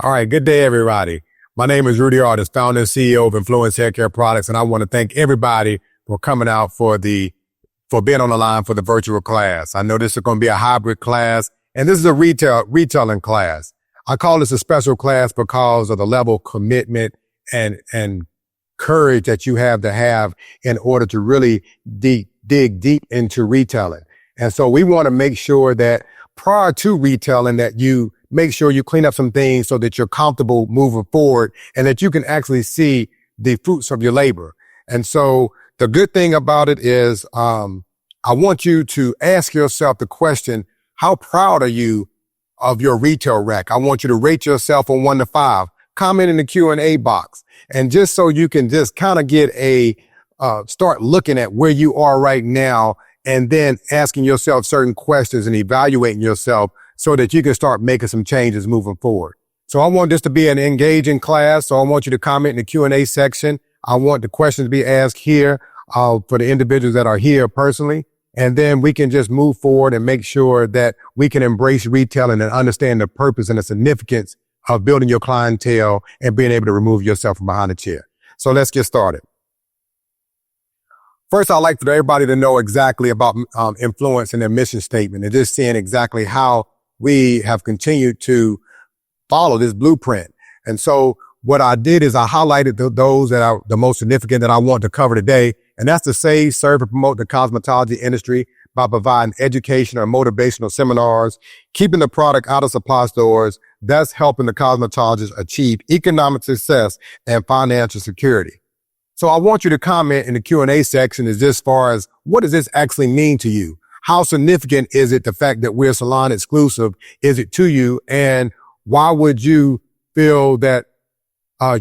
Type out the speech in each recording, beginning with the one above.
All right, good day, everybody. My name is Rudy Artis, founder and CEO of Influence Haircare Products, and I want to thank everybody for coming out for being on the line for the virtual class. I know this is going to be a hybrid class, and this is a retailing class. I call this a special class because of the level of commitment and courage that you have to have in order to really dig deep into retailing. And so we want to make sure that prior to retailing that you make sure you clean up some things so that you're comfortable moving forward and that you can actually see the fruits of your labor. And so the good thing about it is, I want you to ask yourself the question, how proud are you of your retail rack? I want you to rate yourself on 1 to 5. Comment in the Q&A box. And just so you can just kind of get start looking at where you are right now and then asking yourself certain questions and evaluating yourself so that you can start making some changes moving forward. So I want this to be an engaging class. So I want you to comment in the Q&A section. I want the questions to be asked here for the individuals that are here personally. And then we can just move forward and make sure that we can embrace retailing and understand the purpose and the significance of building your clientele and being able to remove yourself from behind the chair. So let's get started. First, I'd like for everybody to know exactly about Influence and their mission statement and just seeing exactly how we have continued to follow this blueprint. And so what I did is I highlighted those that are the most significant that I want to cover today. And that's to save, serve, and promote the cosmetology industry by providing educational and motivational seminars, keeping the product out of supply stores, thus helping the cosmetologists achieve economic success and financial security. So I want you to comment in the Q&A section as far as what does this actually mean to you? How significant is it, the fact that we're salon exclusive, is it to you? And why would you feel that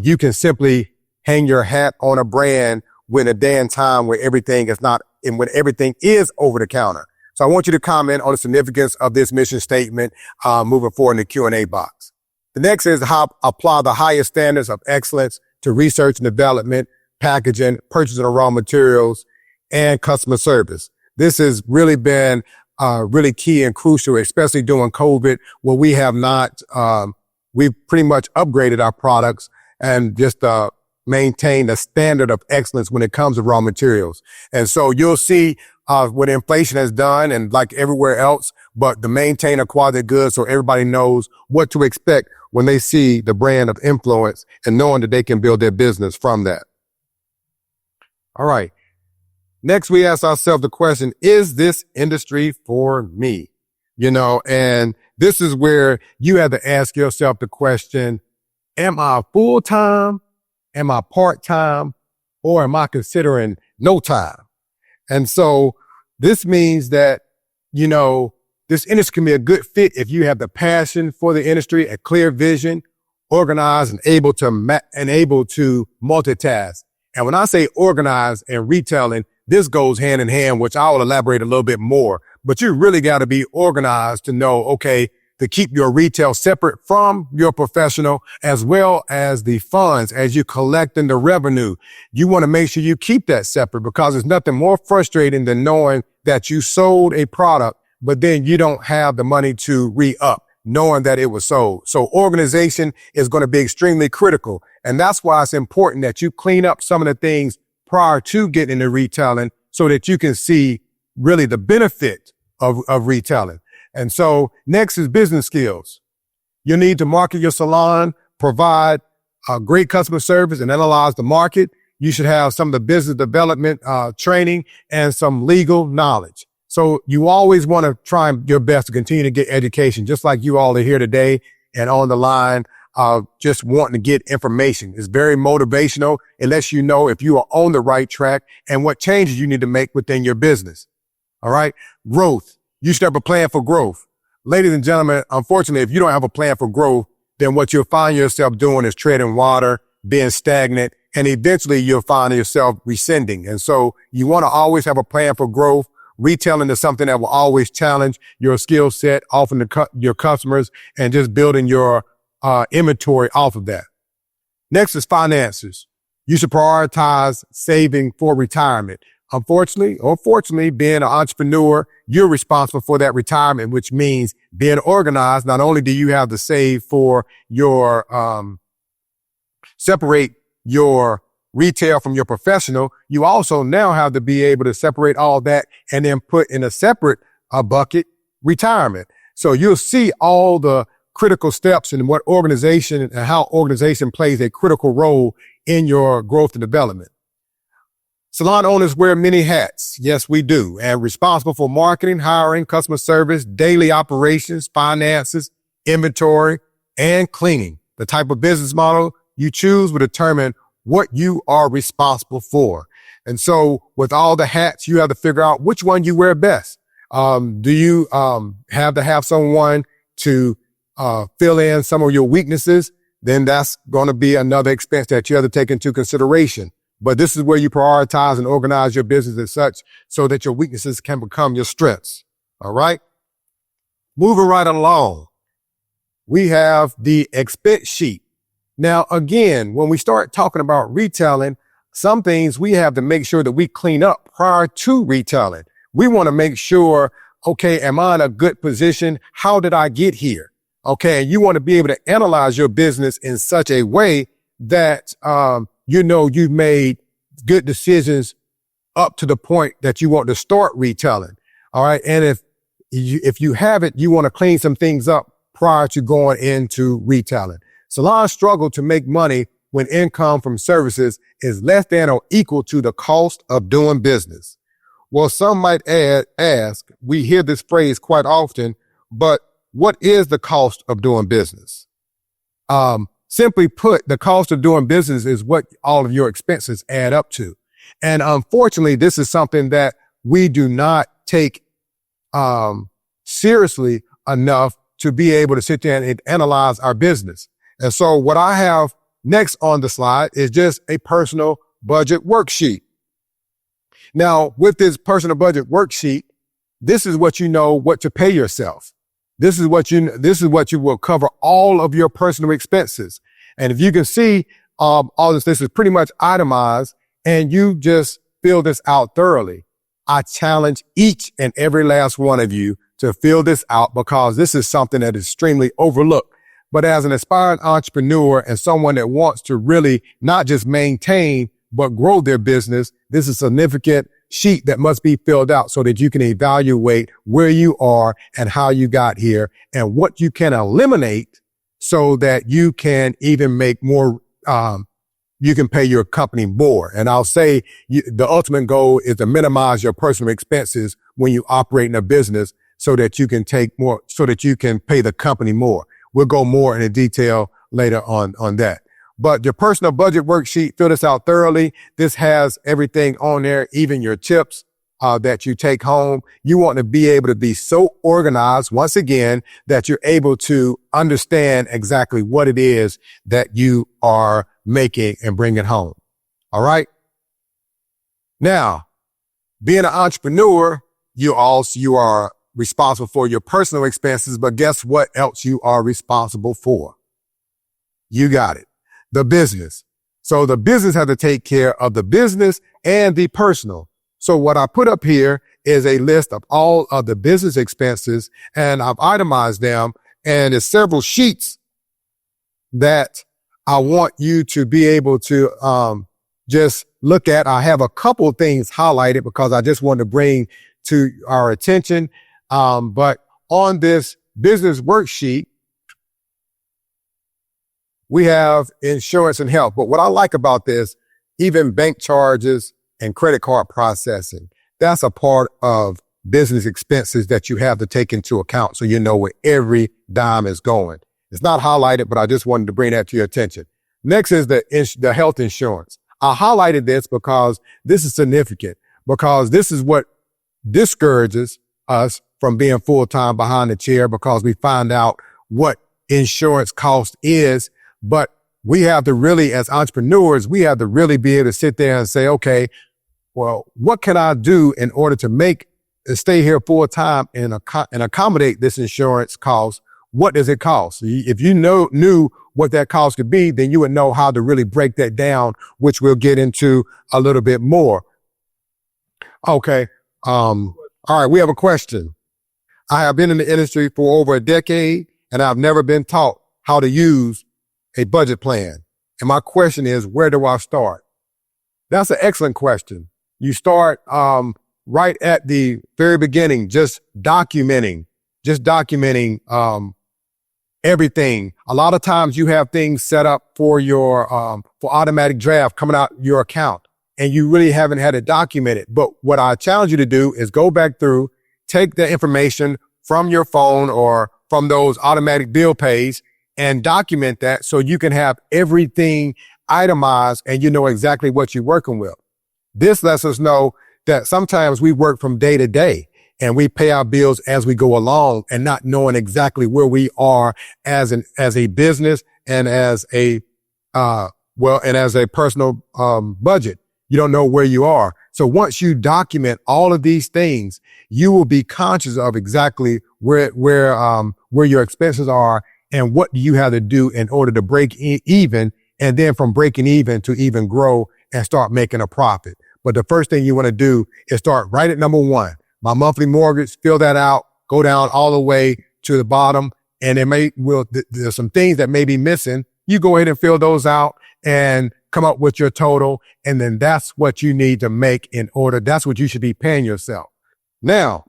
you can simply hang your hat on a brand when a day and time where everything is not, and when everything is over the counter? So I want you to comment on the significance of this mission statement moving forward in the Q&A box. The next is how apply the highest standards of excellence to research and development, packaging, purchasing of raw materials, and customer service. This has really been really key and crucial, especially during COVID, where we have not, we've pretty much upgraded our products and just maintained a standard of excellence when it comes to raw materials. And so you'll see what inflation has done and like everywhere else, but to maintain a quality goods so everybody knows what to expect when they see the brand of Influence and knowing that they can build their business from that. All right. Next, we ask ourselves the question, is this industry for me? And this is where you have to ask yourself the question, am I full-time? Am I part-time? Or am I considering no time? And so this means that, this industry can be a good fit if you have the passion for the industry, a clear vision, organized and able to multitask. And when I say organized and retailing, this goes hand in hand, which I will elaborate a little bit more, but you really got to be organized to know, okay, to keep your retail separate from your professional, as well as the funds as you collecting the revenue. You want to make sure you keep that separate because there's nothing more frustrating than knowing that you sold a product, but then you don't have the money to re-up, knowing that it was sold. So organization is going to be extremely critical. And that's why it's important that you clean up some of the things prior to getting into retailing so that you can see really the benefit of retailing. And so next is business skills. You need to market your salon, provide great customer service and analyze the market. You should have some of the business development training and some legal knowledge. So you always want to try your best to continue to get education, just like you all are here today and on the line, just wanting to get information. It's very motivational. It lets you know if you are on the right track and what changes you need to make within your business. All right. Growth. You should have a plan for growth. Ladies and gentlemen, unfortunately, if you don't have a plan for growth, then what you'll find yourself doing is treading water, being stagnant, and eventually you'll find yourself rescinding. And so you want to always have a plan for growth. Retailing is something that will always challenge your skill set, often your customers, and just building your inventory off of that. Next is finances. You should prioritize saving for retirement. unfortunately or fortunately, being an entrepreneur, you're responsible for that retirement, which means being organized. Not only do you have to save for your, separate your retail from your professional, you also now have to be able to separate all that and then put in a separate bucket retirement. So you'll see all the critical steps and what organization and how organization plays a critical role in your growth and development. Salon owners wear many hats. Yes, we do. And responsible for marketing, hiring, customer service, daily operations, finances, inventory, and cleaning. The type of business model you choose will determine what you are responsible for. And so with all the hats, you have to figure out which one you wear best. Do you have to have someone to fill in some of your weaknesses? Then that's going to be another expense that you have to take into consideration. But this is where you prioritize and organize your business as such so that your weaknesses can become your strengths. All right. Moving right along, we have the expense sheet. Now, again, when we start talking about retailing, some things we have to make sure that we clean up prior to retailing. We want to make sure, okay, am I in a good position? How did I get here? Okay. And you want to be able to analyze your business in such a way that, you've made good decisions up to the point that you want to start retailing. All right. And if you haven't, you want to clean some things up prior to going into retailing. Salons struggle to make money when income from services is less than or equal to the cost of doing business. Well, some might ask, we hear this phrase quite often, but what is the cost of doing business? Simply put, the cost of doing business is what all of your expenses add up to. And unfortunately, this is something that we do not take seriously enough to be able to sit there and analyze our business. And so what I have next on the slide is just a personal budget worksheet. Now, with this personal budget worksheet, this is what you know what to pay yourself. This is what you will cover all of your personal expenses. And if you can see, all this is pretty much itemized and you just fill this out thoroughly. I challenge each and every last one of you to fill this out because this is something that is extremely overlooked. But as an aspiring entrepreneur and someone that wants to really not just maintain, but grow their business, this is a significant sheet that must be filled out so that you can evaluate where you are and how you got here and what you can eliminate so that you can even make more, you can pay your company more. And I'll say the ultimate goal is to minimize your personal expenses when you operate in a business so that you can take more, so that you can pay the company more. We'll go more into detail later on that. But your personal budget worksheet, fill this out thoroughly. This has everything on there, even your tips that you take home. You want to be able to be so organized, once again, that you're able to understand exactly what it is that you are making and bringing home. All right. Now, being an entrepreneur, you are responsible for your personal expenses, but guess what else you are responsible for? You got it. The business. So the business has to take care of the business and the personal. So what I put up here is a list of all of the business expenses and I've itemized them and there's several sheets that I want you to be able to just look at. I have a couple of things highlighted because I just want to bring to our attention. But on this business worksheet, we have insurance and health. But what I like about this, even bank charges and credit card processing, that's a part of business expenses that you have to take into account so you know where every dime is going. It's not highlighted, but I just wanted to bring that to your attention. Next is the health insurance. I highlighted this because this is significant, because this is what discourages us from being full-time behind the chair because we find out what insurance cost is. But we have to really, as entrepreneurs, we have to really be able to sit there and say, okay, well, what can I do in order to stay here full time and accommodate this insurance cost? What does it cost? If you knew what that cost could be, then you would know how to really break that down, which we'll get into a little bit more. Okay. All right. We have a question. I have been in the industry for over a decade and I've never been taught how to use a budget plan. And my question is, where do I start? That's an excellent question. You start, right at the very beginning, just documenting, everything. A lot of times you have things set up for your, for automatic draft coming out your account and you really haven't had it documented. But what I challenge you to do is go back through, take the information from your phone or from those automatic bill pays and document that so you can have everything itemized and you know exactly what you're working with. This lets us know that sometimes we work from day to day and we pay our bills as we go along and not knowing exactly where we are as a business and as a, and as a personal, budget. You don't know where you are. So once you document all of these things, you will be conscious of exactly where your expenses are and what do you have to do in order to break even. And then from breaking even to even grow and start making a profit. But the first thing you want to do is start right at number one. My monthly mortgage, fill that out, go down all the way to the bottom. And there's some things that may be missing. You go ahead and fill those out and come up with your total. And then that's what you need to make in order. That's what you should be paying yourself. Now,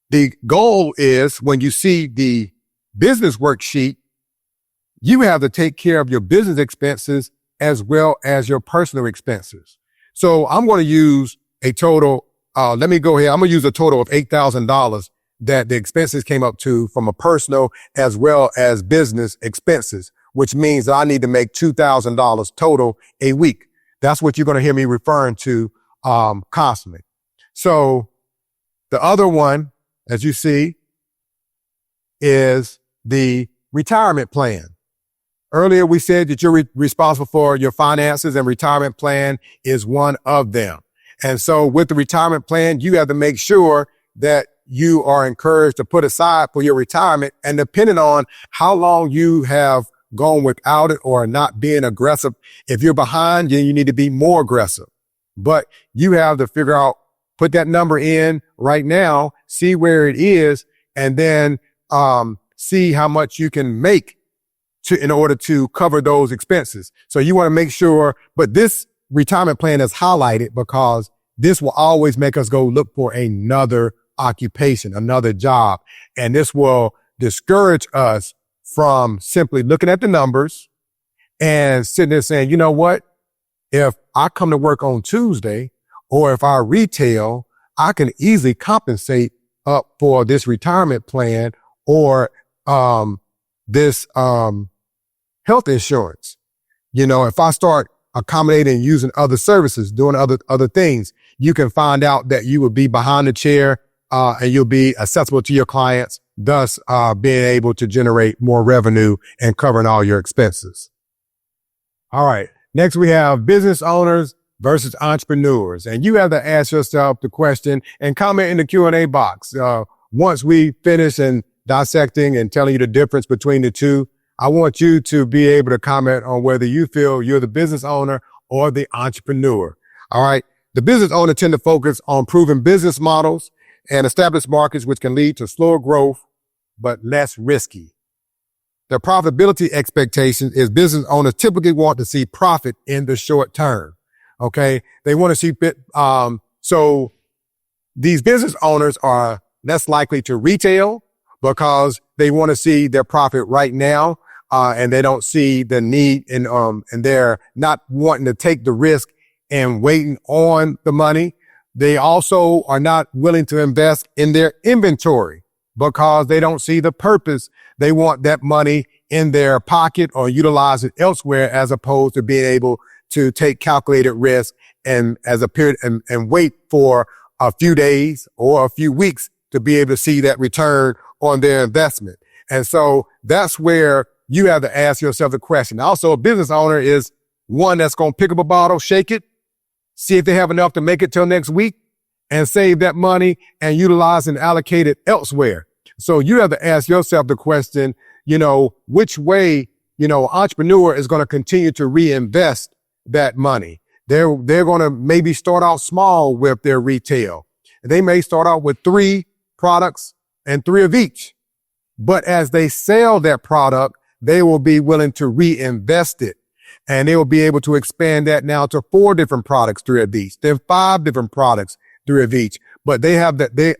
the goal is when you see the business worksheet, you have to take care of your business expenses as well as your personal expenses. So I'm going to use a total, let me go here. I'm going to use a total of $8,000 that the expenses came up to from a personal as well as business expenses, which means that I need to make $2,000 total a week. That's what you're going to hear me referring to, constantly. So the other one, as you see, is the retirement plan. Earlier, we said that you're responsible for your finances and retirement plan is one of them. And so with the retirement plan, you have to make sure that you are encouraged to put aside for your retirement. And depending on how long you have gone without it or not being aggressive, if you're behind, then you need to be more aggressive. But you have to figure out, put that number in right now, see where it is, and then see how much you can make in order to cover those expenses. So you want to make sure, but this retirement plan is highlighted because this will always make us go look for another occupation, another job. And this will discourage us from simply looking at the numbers and sitting there saying, you know what? If I come to work on Tuesday or if I retail, I can easily compensate up for this retirement plan or, this, health insurance. You know, if I start accommodating using other services, doing other things, you can find out that you will be behind the chair, and you'll be accessible to your clients, thus, being able to generate more revenue and covering all your expenses. All right. Next, we have business owners versus entrepreneurs. And you have to ask yourself the question and comment in the Q&A box. Once we finish and dissecting and telling you the difference between the two, I want you to be able to comment on whether you feel you're the business owner or the entrepreneur. All right. The business owner tend to focus on proven business models and established markets, which can lead to slower growth, but less risky. The profitability expectation is business owners typically want to see profit in the short term. Okay. They want to see, so these business owners are less likely to retail because they want to see their profit right now. And they don't see the need and they're not wanting to take the risk and waiting on the money. They also are not willing to invest in their inventory because they don't see the purpose. They want that money in their pocket or utilize it elsewhere as opposed to being able to take calculated risk and as a period and wait for a few days or a few weeks to be able to see that return on their investment. And so that's where you have to ask yourself the question. Also, a business owner is one that's going to pick up a bottle, shake it, see if they have enough to make it till next week and save that money and utilize and allocate it elsewhere. So you have to ask yourself the question, you know, which way, you know, entrepreneur is going to continue to reinvest that money. They're going to maybe start out small with their retail. They may start out with 3 products and 3 of each. But as they sell that product, they will be willing to reinvest it. And they will be able to expand that now to 4 different products, 3 of each, then 5 different products, 3 of each. But they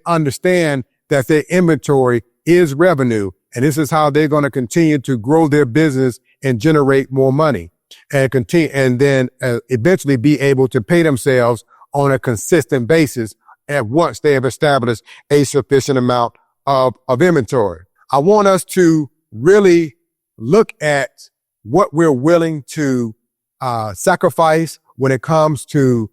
understand that their inventory is revenue. And this is how they're going to continue to grow their business and generate more money and continue, and then eventually be able to pay themselves on a consistent basis at once they have established a sufficient amount of inventory. I want us to really look at what we're willing to sacrifice when it comes to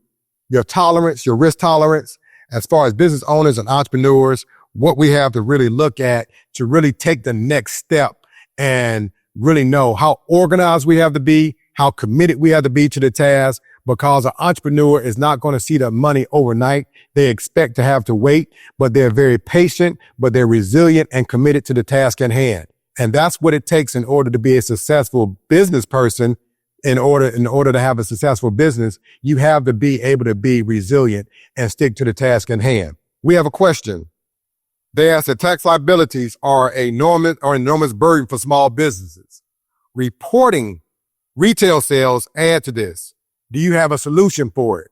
your tolerance, your risk tolerance, as far as business owners and entrepreneurs, what we have to really look at to really take the next step and really know how organized we have to be, how committed we have to be to the task, because an entrepreneur is not going to see the money overnight. They expect to have to wait, but they're very patient, but they're resilient and committed to the task at hand. And that's what it takes in order to be a successful business person. In order to have a successful business, you have to be able to be resilient and stick to the task at hand. We have a question. They ask that tax liabilities are an enormous burden for small businesses. Reporting retail sales add to this. Do you have a solution for it?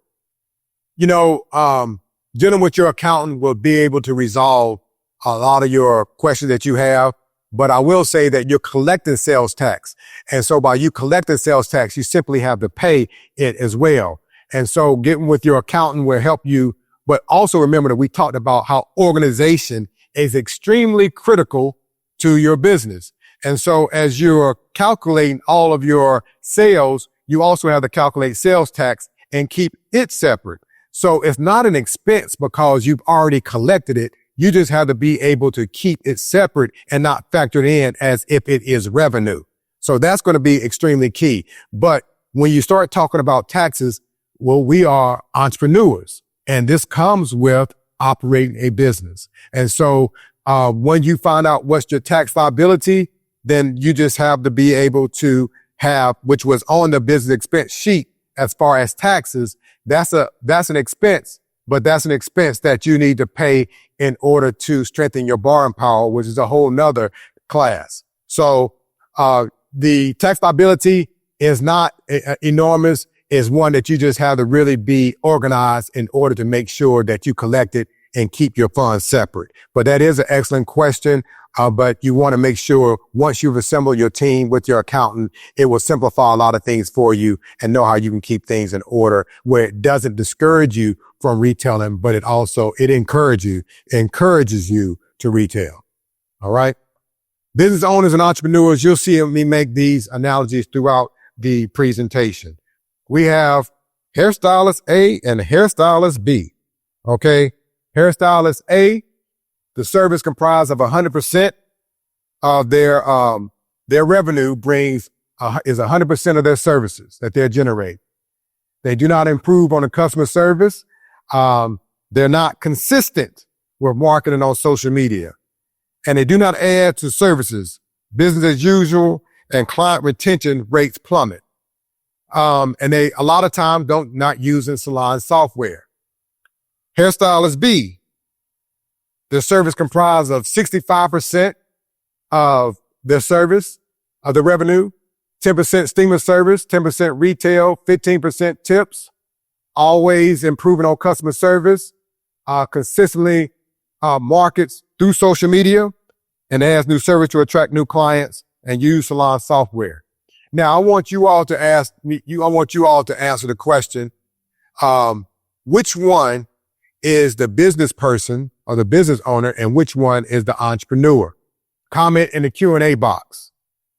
Dealing with your accountant will be able to resolve a lot of your questions that you have. But I will say that you're collecting sales tax. And so by you collecting sales tax, you simply have to pay it as well. And so getting with your accountant will help you. But also remember that we talked about how organization is extremely critical to your business. And so as you're calculating all of your sales, you also have to calculate sales tax and keep it separate. So it's not an expense because you've already collected it. You just have to be able to keep it separate and not factor it in as if it is revenue. So that's going to be extremely key. But when you start talking about taxes, well, we are entrepreneurs, and this comes with operating a business. And so when you find out what's your tax liability, then you just have to be able to have, which was on the business expense sheet as far as taxes, that's an expense, but that's an expense that you need to pay in order to strengthen your borrowing power, which is a whole nother class. So the tax liability is not enormous. It's one that you just have to really be organized in order to make sure that you collect it and keep your funds separate. But that is an excellent question. But you want to make sure once you've assembled your team with your accountant, it will simplify a lot of things for you and know how you can keep things in order where it doesn't discourage you from retailing, but it encourages you to retail. All right. Business owners and entrepreneurs, you'll see me make these analogies throughout the presentation. We have hairstylist A and hairstylist B. Okay. Hairstylist A, the service comprised of 100% of their revenue is 100% of their services that they're generating. They do not improve on the customer service. They're not consistent with marketing on social media, and they do not add to services. Business as usual and client retention rates plummet. And they a lot of times not using salon software. Hairstylist B, their service comprised of 65% of their service, of the revenue, 10% steamer service, 10% retail, 15% tips, always improving on customer service, consistently markets through social media, and adds new service to attract new clients and use salon software. Now, I want you all to answer the question, which one is the business person or the business owner and which one is the entrepreneur? Comment in the Q&A box.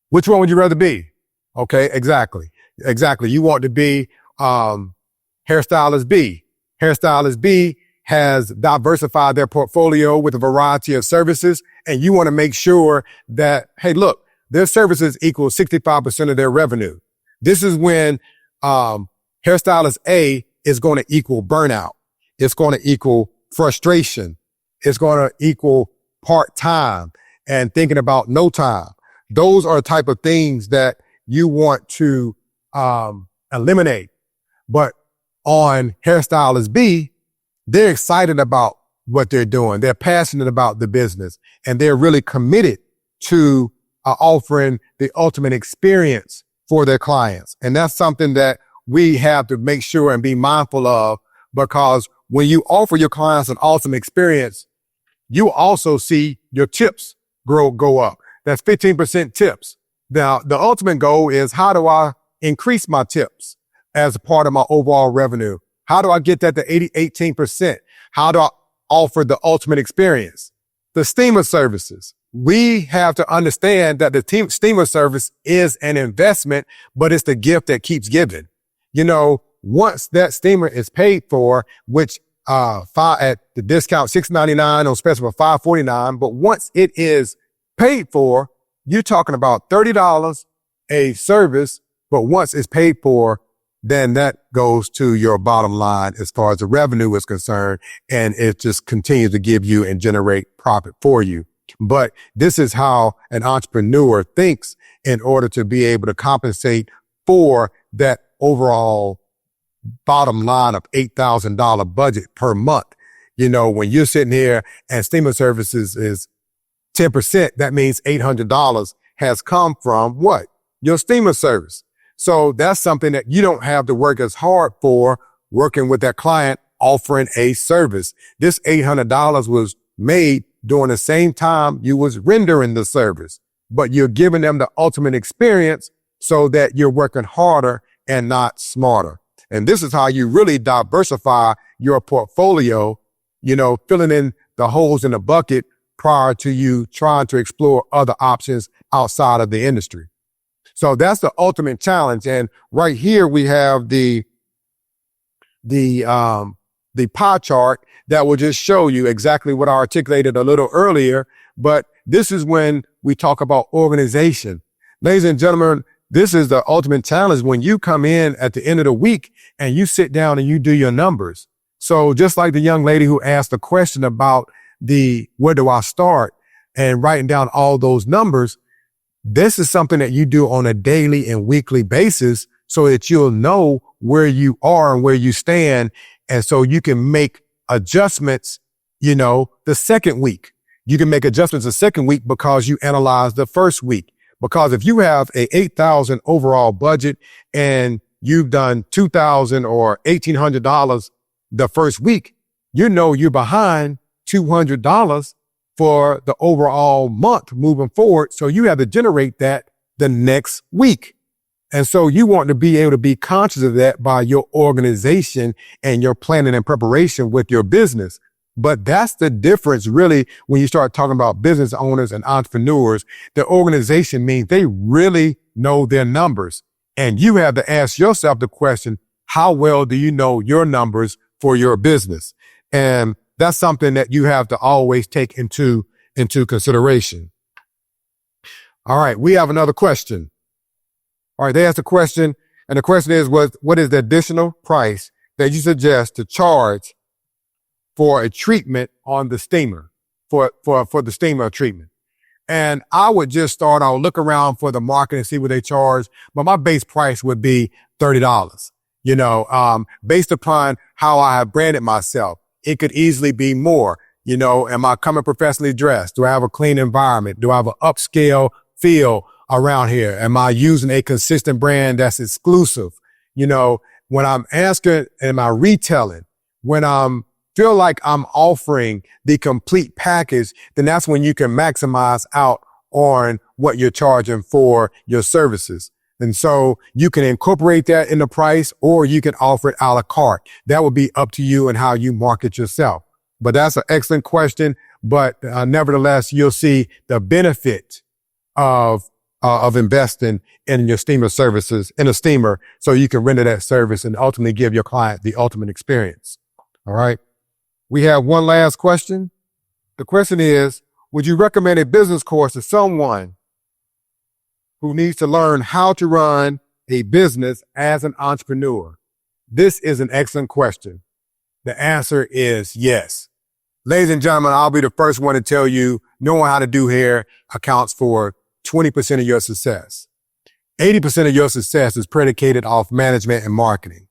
Which one would you rather be? Okay, exactly. You want to be hairstylist B. Hairstylist B has diversified their portfolio with a variety of services, and you want to make sure that, hey, look, their services equal 65% of their revenue. This is when hairstylist A is going to equal burnout. It's going to equal frustration. It's going to equal part-time and thinking about no time. Those are the type of things that you want to eliminate. But on hairstylist B, they're excited about what they're doing. They're passionate about the business, and they're really committed to offering the ultimate experience for their clients. And that's something that we have to make sure and be mindful of, because when you offer your clients an ultimate experience, you also see your tips go up. That's 15% tips. Now, the ultimate goal is, how do I increase my tips as a part of my overall revenue? How do I get that to 18%? How do I offer the ultimate experience? The steamer services. We have to understand that the steamer service is an investment, but it's the gift that keeps giving. You know, once that steamer is paid for, which at the discount $6.99 on special for $5.49, but once it is paid for, you're talking about $30 a service, but once it's paid for, then that goes to your bottom line as far as the revenue is concerned, and it just continues to give you and generate profit for you. But this is how an entrepreneur thinks in order to be able to compensate for that overall bottom line of $8,000 budget per month. You know, when you're sitting here and steamer services is 10%, that means $800 has come from what? Your steamer service. So that's something that you don't have to work as hard for, working with that client, offering a service. This $800 was made during the same time you was rendering the service, but you're giving them the ultimate experience so that you're working harder and not smarter. And this is how you really diversify your portfolio, you know, filling in the holes in the bucket prior to you trying to explore other options outside of the industry. So that's the ultimate challenge. And right here we have the pie chart that will just show you exactly what I articulated a little earlier. But this is when we talk about organization. Ladies and gentlemen, this is the ultimate challenge when you come in at the end of the week and you sit down and you do your numbers. So just like the young lady who asked the question about where do I start, and writing down all those numbers, this is something that you do on a daily and weekly basis so that you'll know where you are and where you stand. And so you can make adjustments, you know, the second week. You can make adjustments the second week because you analyze the first week. Because if you have a $8,000 overall budget and you've done $2,000 or $1,800 the first week, you know you're behind $200 for the overall month moving forward. So you have to generate that the next week. And so you want to be able to be conscious of that by your organization and your planning and preparation with your business. But that's the difference really when you start talking about business owners and entrepreneurs. The organization means they really know their numbers. And you have to ask yourself the question, how well do you know your numbers for your business? And that's something that you have to always take into consideration. All right, we have another question. All right, they asked a question, and the question is, what is the additional price that you suggest to charge for a treatment on the steamer, for the steamer treatment? And I would just I would look around for the market and see what they charge, but my base price would be $30. You know, based upon how I have branded myself, it could easily be more. You know, am I coming professionally dressed? Do I have a clean environment? Do I have an upscale feel around here? Am I using a consistent brand that's exclusive? You know, when I'm asking, am I retailing? When I'm feel like I'm offering the complete package, then that's when you can maximize out on what you're charging for your services. And so you can incorporate that in the price, or you can offer it a la carte. That would be up to you and how you market yourself. But that's an excellent question. But nevertheless, you'll see the benefit of investing in your steamer services, in a steamer, so you can render that service and ultimately give your client the ultimate experience. All right. We have one last question. The question is, would you recommend a business course to someone who needs to learn how to run a business as an entrepreneur? This is an excellent question. The answer is yes. Ladies and gentlemen, I'll be the first one to tell you, knowing how to do hair accounts for 20% of your success. 80% of your success is predicated off management and marketing.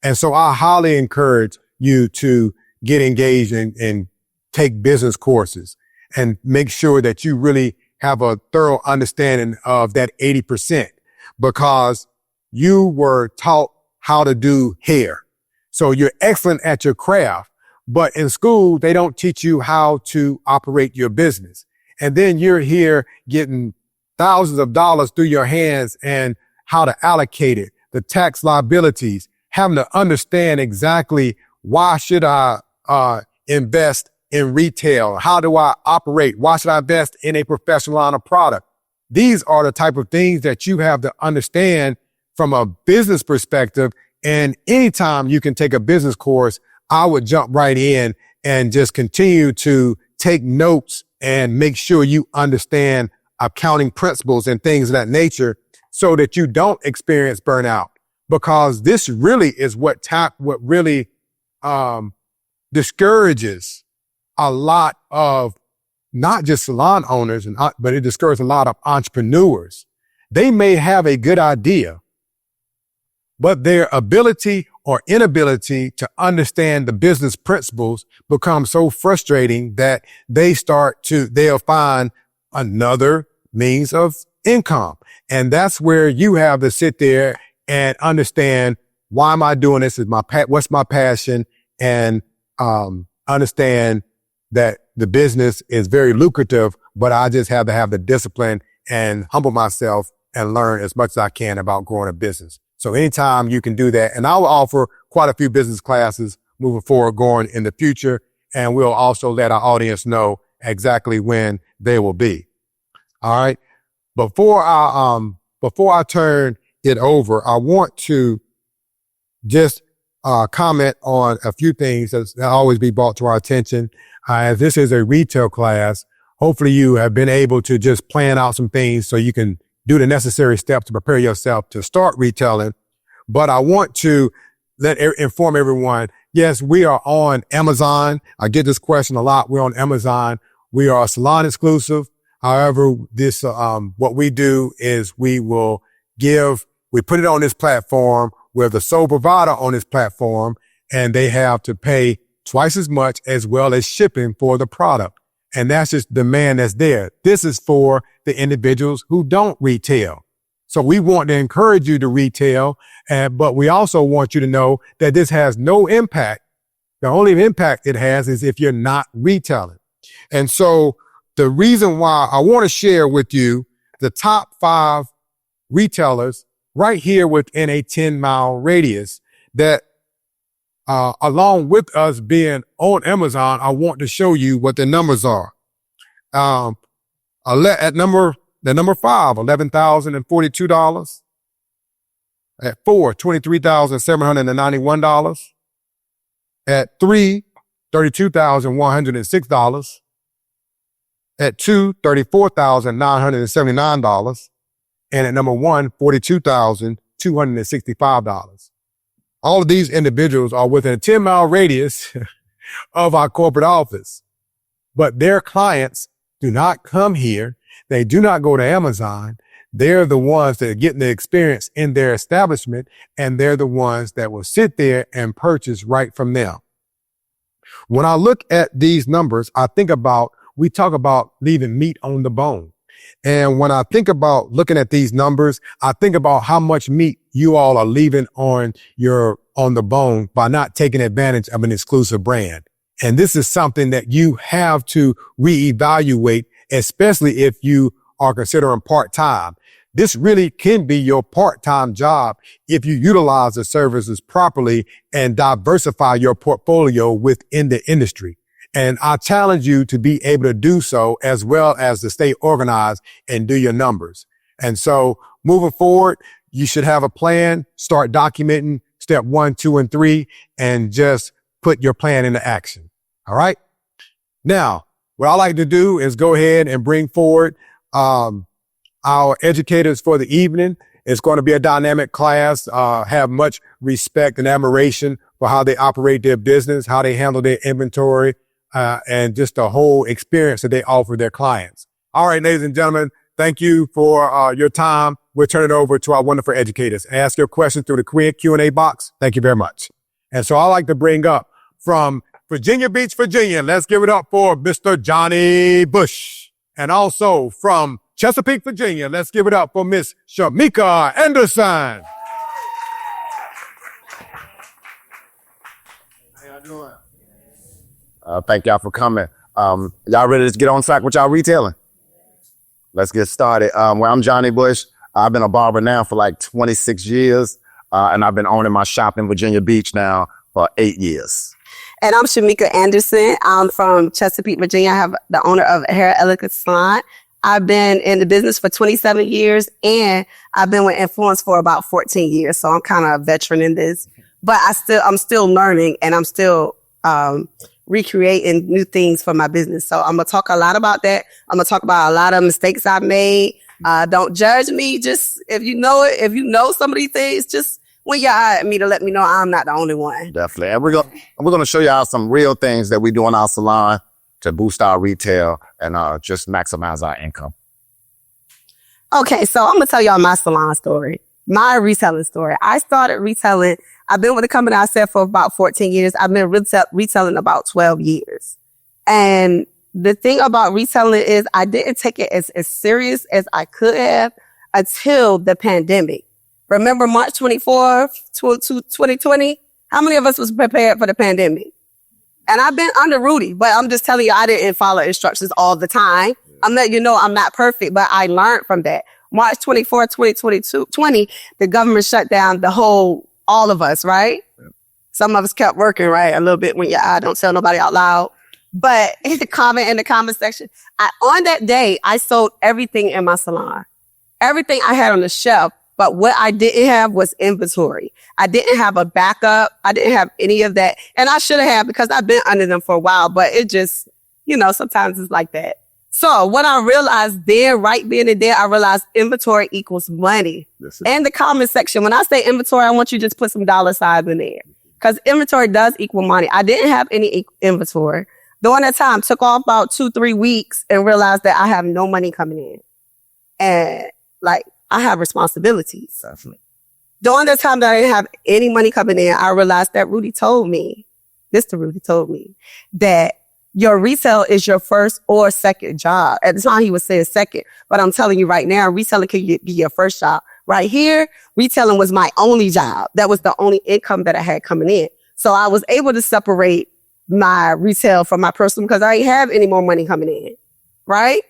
And so I highly encourage you to get engaged and take business courses and make sure that you really have a thorough understanding of that 80%, because you were taught how to do hair. So you're excellent at your craft, but in school, they don't teach you how to operate your business. And then you're here getting thousands of dollars through your hands and how to allocate it, the tax liabilities, having to understand exactly why should I invest in retail? How do I operate? Why should I invest in a professional line of product? These are the type of things that you have to understand from a business perspective. And anytime you can take a business course, I would jump right in and just continue to take notes and make sure you understand accounting principles and things of that nature so that you don't experience burnout. Because this really is what really discourages a lot of not just salon owners, but it discourages a lot of entrepreneurs. They may have a good idea, but their ability or inability to understand the business principles becomes so frustrating that they'll find another means of income. And that's where you have to sit there and understand, why am I doing this? What's my passion? And understand that the business is very lucrative, but I just have to have the discipline and humble myself and learn as much as I can about growing a business. So anytime you can do that, and I will offer quite a few business classes moving forward going in the future, and we'll also let our audience know exactly when they will be. All right. Before I turn it over, I want to just comment on a few things that always be brought to our attention. As this is a retail class, hopefully you have been able to just plan out some things so you can do the necessary steps to prepare yourself to start retailing. But I want to inform everyone, yes, we are on Amazon. I get this question a lot. We're on Amazon. We are salon exclusive. However, what we do is we put it on this platform. We're the sole provider on this platform, and they have to pay twice as much as well as shipping for the product. And that's just demand that's there. This is for the individuals who don't retail. So we want to encourage you to retail, but we also want you to know that this has no impact. The only impact it has is if you're not retailing. And so the reason why I want to share with you the top 5 retailers right here within a 10-mile radius that, along with us being on Amazon, I want to show you what the numbers are. At number 5, $11,042. At 4, $23,791. At 3, $32,106. At 2, $34,979. And at number 1, $42,265. All of these individuals are within a 10-mile radius of our corporate office, but their clients do not come here. They do not go to Amazon. They're the ones that are getting the experience in their establishment, and they're the ones that will sit there and purchase right from them. When I look at these numbers, we talk about leaving meat on the bone. And when I think about looking at these numbers, I think about how much meat you all are leaving on the bone by not taking advantage of an exclusive brand. And this is something that you have to reevaluate, especially if you are considering part-time. This really can be your part-time job if you utilize the services properly and diversify your portfolio within the industry. And I challenge you to be able to do so, as well as to stay organized and do your numbers. And so moving forward, you should have a plan, start documenting step 1, 2, and 3, and just put your plan into action. All right. Now, what I like to do is go ahead and bring forward our educators for the evening. It's going to be a dynamic class, have much respect and admiration for how they operate their business, how they handle their inventory, and just the whole experience that they offer their clients. All right, ladies and gentlemen, Thank you for your time. We'll turn it over to our wonderful educators. Ask your question through the Q&A box. Thank you very much. And so I'd like to bring up from Virginia Beach, Virginia, let's give it up for Mr. Johnnie Bush. And also from Chesapeake, Virginia, let's give it up for Miss Shameka Anderson. How y'all doing? Thank y'all for coming. Y'all ready to get on track with y'all retailing? Let's get started. Well, I'm Johnnie Bush. I've been a barber now for like 26 years, and I've been owning my shop in Virginia Beach now for 8 years. And I'm Shameka Anderson. I'm from Chesapeake, Virginia. I have the owner of Hair Elegance Salon. I've been in the business for 27 years, and I've been with Influance for about 14 years. So I'm kind of a veteran in this, but I'm still learning, and I'm still recreating new things for my business. So I'm going to talk a lot about that. I'm going to talk about a lot of mistakes I've made. Don't judge me. Just if you know it, if you know some of these things, just when you're at me to let me know I'm not the only one. Definitely. And we're going to show y'all some real things that we do in our salon to boost our retail and just maximize our income. Okay, so I'm going to tell y'all my salon story, my reselling story. I started retailing. I've been with the company I said for about 14 years. I've been retailing about 12 years. And the thing about reselling is I didn't take it as serious as I could have until the pandemic. Remember March 24th, 2020? How many of us was prepared for the pandemic? And I've been under Rudy, but I'm just telling you, I didn't follow instructions all the time. I'm letting you know I'm not perfect, but I learned from that. March 24th, 2020, the government shut down all of us, right? Yeah. Some of us kept working, right? A little bit when I don't tell nobody out loud. But in the comment section, on that day, I sold everything in my salon. Everything I had on the shelf. But what I didn't have was inventory. I didn't have a backup. I didn't have any of that. And I should have because I've been under them for a while, but it just, sometimes it's like that. So what I realized right then and there, I realized inventory equals money. In the comment section, when I say inventory, I want you to just put some dollar signs in there because inventory does equal money. I didn't have any inventory. During that time, took off about 2-3 weeks and realized that I have no money coming in. And I have responsibilities. Definitely. During the time that I didn't have any money coming in, I realized that Mr. Rudy told me that your resale is your first or second job. At the time, he was saying second, but I'm telling you right now, reselling can be your first job. Right here, retailing was my only job. That was the only income that I had coming in. So I was able to separate my retail from my personal because I didn't have any more money coming in, right?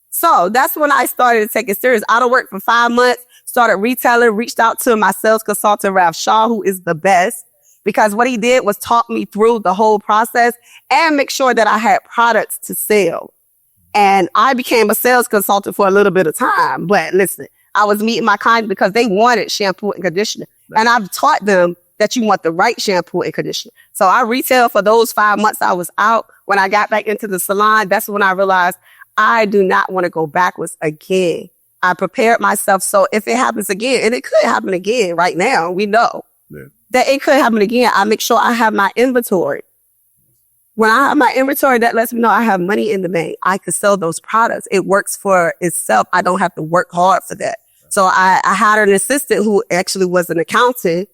So that's when I started to take it serious. I done worked for 5 months, started retailing, reached out to my sales consultant, Ralph Shaw, who is the best, because what he did was talk me through the whole process and make sure that I had products to sell. And I became a sales consultant for a little bit of time. But listen, I was meeting my clients because they wanted shampoo and conditioner. And I've taught them that you want the right shampoo and conditioner. So I retailed for those 5 months I was out. When I got back into the salon, that's when I realized I do not want to go backwards again. I prepared myself so if it happens again, and it could happen again right now, we know that it could happen again. I make sure I have my inventory. When I have my inventory, that lets me know I have money in the bank. I can sell those products. It works for itself. I don't have to work hard for that. So I hired an assistant who actually was an accountant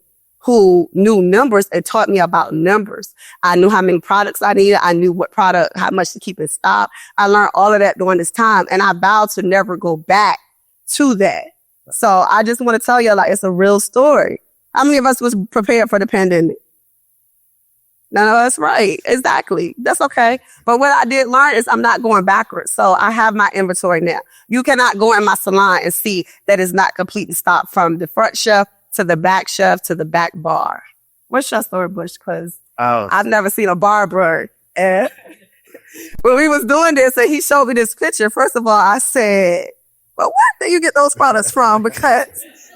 who knew numbers and taught me about numbers. I knew how many products I needed. I knew what product, how much to keep in stock. I learned all of that during this time, and I vowed to never go back to that. So I just want to tell you, it's a real story. How many of us was prepared for the pandemic? None of us, right? Exactly. That's okay. But what I did learn is I'm not going backwards. So I have my inventory now. You cannot go in my salon and see that it's not completely stocked from the front shelf to the back shelf to the back bar. What's your story, Bush? Because I've never seen a barber. And when we was doing this and he showed me this picture, first of all, I said, well, where do you get those products from? Because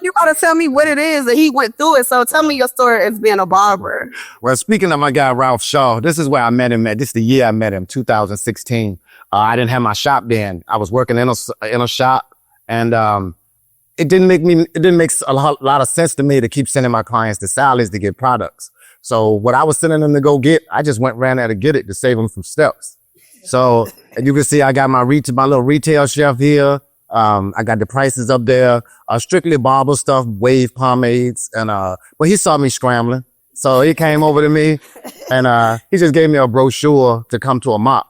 you got to tell me what it is. And he went through it. So tell me your story as being a barber. Well, speaking of my guy, Ralph Shaw, this is where I met him at. This is the year I met him, 2016. I didn't have my shop then. I was working in a shop, and it didn't make a lot of sense to me to keep sending my clients to Sally's to get products. So what I was sending them to go get, I just ran there to get it to save them from steps. So, and you can see I got my little retail shelf here. I got the prices up there. Strictly barber stuff, wave pomades, and but he saw me scrambling, so he came over to me, and he just gave me a brochure to come to a mop.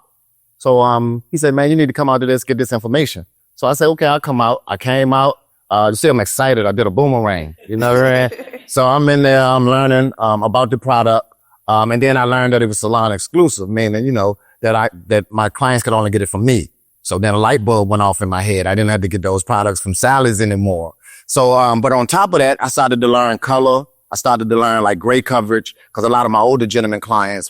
So he said, "Man, you need to come out to this, get this information." So I said, "Okay, I'll come out." I came out. You see, I'm excited. I did a boomerang. You know what I mean? So I'm in there. I'm learning about the product, and then I learned that it was salon exclusive, meaning that my clients could only get it from me. So then a light bulb went off in my head. I didn't have to get those products from Sally's anymore. So, but on top of that, I started to learn color. I started to learn like gray coverage, because a lot of my older gentleman clients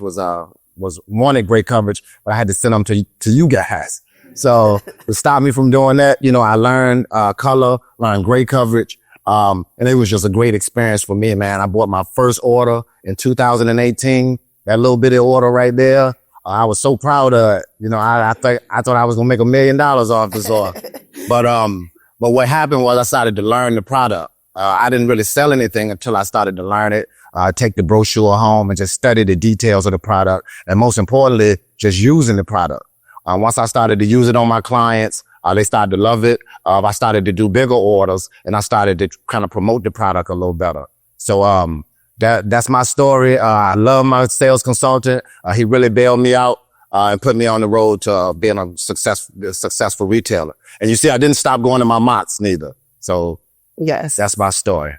wanted gray coverage, but I had to send them to you guys. So to stop me from doing that, I learned color, learned gray coverage. And it was just a great experience for me, man. I bought my first order in 2018, that little bitty order right there. I was so proud of it. I thought I was going to make $1 million off this order. But what happened was I started to learn the product. I didn't really sell anything until I started to learn it. Take the brochure home and just study the details of the product. And most importantly, just using the product. Once I started to use it on my clients, they started to love it. I started to do bigger orders, and I started to kind of promote the product a little better. So, that's my story. I love my sales consultant. He really bailed me out, and put me on the road to being a successful retailer. And you see, I didn't stop going to my mots neither. So Yes. that's my story.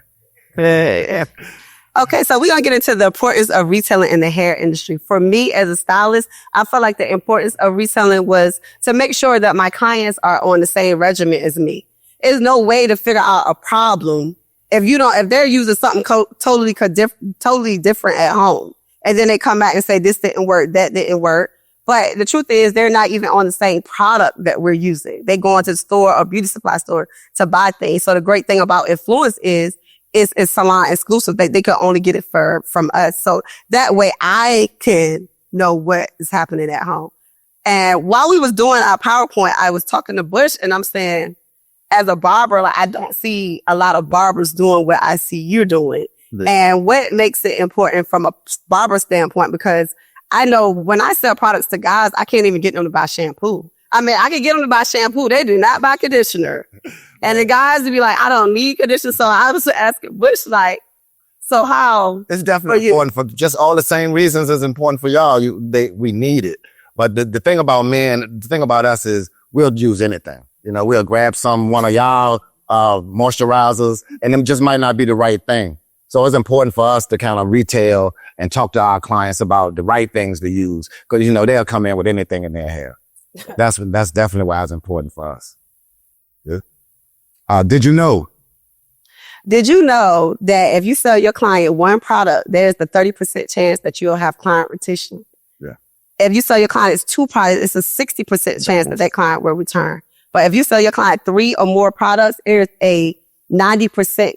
Yeah. Okay, so we're going to get into the importance of retailing in the hair industry. For me as a stylist, I feel like the importance of retailing was to make sure that my clients are on the same regimen as me. There's no way to figure out a problem if they're using something totally different at home. And then they come back and say, this didn't work, that didn't work. But the truth is they're not even on the same product that we're using. They go into the store or beauty supply store to buy things. So the great thing about Influance is it's salon exclusive. They could only get it from us. So that way I can know what is happening at home. And while we was doing our PowerPoint, I was talking to Bush, and I'm saying, as a barber, I don't see a lot of barbers doing what I see you're doing. And what makes it important from a barber standpoint, because I know when I sell products to guys, I can't even get them to buy shampoo. I mean, I can get them to buy shampoo. They do not buy conditioner. And the guys would be like, I don't need conditioner. So I was asking Bush, like, so how? It's definitely important for just all the same reasons it's important for y'all. We need it. But the thing about men, the thing about us is we'll use anything. We'll grab one of y'all moisturizers, and them just might not be the right thing. So it's important for us to kind of retail and talk to our clients about the right things to use, because they'll come in with anything in their hair. That's definitely why it's important for us. Yeah. Did you know that if you sell your client one product, there's the 30% chance that you'll have client retention? Yeah. If you sell your clients 2 products, it's a 60% chance that client will return. But if you sell your client 3 or more products, there's a 90%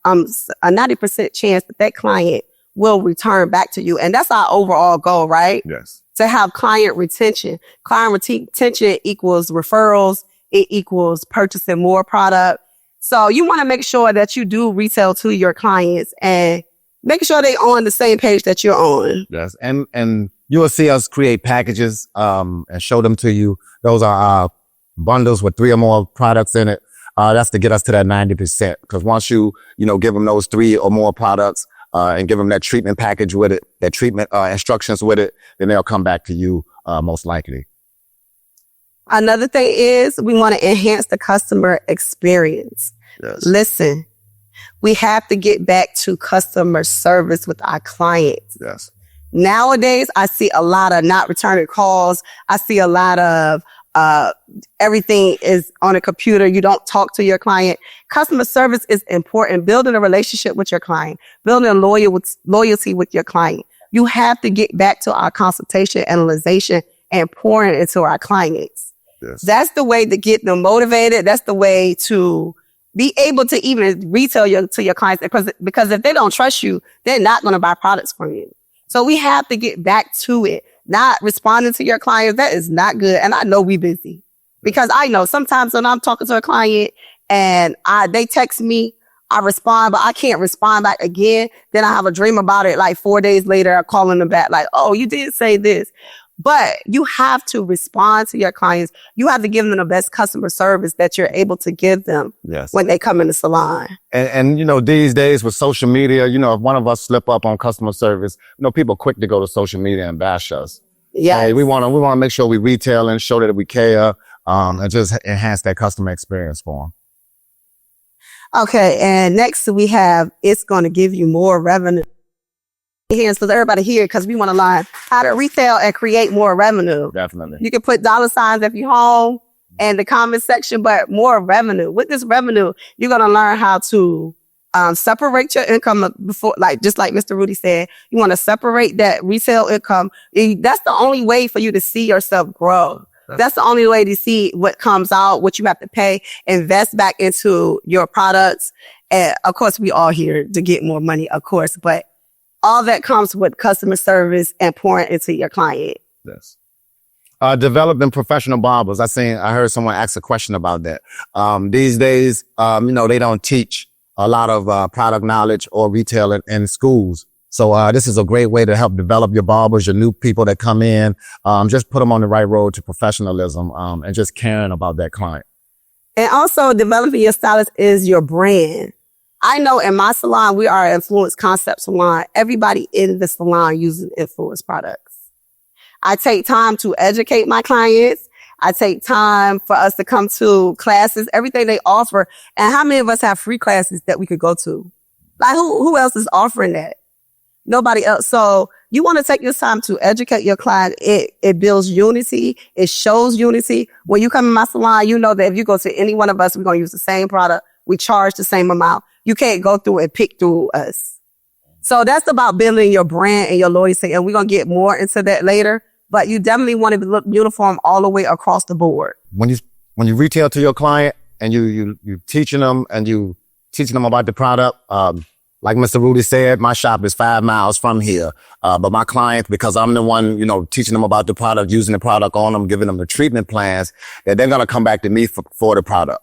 a 90% chance that client will return back to you. And that's our overall goal, right? Yes. To have client retention. Client retention equals referrals. It equals purchasing more product. So you want to make sure that you do retail to your clients and make sure they on the same page that you're on. Yes. And you will see us create packages, and show them to you. Those are bundles with 3 or more products in it. That's to get us to that 90%. Because once you give them those 3 or more products, and give them that treatment package with it, that treatment instructions with it, then they'll come back to you most likely. Another thing is we want to enhance the customer experience. Yes. Listen, we have to get back to customer service with our clients. Yes. Nowadays, I see a lot of not returning calls. I see a lot of everything is on a computer. You don't talk to your client. Customer service is important. Building a relationship with your client, building a loyalty with your client. You have to get back to our consultation, analyzation, and pouring into our clients. Yes. That's the way to get them motivated. That's the way to be able to even retail to your clients, because if they don't trust you, they're not going to buy products from you. So we have to get back to it. Not responding to your clients, that is not good. And I know we busy, because I know sometimes when I'm talking to a client and they text me, I respond, but I can't respond back again. Then I have a dream about it like 4 days later, I'm calling them back like, oh, you did say this. But you have to respond to your clients. You have to give them the best customer service that you're able to give them Yes. when they come in the salon. And, you know, these days with social media, you know, if one of us slip up on customer service, you know, people are quick to go to social media and bash us. Yeah. Hey, we want to make sure we retail and show that we care, and just enhance that customer experience for them. Okay. And next we have, it's going to give you more revenue. Here, so everybody here, because we want to learn how to retail and create more revenue. Definitely. You can put dollar signs if you're home in the comment section, but more revenue. With this revenue, you're going to learn how to separate your income before, like, just like Mr. Rudy said, you want to separate that retail income. That's the only way for you to see yourself grow. That's the only way to see what comes out, what you have to pay, invest back into your products. And of course, we all here to get more money, of course, but all that comes with customer service and pouring into your client. Yes. Developing professional barbers. I heard someone ask a question about that. These days, you know, they don't teach a lot of product knowledge or retail in schools. So this is a great way to help develop your barbers, your new people that come in. Just put them on the right road to professionalism, and just caring about that client. And also developing your stylist is your brand. I know in my salon, we are an Influence concept salon. Everybody in the salon uses Influence products. I take time to educate my clients. I take time for us to come to classes, everything they offer. And how many of us have free classes that we could go to? Like who else is offering that? Nobody else. So you want to take your time to educate your client. It builds unity. It shows unity. When you come in my salon, you know that if you go to any one of us, we're going to use the same product. We charge the same amount. You can't go through and pick through us. So that's about building your brand and your loyalty. And we're going to get more into that later. But you definitely want to look uniform all the way across the board. When you retail to your client and you teaching them and you teaching them about the product, like Mr. Rudy said, my shop is 5 miles from here. But my clients, because I'm the one, you know, teaching them about the product, using the product on them, giving them the treatment plans, that they're going to come back to me for the product.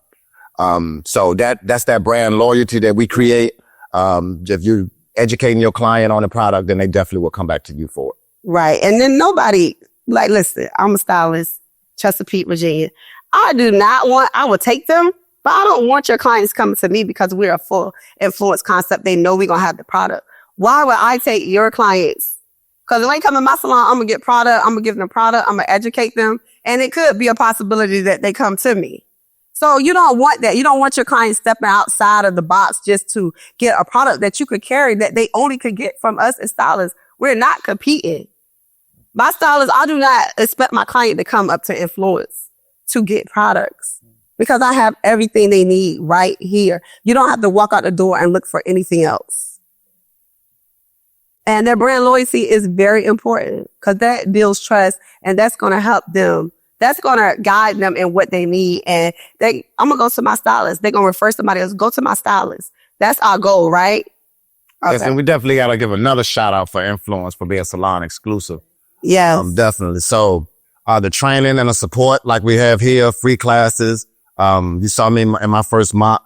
So that's that brand loyalty that we create. If you're educating your client on the product, then they definitely will come back to you for it. Right. And then nobody, like, listen, I'm a stylist, Chesapeake, Virginia. I will take them, but I don't want your clients coming to me because we're a full Influence concept. They know we're going to have the product. Why would I take your clients? Because when they come in my salon, I'm going to get product. I'm going to give them product. I'm going to educate them. And it could be a possibility that they come to me. So you don't want that. You don't want your clients stepping outside of the box just to get a product that you could carry that they only could get from us as stylists. We're not competing. My stylist, I do not expect my client to come up to Influence to get products because I have everything they need right here. You don't have to walk out the door and look for anything else. And their brand loyalty is very important because that builds trust and that's going to help them. That's going to guide them in what they need. And I'm going to go to my stylist. They're going to refer somebody else. Go to my stylist. That's our goal, right? Okay. Yes, and we definitely got to give another shout out for Influence for being salon exclusive. Yeah. Definitely. So, the training and the support like we have here, free classes. You saw me in my first mock.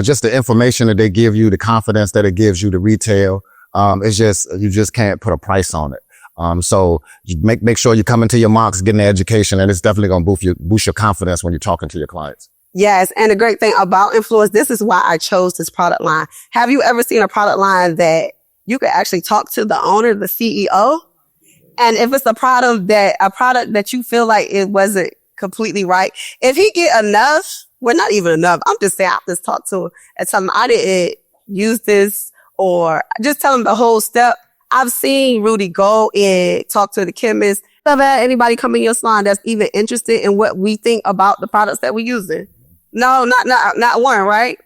Just the information that they give you, the confidence that it gives you to retail. It's just, you just can't put a price on it. So you make sure you come into your mocks, getting the education, and it's definitely going to boost your confidence when you're talking to your clients. Yes. And the great thing about Influence, this is why I chose this product line. Have you ever seen a product line that you could actually talk to the owner, the CEO? And if it's a product that you feel like it wasn't completely right, if he get enough, well, not even enough. I'm just saying, I just talk to him and tell him I didn't use this, or just tell him the whole step. I've seen Rudy go and talk to the chemist. Have had anybody come in your salon that's even interested in what we think about the products that we're using? No, not one, right?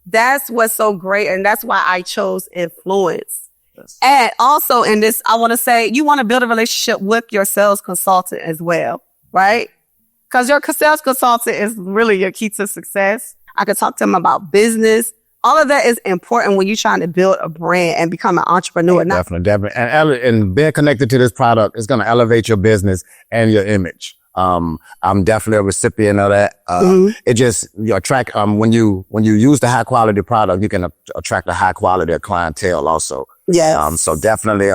That's what's so great. And that's why I chose Influence. Yes. And also in this, I want to say, you want to build a relationship with your sales consultant as well, right? Because your sales consultant is really your key to success. I could talk to them about business. All of that is important when you're trying to build a brand and become an entrepreneur. Definitely. And being connected to this product is going to elevate your business and your image. I'm definitely a recipient of that. It just, you attract, when you use the high quality product, you can attract a high quality of clientele also. Yes. So definitely,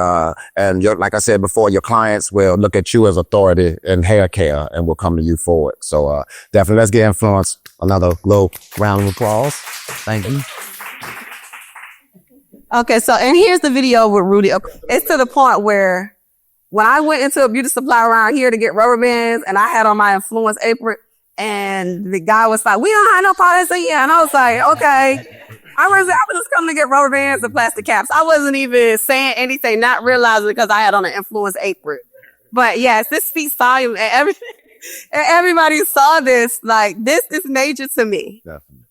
and like I said before, your clients will look at you as authority in hair care and will come to you for it. So, definitely let's get Influance another little round of applause. Thank you. Okay, so, and here's the video with Rudy. It's to the point where when I went into a beauty supply around here to get rubber bands and I had on my Influence apron and the guy was like, we don't have no products in here. And I was like, okay. I was just coming to get rubber bands and plastic caps. I wasn't even saying anything, not realizing because I had on an Influence apron. But yes, this speaks volume and everybody saw this. Like, this is major to me. Definitely.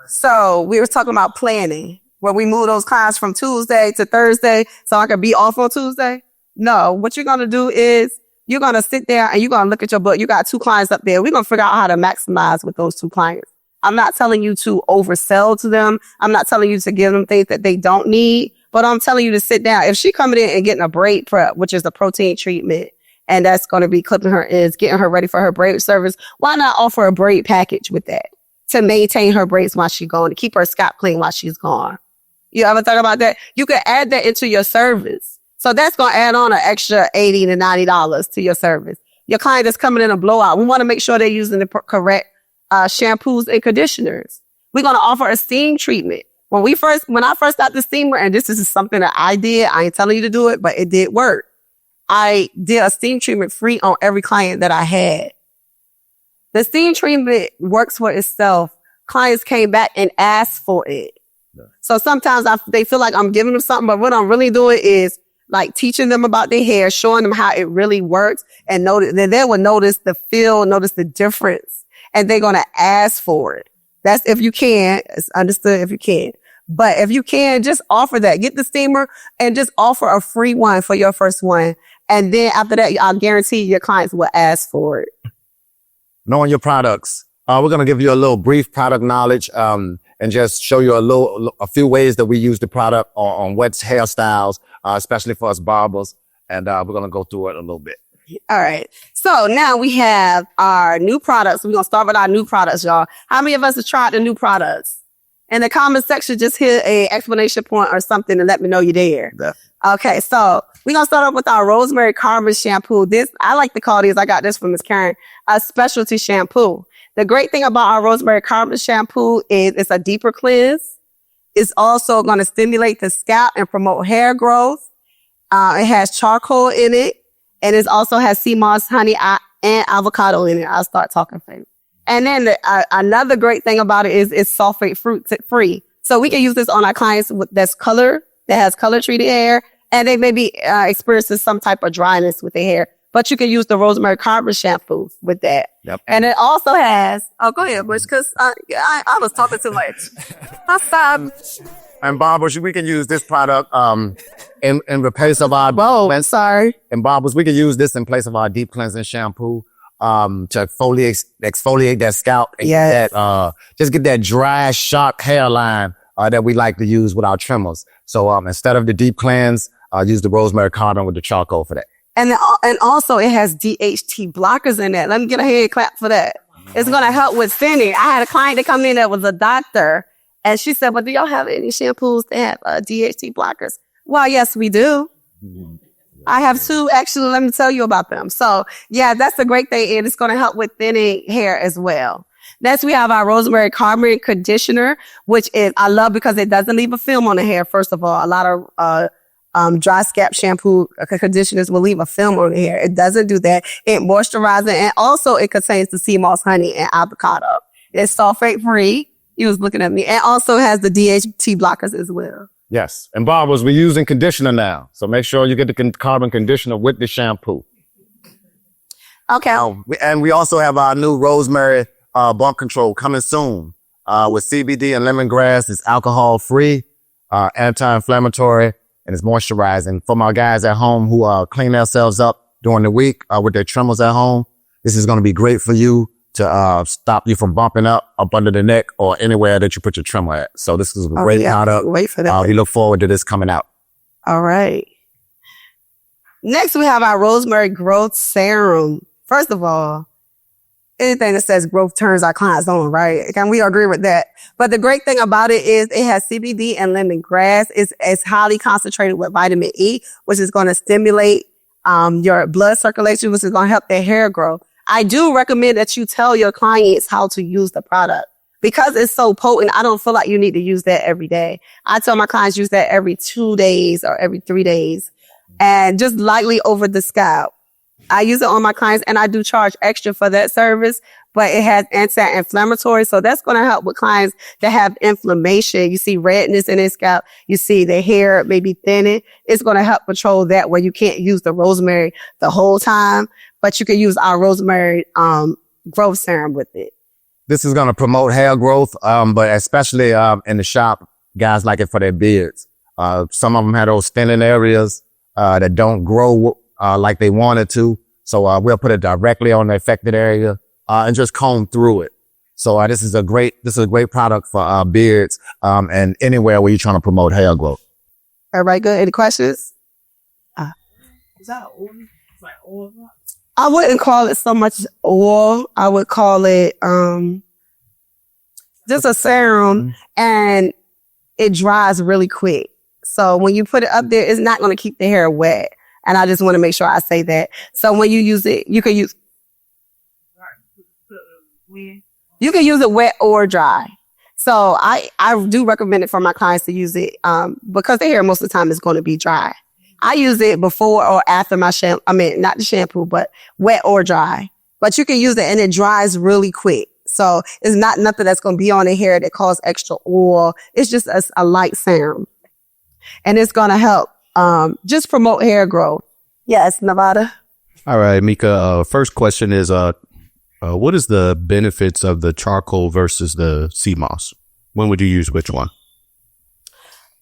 So we were talking about planning. Where we move those clients from Tuesday to Thursday so I could be off on Tuesday? No. What you're going to do is you're going to sit there and you're going to look at your book. You got 2 clients up there. We're going to figure out how to maximize with those 2 clients. I'm not telling you to oversell to them. I'm not telling you to give them things that they don't need, but I'm telling you to sit down. If she coming in and getting a braid prep, which is the protein treatment, and that's going to be clipping her ends, getting her ready for her braid service, why not offer a braid package with that to maintain her braids while she's gone, to keep her scalp clean while she's gone? You ever thought about that? You can add that into your service. So that's going to add on an extra $80 to $90 to your service. Your client is coming in a blowout. We want to make sure they're using the correct shampoos and conditioners. We're going to offer a steam treatment. When I first got the steamer, and this is something that I did, I ain't telling you to do it, but it did work. I did a steam treatment free on every client that I had. The steam treatment works for itself. Clients came back and asked for it. So sometimes they feel like I'm giving them something, but what I'm really doing is like teaching them about their hair, showing them how it really works, and then they will notice the feel, notice the difference, and they're going to ask for it. That's if you can. It's understood if you can. But if you can, just offer that. Get the steamer and just offer a free one for your first one. And then after that, I'll guarantee your clients will ask for it. Knowing your products. We're going to give you a little brief product knowledge, and just show you a few ways that we use the product on wet hairstyles, especially for us barbers. And, we're going to go through it a little bit. All right. So now we have our new products. We're going to start with our new products, y'all. How many of us have tried the new products? In the comment section, just hit a exclamation point or something and let me know you're there. Yeah. Okay. So we're going to start off with our Rosemary Carbon Shampoo. I like to call these, I got this from Miss Karen, a specialty shampoo. The great thing about our Rosemary Carbon Shampoo is it's a deeper cleanse. It's also going to stimulate the scalp and promote hair growth. It has charcoal in it, and it also has sea moss, honey, and avocado in it. I'll start talking for you. And then another great thing about it is it's sulfate free. So we can use this on our clients that has color treated hair, and they may be experiencing some type of dryness with their hair. But you can use the Rosemary Carbon Shampoo with that. Yep. And it also has, go ahead, Bush, because I was talking too much. And barbers, we can use this product in place of our And barbers, we can use this in place of our deep cleansing shampoo to exfoliate that scalp and just get that dry, sharp hairline that we like to use with our trimmers. So instead of the deep cleanse, use the Rosemary Carbon with the charcoal for that. And also it has DHT blockers in it. Let me get a hand clap for that. It's going to help with thinning. I had a client that come in that was a doctor, and she said, well, do y'all have any shampoos that have DHT blockers? Well, yes, we do. I have 2. Actually, let me tell you about them. So yeah, that's a great thing. And it's going to help with thinning hair as well. Next, we have our Rosemary Carbon Conditioner, which is, I love because it doesn't leave a film on the hair. First of all, a lot of, dry scalp shampoo conditioners will leave a film on the hair. It doesn't do that. It moisturizes, and also it contains the sea moss, honey, and avocado. It's sulfate free. You was looking at me. And also has the DHT blockers as well. Yes. And barbers, we're using conditioner now. So make sure you get the carbon conditioner with the shampoo. Okay. And we also have our new Rosemary bump control coming soon with CBD and lemongrass. It's alcohol free, anti-inflammatory, and it's moisturizing. For my guys at home who clean themselves up during the week with their trimmers at home, this is going to be great for you to stop you from bumping up under the neck or anywhere that you put your trimmer at. So this is a great product. Wait for that. We look forward to this coming out. All right. Next, we have our Rosemary Growth Serum. First of all, anything that says growth turns our clients on, right? Can we agree with that? But the great thing about it is it has CBD and lemongrass. It's highly concentrated with vitamin E, which is going to stimulate your blood circulation, which is going to help their hair grow. I do recommend that you tell your clients how to use the product. Because it's so potent, I don't feel like you need to use that every day. I tell my clients use that every 2 days or every 3 days and just lightly over the scalp. I use it on my clients and I do charge extra for that service, but it has anti-inflammatory. So that's going to help with clients that have inflammation. You see redness in their scalp. You see their hair maybe thinning. It's going to help control that where you can't use the rosemary the whole time, but you can use our rosemary, growth serum with it. This is going to promote hair growth, but especially in the shop, guys like it for their beards. Some of them have those thinning areas that don't grow like they wanted to. So we'll put it directly on the affected area and just comb through it. So this is a great product for beards and anywhere where you're trying to promote hair growth. Everybody good? Any questions? Is that oil? It's like oil? I wouldn't call it so much oil. I would call it just a serum, and it dries really quick. So when you put it up there, it's not going to keep the hair wet. And I just want to make sure I say that. So when you use it, you can use it wet or dry. So I do recommend it for my clients to use it because their hair most of the time is going to be dry. I use it before or after my shampoo. I mean, not the shampoo, but wet or dry. But you can use it and it dries really quick. So it's not nothing that's going to be on the hair that causes extra oil. It's just a light serum. And it's going to help just promote hair growth. Yes, Nevada. All right, Mika. First question is, what is the benefits of the charcoal versus the sea moss? When would you use which one?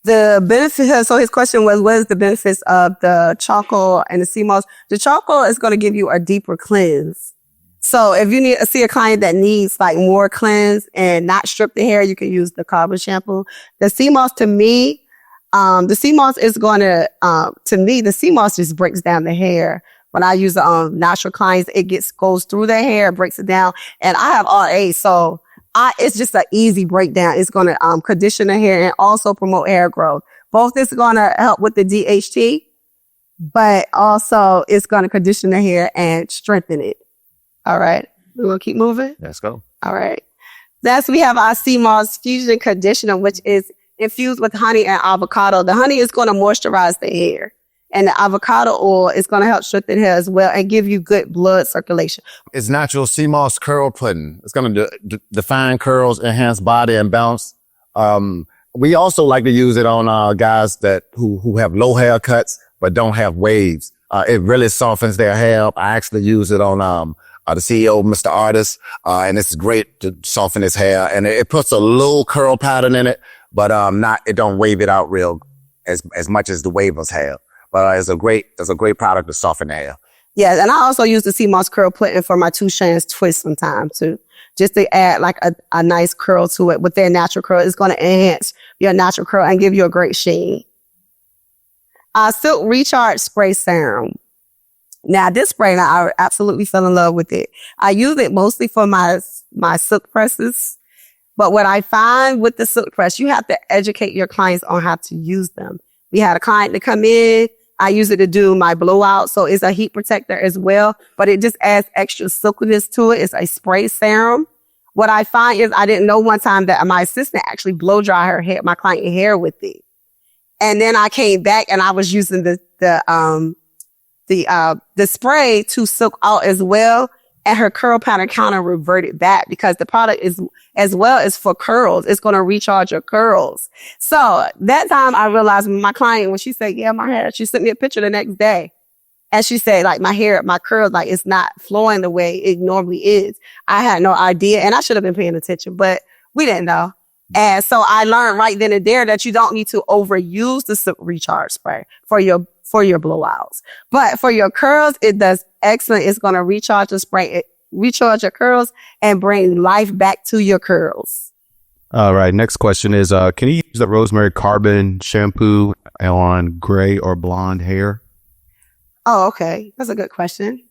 The benefits, so his question was, what is the benefits of the charcoal and the sea moss? The charcoal is going to give you a deeper cleanse. So if you see a client that needs like more cleanse and not strip the hair, you can use the carbon shampoo. The sea moss to me, the sea moss is going the sea moss just breaks down the hair. When I use the natural clients, it goes through their hair, breaks it down. And I have RA, so it's just an easy breakdown. It's going to condition the hair and also promote hair growth. Both is going to help with the DHT, but also it's going to condition the hair and strengthen it. All right. We're going to keep moving. Let's go. All right. Next, we have our sea moss fusion conditioner, which is infused with honey and avocado. The honey is going to moisturize the hair. And the avocado oil is going to help strengthen hair as well and give you good blood circulation. It's natural sea moss curl pudding. It's going to define curls, enhance body and bounce. We also like to use it on guys who have low haircuts but don't have waves. It really softens their hair. I actually use it on the CEO, Mr. Artist, and it's great to soften his hair. And it puts a little curl pattern in it, but it don't wave it out real as much as the wavers have. But it's a great product to soften the hair. Yeah, and I also use the sea moss curl pudding for my two strands twist sometimes too, just to add like a nice curl to it with their natural curl. It's going to enhance your natural curl and give you a great sheen. Silk Recharge Spray Serum. Now this spray, I absolutely fell in love with it. I use it mostly for my silk presses. But what I find with the silk press, you have to educate your clients on how to use them. We had a client to come in. I use it to do my blowout. So it's a heat protector as well, but it just adds extra silkiness to it. It's a spray serum. What I find is I didn't know one time that my assistant actually blow dry her hair, my client hair with it. And then I came back and I was using the spray to silk out as well. And her curl pattern kind of reverted back because the product is as well as for curls. It's going to recharge your curls. So that time I realized my client, when she said, yeah, my hair, she sent me a picture the next day. And she said, like, my curls, like, it's not flowing the way it normally is. I had no idea. And I should have been paying attention, but we didn't know. And so I learned right then and there that you don't need to overuse the silk recharge spray for your blowouts. But for your curls, it does excellent. It's going to recharge the spray, recharge your curls and bring life back to your curls. All right. Next question is, can you use the rosemary carbon shampoo on gray or blonde hair? Oh, okay. That's a good question.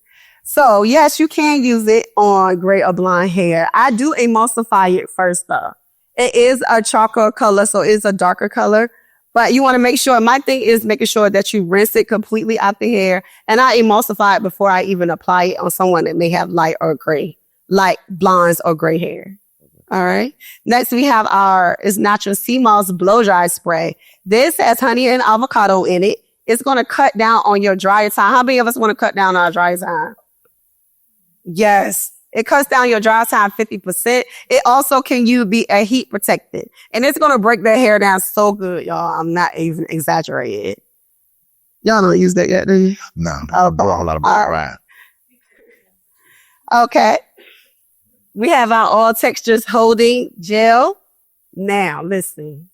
So yes, you can use it on gray or blonde hair. I do emulsify it first though. It is a charcoal color, so it's a darker color. But you want to make sure, my thing is making sure that you rinse it completely out the hair. And I emulsify it before I even apply it on someone that may have light or gray, light blondes or gray hair. All right. Next, we have is natural sea moss blow dry spray. This has honey and avocado in it. It's going to cut down on your dry time. How many of us want to cut down our dry time? Yes. It cuts down your dry time 50%. It also can be a heat protectant. And it's going to break the hair down so good, y'all. I'm not even exaggerating. Y'all don't use that yet, do you? No. Oh, A lot of right. Okay. We have our all textures holding gel. Now, listen.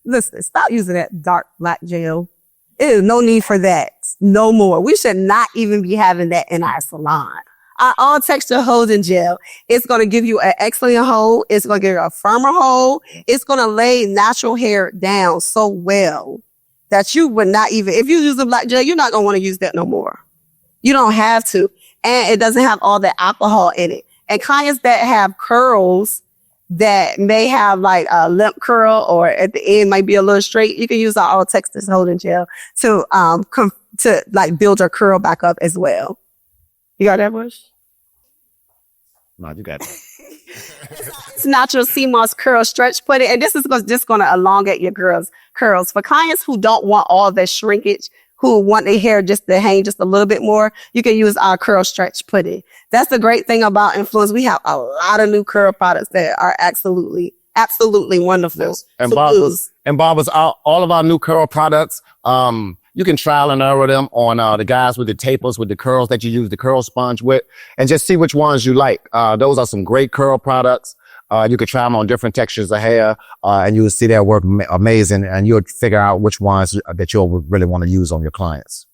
Listen, stop using that dark black gel. There is no need for that. No more. We should not even be having that in our salon. Our all texture holding gel, it's going to give you an excellent hold. It's going to give you a firmer hold. It's going to lay natural hair down so well that you would not even, if you use a black gel, you're not going to want to use that no more. You don't have to. And it doesn't have all the alcohol in it. And clients that have curls that may have like a limp curl or at the end might be a little straight, you can use our all textures holding gel to like build your curl back up as well. You got that, Bush? No, you got it. It's natural sea moss curl stretch pudding, and this is just going to elongate your curls. For clients who don't want all the shrinkage, who want their hair just to hang just a little bit more, you can use our curl stretch pudding. That's the great thing about Influence. We have a lot of new curl products that are absolutely wonderful. Yes. And barbers, all of our new curl products, you can trial and error them on the guys with the tapers, with the curls that you use the curl sponge with, and just see which ones you like. Those are some great curl products. You could try them on different textures of hair, and you will see their work amazing, and you'll figure out which ones that you'll really want to use on your clients.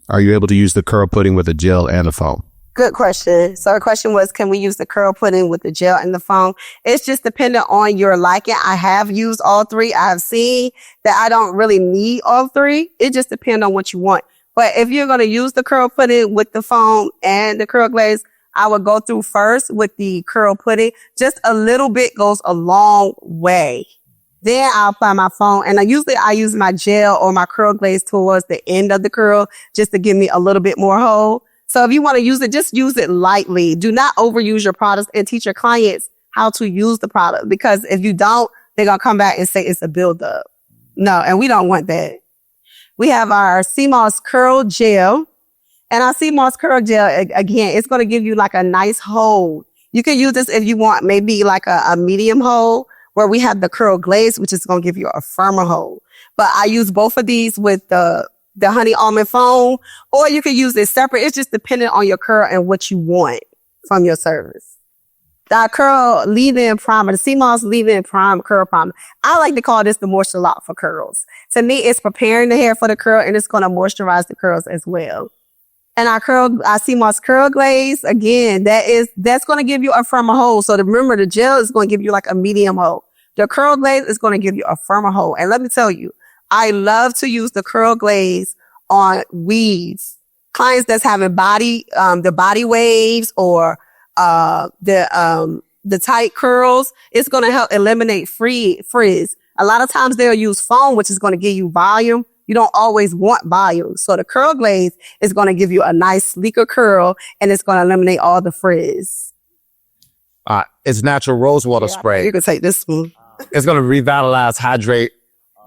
Are you able to use the curl pudding with the gel and the foam? Good question. So the question was, can we use the curl pudding with the gel and the foam? It's just dependent on your liking. I have used all three. I have seen that I don't really need all three. It just depends on what you want. But if you're going to use the curl pudding with the foam and the curl glaze, I would go through first with the curl pudding. Just a little bit goes a long way. Then I'll apply my foam. And usually I use my gel or my curl glaze towards the end of the curl just to give me a little bit more hold. So if you want to use it, just use it lightly. Do not overuse your products, and teach your clients how to use the product. Because if you don't, they're going to come back and say it's a buildup. No, and we don't want that. We have our sea moss curl gel. And our sea moss curl gel, again, it's going to give you like a nice hold. You can use this if you want maybe like a medium hold, where we have the curl glaze, which is going to give you a firmer hold. But I use both of these with the honey almond foam, or you can use it separate. It's just dependent on your curl and what you want from your service. The curl leave-in primer, the sea moss leave-in curl primer. I like to call this the moisture lock for curls. To me, it's preparing the hair for the curl, and it's going to moisturize the curls as well. And our sea moss curl glaze, again, that's going to give you a firmer hold. So remember, the gel is going to give you like a medium hold. The curl glaze is going to give you a firmer hold. And let me tell you, I love to use the curl glaze on weaves. Clients that's having the body waves or, the tight curls, it's going to help eliminate frizz. A lot of times they'll use foam, which is going to give you volume. You don't always want volume. So the curl glaze is going to give you a nice sleeker curl, and it's going to eliminate all the frizz. It's natural rose water spray. You can take this one. It's going to revitalize, hydrate.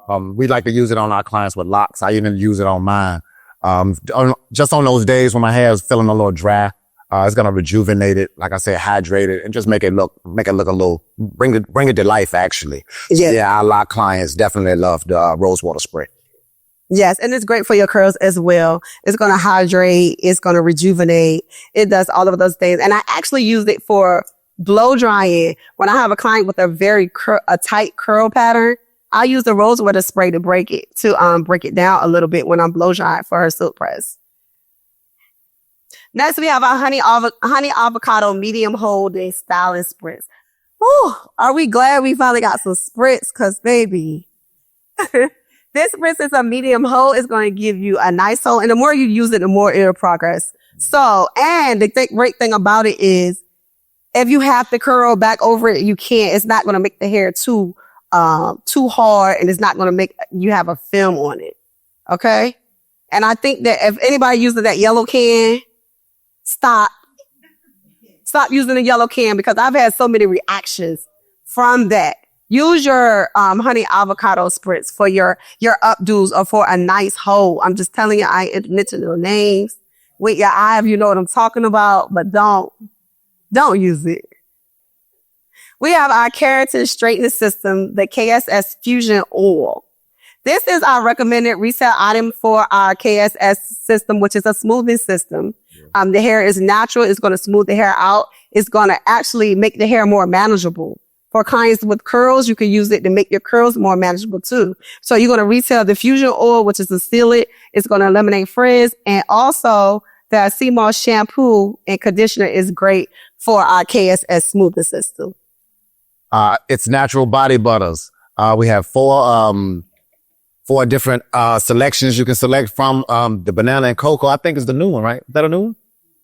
We like to use it on our clients with locks. I even use it on mine. Just on those days when my hair is feeling a little dry, it's going to rejuvenate it. Like I said, hydrate it and just make it look a little, bring it to life, actually. Yeah, our lock clients definitely love the rose water spray. Yes, and it's great for your curls as well. It's going to hydrate. It's going to rejuvenate. It does all of those things. And I actually use it for blow drying. When I have a client with a tight curl pattern, I use the rose water spray to break it down a little bit when I'm blow drying for her silk press. Next, we have our honey avocado medium holding styling spritz. Whew, are we glad we finally got some spritz? Cause baby, This, for instance, a medium hold is going to give you a nice hold. And the more you use it, the more it'll progress. So, and the great thing about it is if you have to curl back over it, you can't. It's not going to make the hair too hard, and it's not going to make you have a film on it. Okay. And I think that if anybody uses that yellow can, stop using the yellow can, because I've had so many reactions from that. Use your honey avocado spritz for your updos or for a nice hold. I'm just telling you, I ain't mention no names. With your eye, if you know what I'm talking about, but don't use it. We have our keratin straightening system, the KSS Fusion Oil. This is our recommended resale item for our KSS system, which is a smoothing system. The hair is natural. It's going to smooth the hair out. It's going to actually make the hair more manageable. For clients with curls, you can use it to make your curls more manageable too. So you're going to retail the Fusion Oil, which is a sealant. It's going to eliminate frizz. And also the sea moss shampoo and conditioner is great for our KSS smoothing system. It's natural body butters. We have four different selections you can select from. The banana and cocoa, I think, is the new one, right? Is that a new one?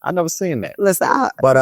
I've never seen that. Listen, But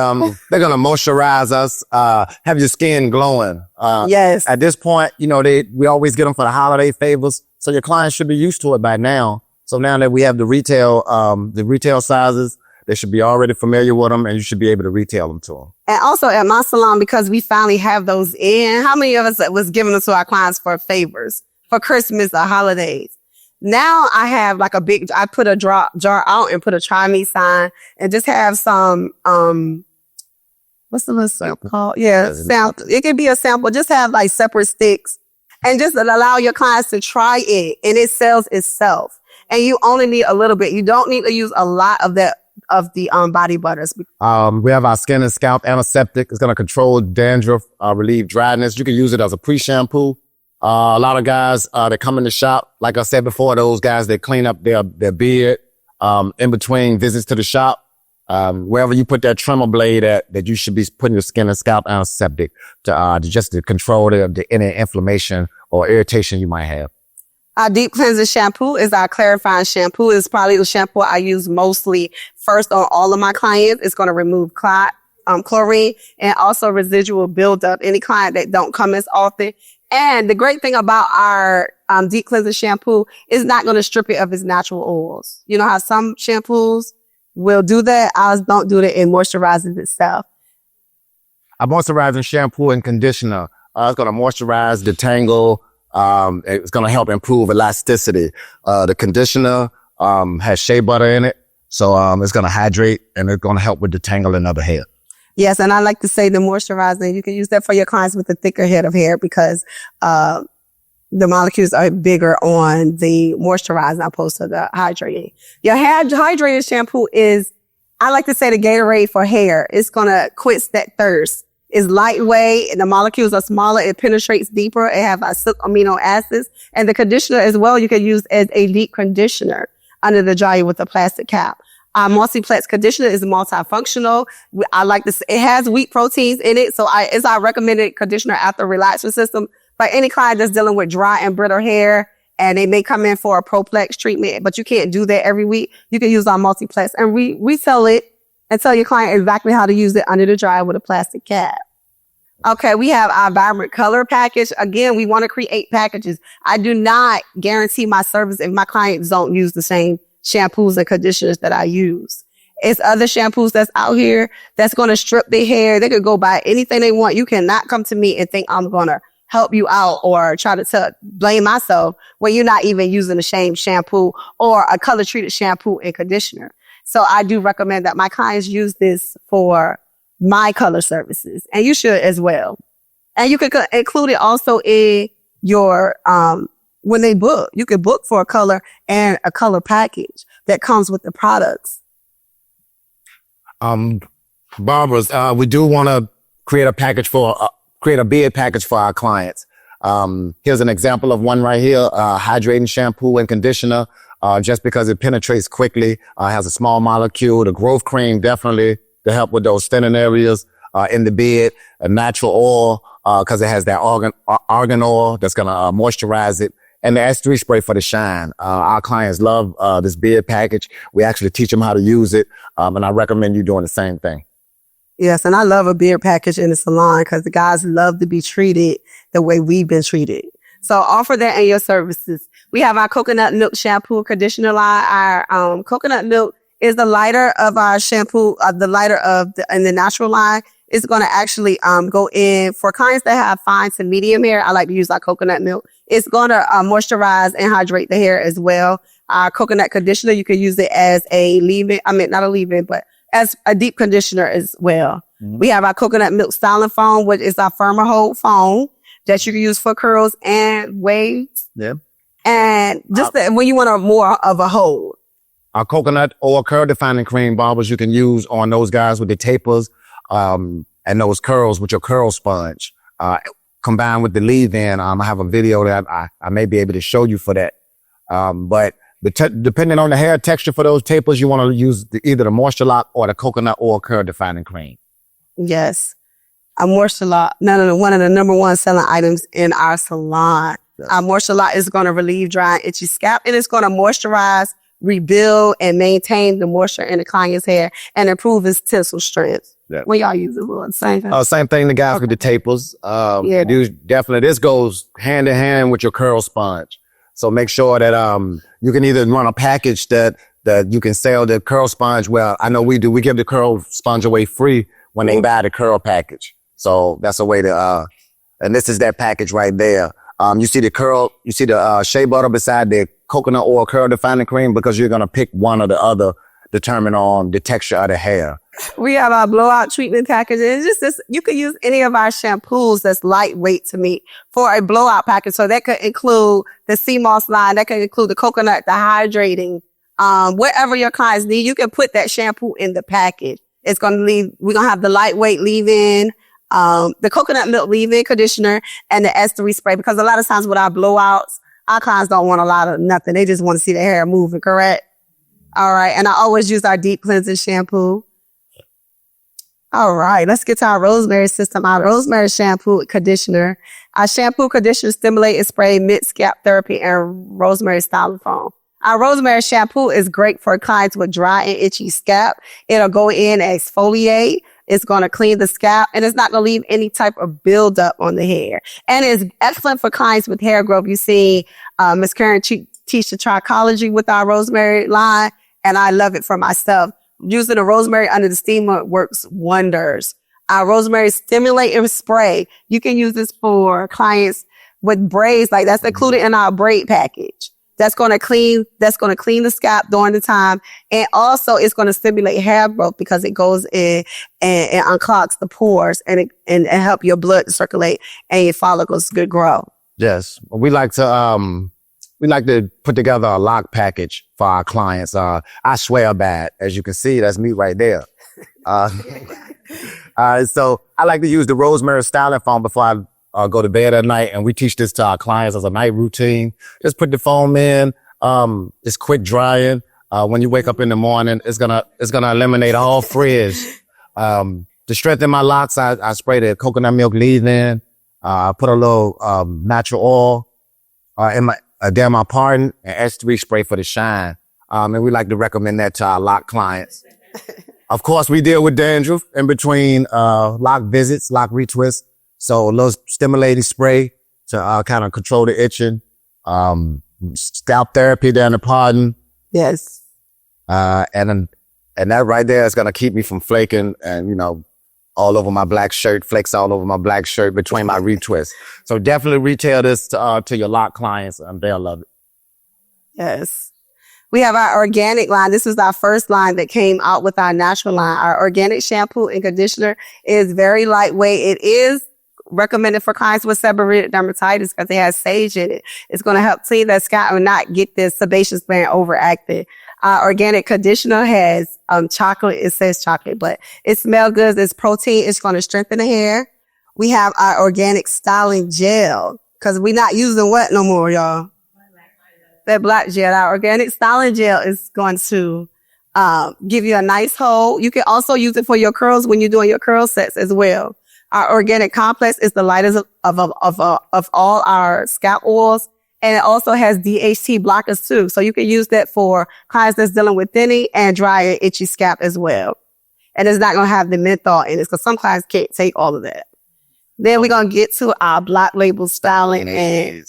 they're gonna moisturize us, have your skin glowing. yes. At this point, you know, we always get them for the holiday favors, so your clients should be used to it by now. So now that we have the retail sizes, they should be already familiar with them, and you should be able to retail them to them. And also at my salon, because we finally have those in, how many of us was giving them to our clients for favors, for Christmas or holidays? Now I have like I put a jar out and put a try me sign and just have some, what's the little sample called? Yeah, sample. It could be a sample. Just have like separate sticks and just allow your clients to try it, and it sells itself. And you only need a little bit. You don't need to use a lot of the body butters. We have our skin and scalp antiseptic. It's going to control dandruff, relieve dryness. You can use it as a pre-shampoo. A lot of guys, that come in the shop, like I said before, those guys that clean up their beard, in between visits to the shop, wherever you put that trimmer blade at, that you should be putting your skin and scalp antiseptic to control any inflammation or irritation you might have. Our deep cleansing shampoo is our clarifying shampoo. It's probably the shampoo I use mostly first on all of my clients. It's going to remove chlorine and also residual buildup. Any client that don't come as often. And the great thing about our deep cleansing shampoo is not going to strip it of its natural oils. You know how some shampoos will do that? Ours don't do that. It moisturizes itself. A moisturizing shampoo and conditioner. It's going to moisturize, detangle. It's going to help improve elasticity. The conditioner has shea butter in it. So it's going to hydrate, and it's going to help with detangling of the hair. Yes, and I like to say the moisturizer, you can use that for your clients with a thicker head of hair because the molecules are bigger on the moisturizer opposed to the hydrating. Your hair hydrated shampoo is, I like to say, the Gatorade for hair. It's going to quench that thirst. It's lightweight and the molecules are smaller. It penetrates deeper. It has amino acids. And the conditioner as well, you can use as a deep conditioner under the dryer with a plastic cap. Our multiplex conditioner is multifunctional. I like this. It has wheat proteins in it. So it's our recommended conditioner after relaxer system. For any client that's dealing with dry and brittle hair and they may come in for a Proplex treatment, but you can't do that every week. You can use our multiplex and we sell it and tell your client exactly how to use it under the dryer with a plastic cap. Okay, we have our vibrant color package. Again, we want to create packages. I do not guarantee my service if my clients don't use the same shampoos and conditioners that I use. It's other shampoos that's out here that's going to strip their hair. They could go buy anything they want. You cannot come to me and think I'm going to help you out or try to blame myself when you're not even using the same shampoo or a color treated shampoo and conditioner. So I do recommend that my clients use this for my color services, and you should as well. And you could include it also in your, when they book, you could book for a color and a color package that comes with the products. Barbers, we do want to create a beard package for our clients. Here's an example of one right here, hydrating shampoo and conditioner. Just because it penetrates quickly, has a small molecule. The growth cream definitely to help with those thinning areas, in the beard. A natural oil, cause it has that argan oil that's going to moisturize it and the S3 spray for the shine. Our clients love this beard package. We actually teach them how to use it, and I recommend you doing the same thing. Yes, and I love a beard package in the salon because the guys love to be treated the way we've been treated. So offer that in your services. We have our coconut milk shampoo and conditioner line. Our coconut milk is the lighter of our shampoo, the lighter of in the natural line. It's going to actually go in for clients that have fine to medium hair. I like to use our coconut milk. It's going to moisturize and hydrate the hair as well. Our coconut conditioner, you can use it as a leave-in. I mean, not a leave-in, but as a deep conditioner as well. Mm-hmm. We have our coconut milk styling foam, which is our firmer hold foam that you can use for curls and waves. Yeah. And just when you want a more of a hold. Our coconut or curl defining cream barbers you can use on those guys with the tapers, and those curls with your curl sponge, combined with the leave-in. I have a video that I may be able to show you for that. But depending on the hair texture for those tapers, you want to use either the Moisture Lock or the coconut oil curl defining cream. Yes. Our Moisture Lock, one of the number one selling items in our salon. Yes. Our Moisture Lock is going to relieve dry and itchy scalp, and it's going to moisturize, rebuild, and maintain the moisture in the client's hair and improve its tensile strength. Yeah. When y'all use it, the same thing? Same thing, the guys with the tapers. Definitely, this goes hand in hand with your curl sponge. So make sure that you can either run a package that you can sell the curl sponge. Well, I know we do. We give the curl sponge away free when they buy the curl package. So that's a way to, and this is that package right there. You see the shea butter beside the coconut oil curl defining cream because you're going to pick one or the other determine on the texture of the hair. We have our blowout treatment package. It's just this, you could use any of our shampoos that's lightweight to me for a blowout package. So that could include the sea moss line. That could include the coconut, the hydrating, whatever your clients need. You can put that shampoo in the package. It's going to leave, we're going to have the lightweight leave-in, the coconut milk leave-in conditioner and the S3 spray, because a lot of times with our blowouts, our clients don't want a lot of nothing. They just want to see the hair moving, correct? All right. And I always use our deep cleansing shampoo. All right. Let's get to our rosemary system. Our rosemary shampoo and conditioner. Our shampoo, conditioner, stimulate and spray, mid scalp therapy, and rosemary styling foam. Our rosemary shampoo is great for clients with dry and itchy scalp. It'll go in and exfoliate. It's going to clean the scalp, and it's not going to leave any type of buildup on the hair. And it's excellent for clients with hair growth. You see, Miss Karen teach the trichology with our rosemary line, and I love it for myself. Using the rosemary under the steamer works wonders. Our rosemary stimulate and spray. You can use this for clients with braids, like that's included in our braid package. That's going to clean the scalp during the time. And also it's going to stimulate hair growth because it goes in and unclogs the pores and help your blood to circulate and your follicles good grow. Yes. We like to put together a lock package for our clients. I swear bad. As you can see, that's me right there. So I like to use the rosemary styling foam before I go to bed at night, and we teach this to our clients as a night routine. Just put the foam in. It's quick drying. When you wake up in the morning, it's gonna eliminate all frizz. To strengthen my locks, I spray the coconut milk leave-in. I put a little natural oil in my pardon, and S3 spray for the shine. And we like to recommend that to our lock clients. Of course, we deal with dandruff in between lock visits, lock retwists. So a little stimulating spray to kind of control the itching. Scalp therapy down the pardon. Yes. And that right there is going to keep me from flaking and, all over my black shirt, flakes all over my black shirt between my retwists. So definitely retail this to your lock clients, and they'll love it. Yes. We have our organic line. This is our first line that came out with our natural line. Our organic shampoo and conditioner is very lightweight. It is recommended for clients with seborrheic dermatitis because it has sage in it. It's going to help clean that scalp and not get this sebaceous gland overactive. Our organic conditioner has chocolate. It says chocolate, but it smells good. It's protein. It's going to strengthen the hair. We have our organic styling gel because we're not using what no more, y'all? That black gel. Our organic styling gel is going to give you a nice hold. You can also use it for your curls when you're doing your curl sets as well. Our organic complex is the lightest of all our scalp oils, And it also has DHT blockers too. So you can use that for clients that's dealing with thinning and dry and itchy scalp as well. And it's not going to have the menthol in it because some clients can't take all of that. Then we're going to get to our block label styling and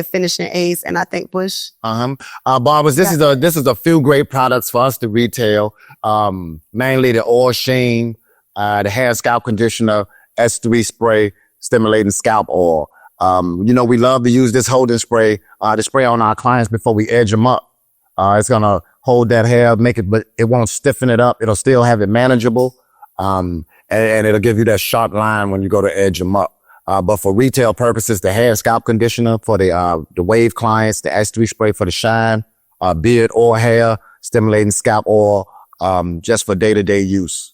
finishing aids. And I think Bush. Barbara, this is a few great products for us to retail. Mainly the oil sheen, the hair scalp conditioner, S3 spray, stimulating scalp oil. We love to use this holding spray, to spray on our clients before we edge them up. It's going to hold that hair, but it won't stiffen it up. It'll still have it manageable. And it'll give you that sharp line when you go to edge them up. But for retail purposes, the hair scalp conditioner for the wave clients, the S3 spray for the shine, beard or hair, stimulating scalp oil, just for day-to-day use.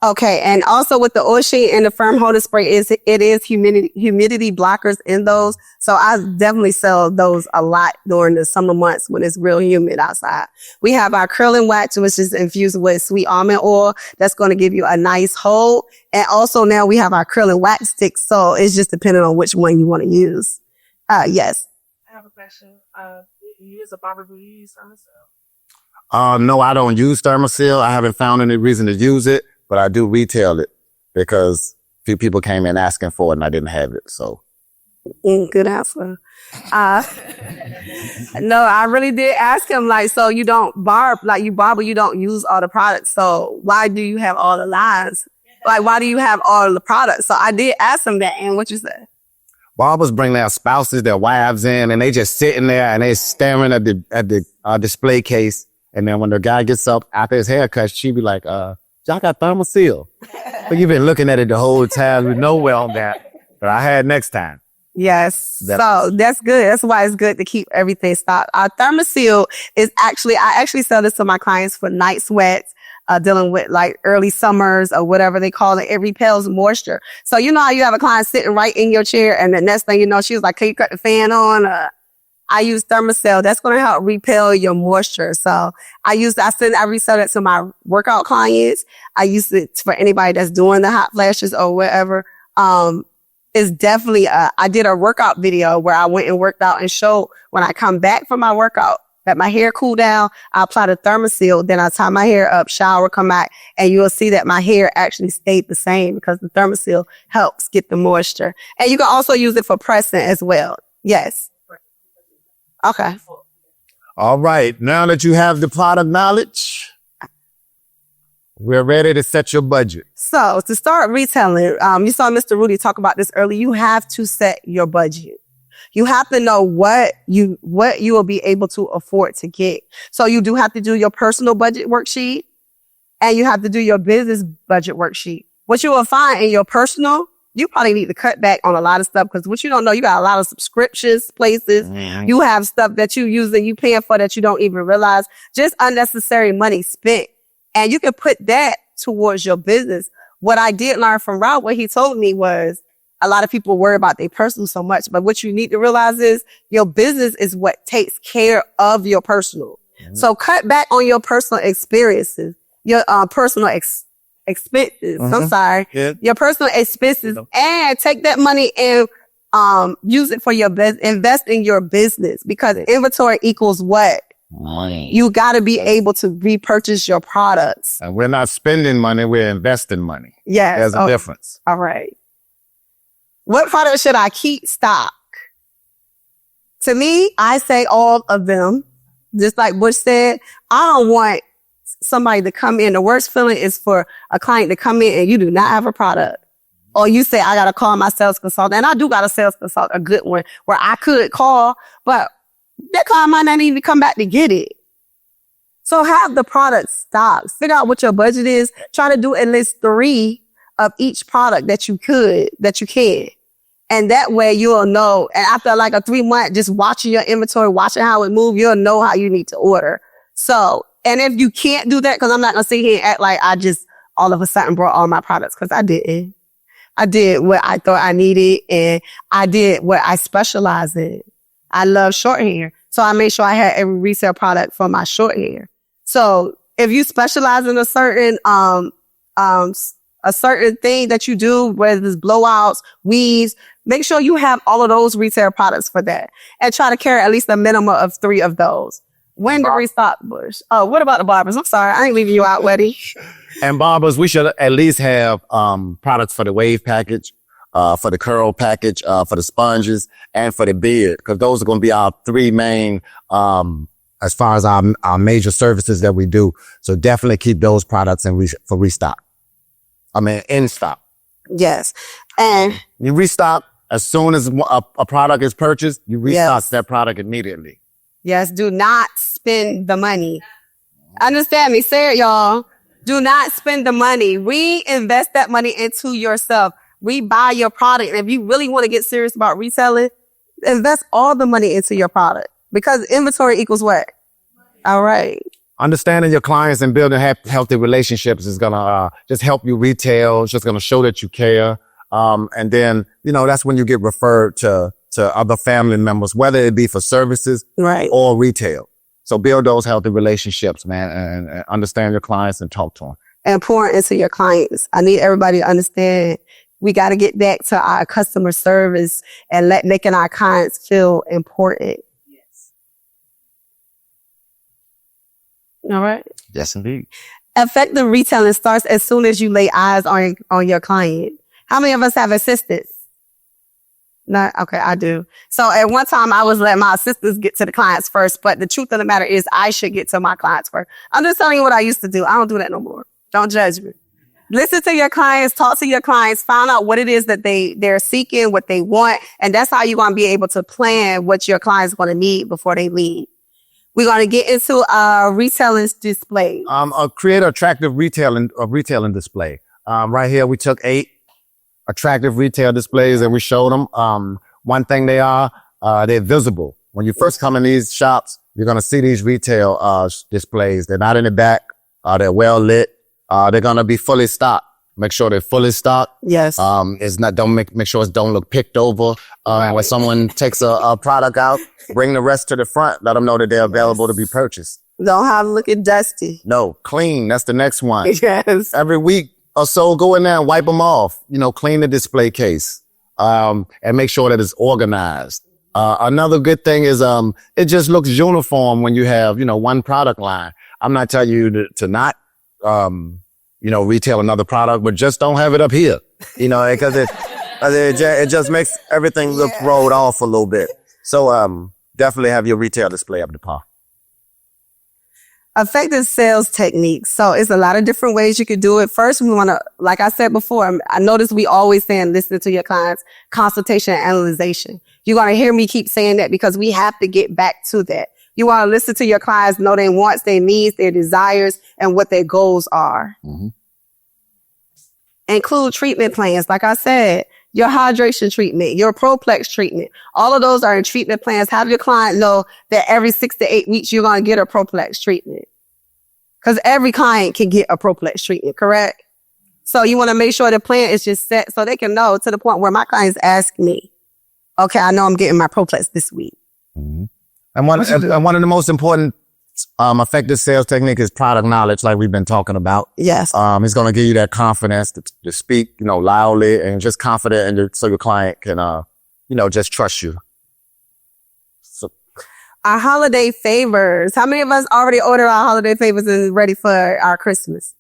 Okay. And also with the oil sheen and the firm holding spray it is humidity blockers in those. So I definitely sell those a lot during the summer months when it's real humid outside. We have our curling wax, which is infused with sweet almond oil. That's going to give you a nice hold. And also now we have our curling wax sticks. So it's just depending on which one you want to use. Yes. I have a question. You use a barber, do you use Thermacell? No, I don't use Thermacell. I haven't found any reason to use it. But I do retail it because a few people came in asking for it and I didn't have it. So. Good answer. No, I really did ask him, so you don't barber, you don't use all the products. So why do you have all the lines? Why do you have all the products? So I did ask him that. And what you said? Barbers bring their spouses, their wives in and they just sitting there and they staring at the display case. And then when the guy gets up after his haircut, she be like, y'all got Thermacell. But you've been looking at it the whole time with no well on that. But I had next time. Yes. So that's good. That's why it's good to keep everything stocked. Our Thermacell is I actually sell this to my clients for night sweats, dealing with early summers or whatever they call it. It repels moisture. So you know how you have a client sitting right in your chair and the next thing you know, she was like, can you cut the fan on? I use Thermacell. That's going to help repel your moisture. So I resell that to my workout clients. I use it for anybody that's doing the hot flashes or whatever. It's definitely, I did a workout video where I went and worked out and showed when I come back from my workout that my hair cool down. I apply the Thermacell, then I tie my hair up, shower, come back, and you'll see that my hair actually stayed the same because the Thermacell helps get the moisture. And you can also use it for pressing as well. Yes. Okay. All right. Now that you have the product knowledge, we're ready to set your budget. So to start retailing, you saw Mr. Rudy talk about this earlier. You have to set your budget. You have to know what you will be able to afford to get. So you do have to do your personal budget worksheet and you have to do your business budget worksheet. What you will find in your personal, you probably need to cut back on a lot of stuff because what you don't know, you got a lot of subscriptions, places. Mm-hmm. You have stuff that you use and you paying for that you don't even realize. Just unnecessary money spent. And you can put that towards your business. What I did learn from Rob, what he told me was a lot of people worry about their personal so much. But what you need to realize is your business is what takes care of your personal. Mm-hmm. So cut back on your personal experiences, your personal expenses. Mm-hmm. I'm sorry. Yeah. Your personal expenses and take that money and use it for your business. Invest in your business because inventory equals what? Money. You got to be able to repurchase your products. And we're not spending money, we're investing money. Yes. There's a difference. All right. What product should I keep stock? To me, I say all of them. Just like Bush said, I don't want somebody to come in. The worst feeling is for a client to come in and you do not have a product. Or you say, I got to call my sales consultant. And I do got a sales consultant, a good one, where I could call, but that client might not even come back to get it. So have the product stocked. Figure out what your budget is. Try to do at least 3 of each product that you can. And that way you'll know. And after like a 3-month, just watching your inventory, watching how it moves, you'll know how you need to order. So, and if you can't do that, because I'm not going to sit here and act like I just all of a sudden brought all my products, because I didn't. I did what I thought I needed and I did what I specialize in. I love short hair. So I made sure I had every resale product for my short hair. So if you specialize in a certain thing that you do, whether it's blowouts, weaves, Make sure you have all of those retail products for that and try to carry at least a minimum of 3 of those. When to restock, Bush? Oh, what about the barbers? I'm sorry. I ain't leaving you out, Weddy. And barbers, we should at least have products for the wave package, for the curl package, for the sponges, and for the beard, because those are going to be our 3 main, as far as our major services that we do. So definitely keep those products for restock. In stock. Yes. And you restock as soon as a product is purchased, you restock that product immediately. yes, do not spend the money. Understand me? Say it, y'all. Do not spend the money. Reinvest that money into yourself. Rebuy your product. And if you really want to get serious about reselling, invest all the money into your product, because inventory equals what? All right. Understanding your clients and building healthy relationships is going to just help you retail. It's just going to show that you care. And then, that's when you get referred to other family members, whether it be for services Right. or retail. So build those healthy relationships, man, and understand your clients and talk to them. And pour into your clients. I need everybody to understand we got to get back to our customer service and making our clients feel important. Yes. All right. Yes, indeed. Effective retailing starts as soon as you lay eyes on your client. How many of us have assistants? No, okay, I do. So at one time I was letting my assistants get to the clients first, but the truth of the matter is I should get to my clients first. I'm just telling you what I used to do. I don't do that no more. Don't judge me. Listen to your clients, talk to your clients, find out what it is that they're seeking, what they want, and that's how you're going to be able to plan what your client's going to need before they leave. We're going to get into retailing display. Create an attractive retailing display. Right here, we took 8 attractive retail displays and we showed them. One thing they're visible. When you first come in these shops, you're going to see these retail displays. They're not in the back. They're well lit. They're going to be fully stocked. Make sure they're fully stocked. Yes. Make sure it don't look picked over. When someone takes a product out, bring the rest to the front. Let them know that they're available to be purchased. Don't have them looking dusty. No, clean. That's the next one. Yes. Every week or so, go in there and wipe them off. Clean the display case, and make sure that it's organized. Another good thing is, it just looks uniform when you have, one product line. I'm not telling you to not, retail another product, but just don't have it up here, because it just makes everything look rolled off a little bit. So, definitely have your retail display up to par. Effective sales techniques. So it's a lot of different ways you could do it. First, we want to, like I said before, I notice we always saying listen to your clients, consultation and analyzation. You're going to hear me keep saying that because we have to get back to that. You want to listen to your clients, know their wants, their needs, their desires, and what their goals are. Mm-hmm. Include treatment plans. Like I said, your hydration treatment, your Proplex treatment. All of those are in treatment plans. Have your client know that every 6 to 8 weeks, you're going to get a Proplex treatment. Because every client can get a Proplex treatment, correct? So you want to make sure the plan is just set so they can know to the point where my clients ask me, okay, I know I'm getting my Proplex this week. Mm-hmm. And one of the most important effective sales technique is product knowledge, like we've been talking about. Yes. It's going to give you that confidence to speak, loudly and just confident, and so your client can, just trust you. So, our holiday favors. How many of us already ordered our holiday favors and ready for our Christmas?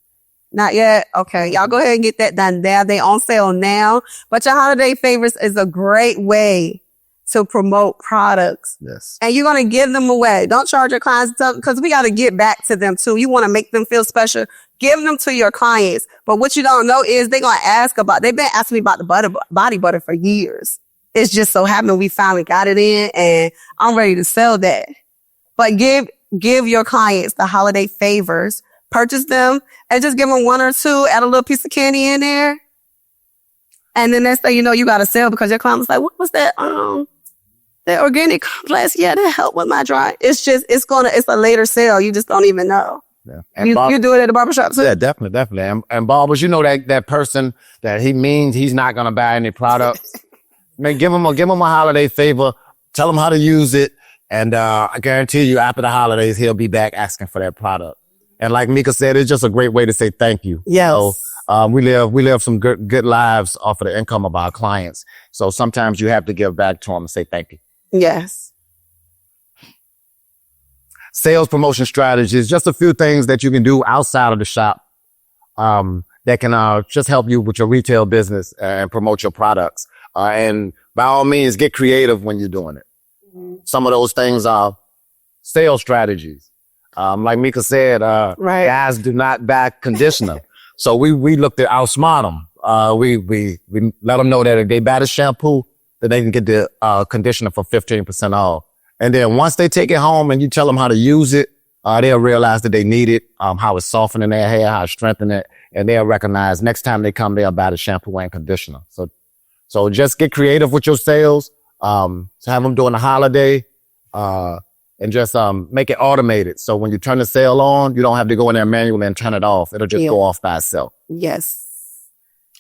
Not yet? Okay. Y'all go ahead and get that done. They on sale now. But your holiday favors is a great way to promote products. Yes. And you're going to give them away. Don't charge your clients because we got to get back to them too. You want to make them feel special. Give them to your clients. But what you don't know is they're going to they've been asking me about the body butter for years. It's just so happened we finally got it in and I'm ready to sell that. But give your clients the holiday favors, purchase them and just give them 1 or 2, add a little piece of candy in there. And then next thing you know, you got to sell because your client was like, what was that? The organic complex, that helped with my dry. It's a later sale. You just don't even know. Yeah. You do it at the barbershop too? Yeah, definitely. And barbers, that person that he means he's not going to buy any product. Man, give him a holiday favor. Tell him how to use it. And, I guarantee you after the holidays, he'll be back asking for that product. And like Mika said, it's just a great way to say thank you. Yes. So, We live some good lives off of the income of our clients. So sometimes you have to give back to them and say thank you. Yes. Sales promotion strategies, just a few things that you can do outside of the shop that can just help you with your retail business and promote your products. And by all means, get creative when you're doing it. Some of those things are sales strategies. Like Mika said, Right. guys do not buy conditioner. So we looked at outsmart them. We let them know that if they buy the shampoo, that they can get the conditioner for 15% off. And then once they take it home and you tell them how to use it, they'll realize that they need it, how it's softening their hair, how it's strengthening it, and they'll recognize next time they come, they'll buy the shampoo and conditioner. So just get creative with your sales. So have them during the holiday, and just make it automated. So when you turn the sale on, you don't have to go in there manually and turn it off. It'll just go off by itself. Yes.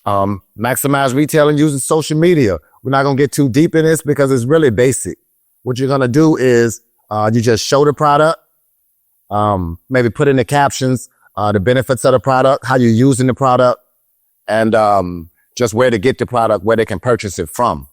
Maximize retailing using social media. We're not going to get too deep in this because it's really basic. What you're going to do is you just show the product, maybe put in the captions, the benefits of the product, how you're using the product, and just where to get the product, where they can purchase it from.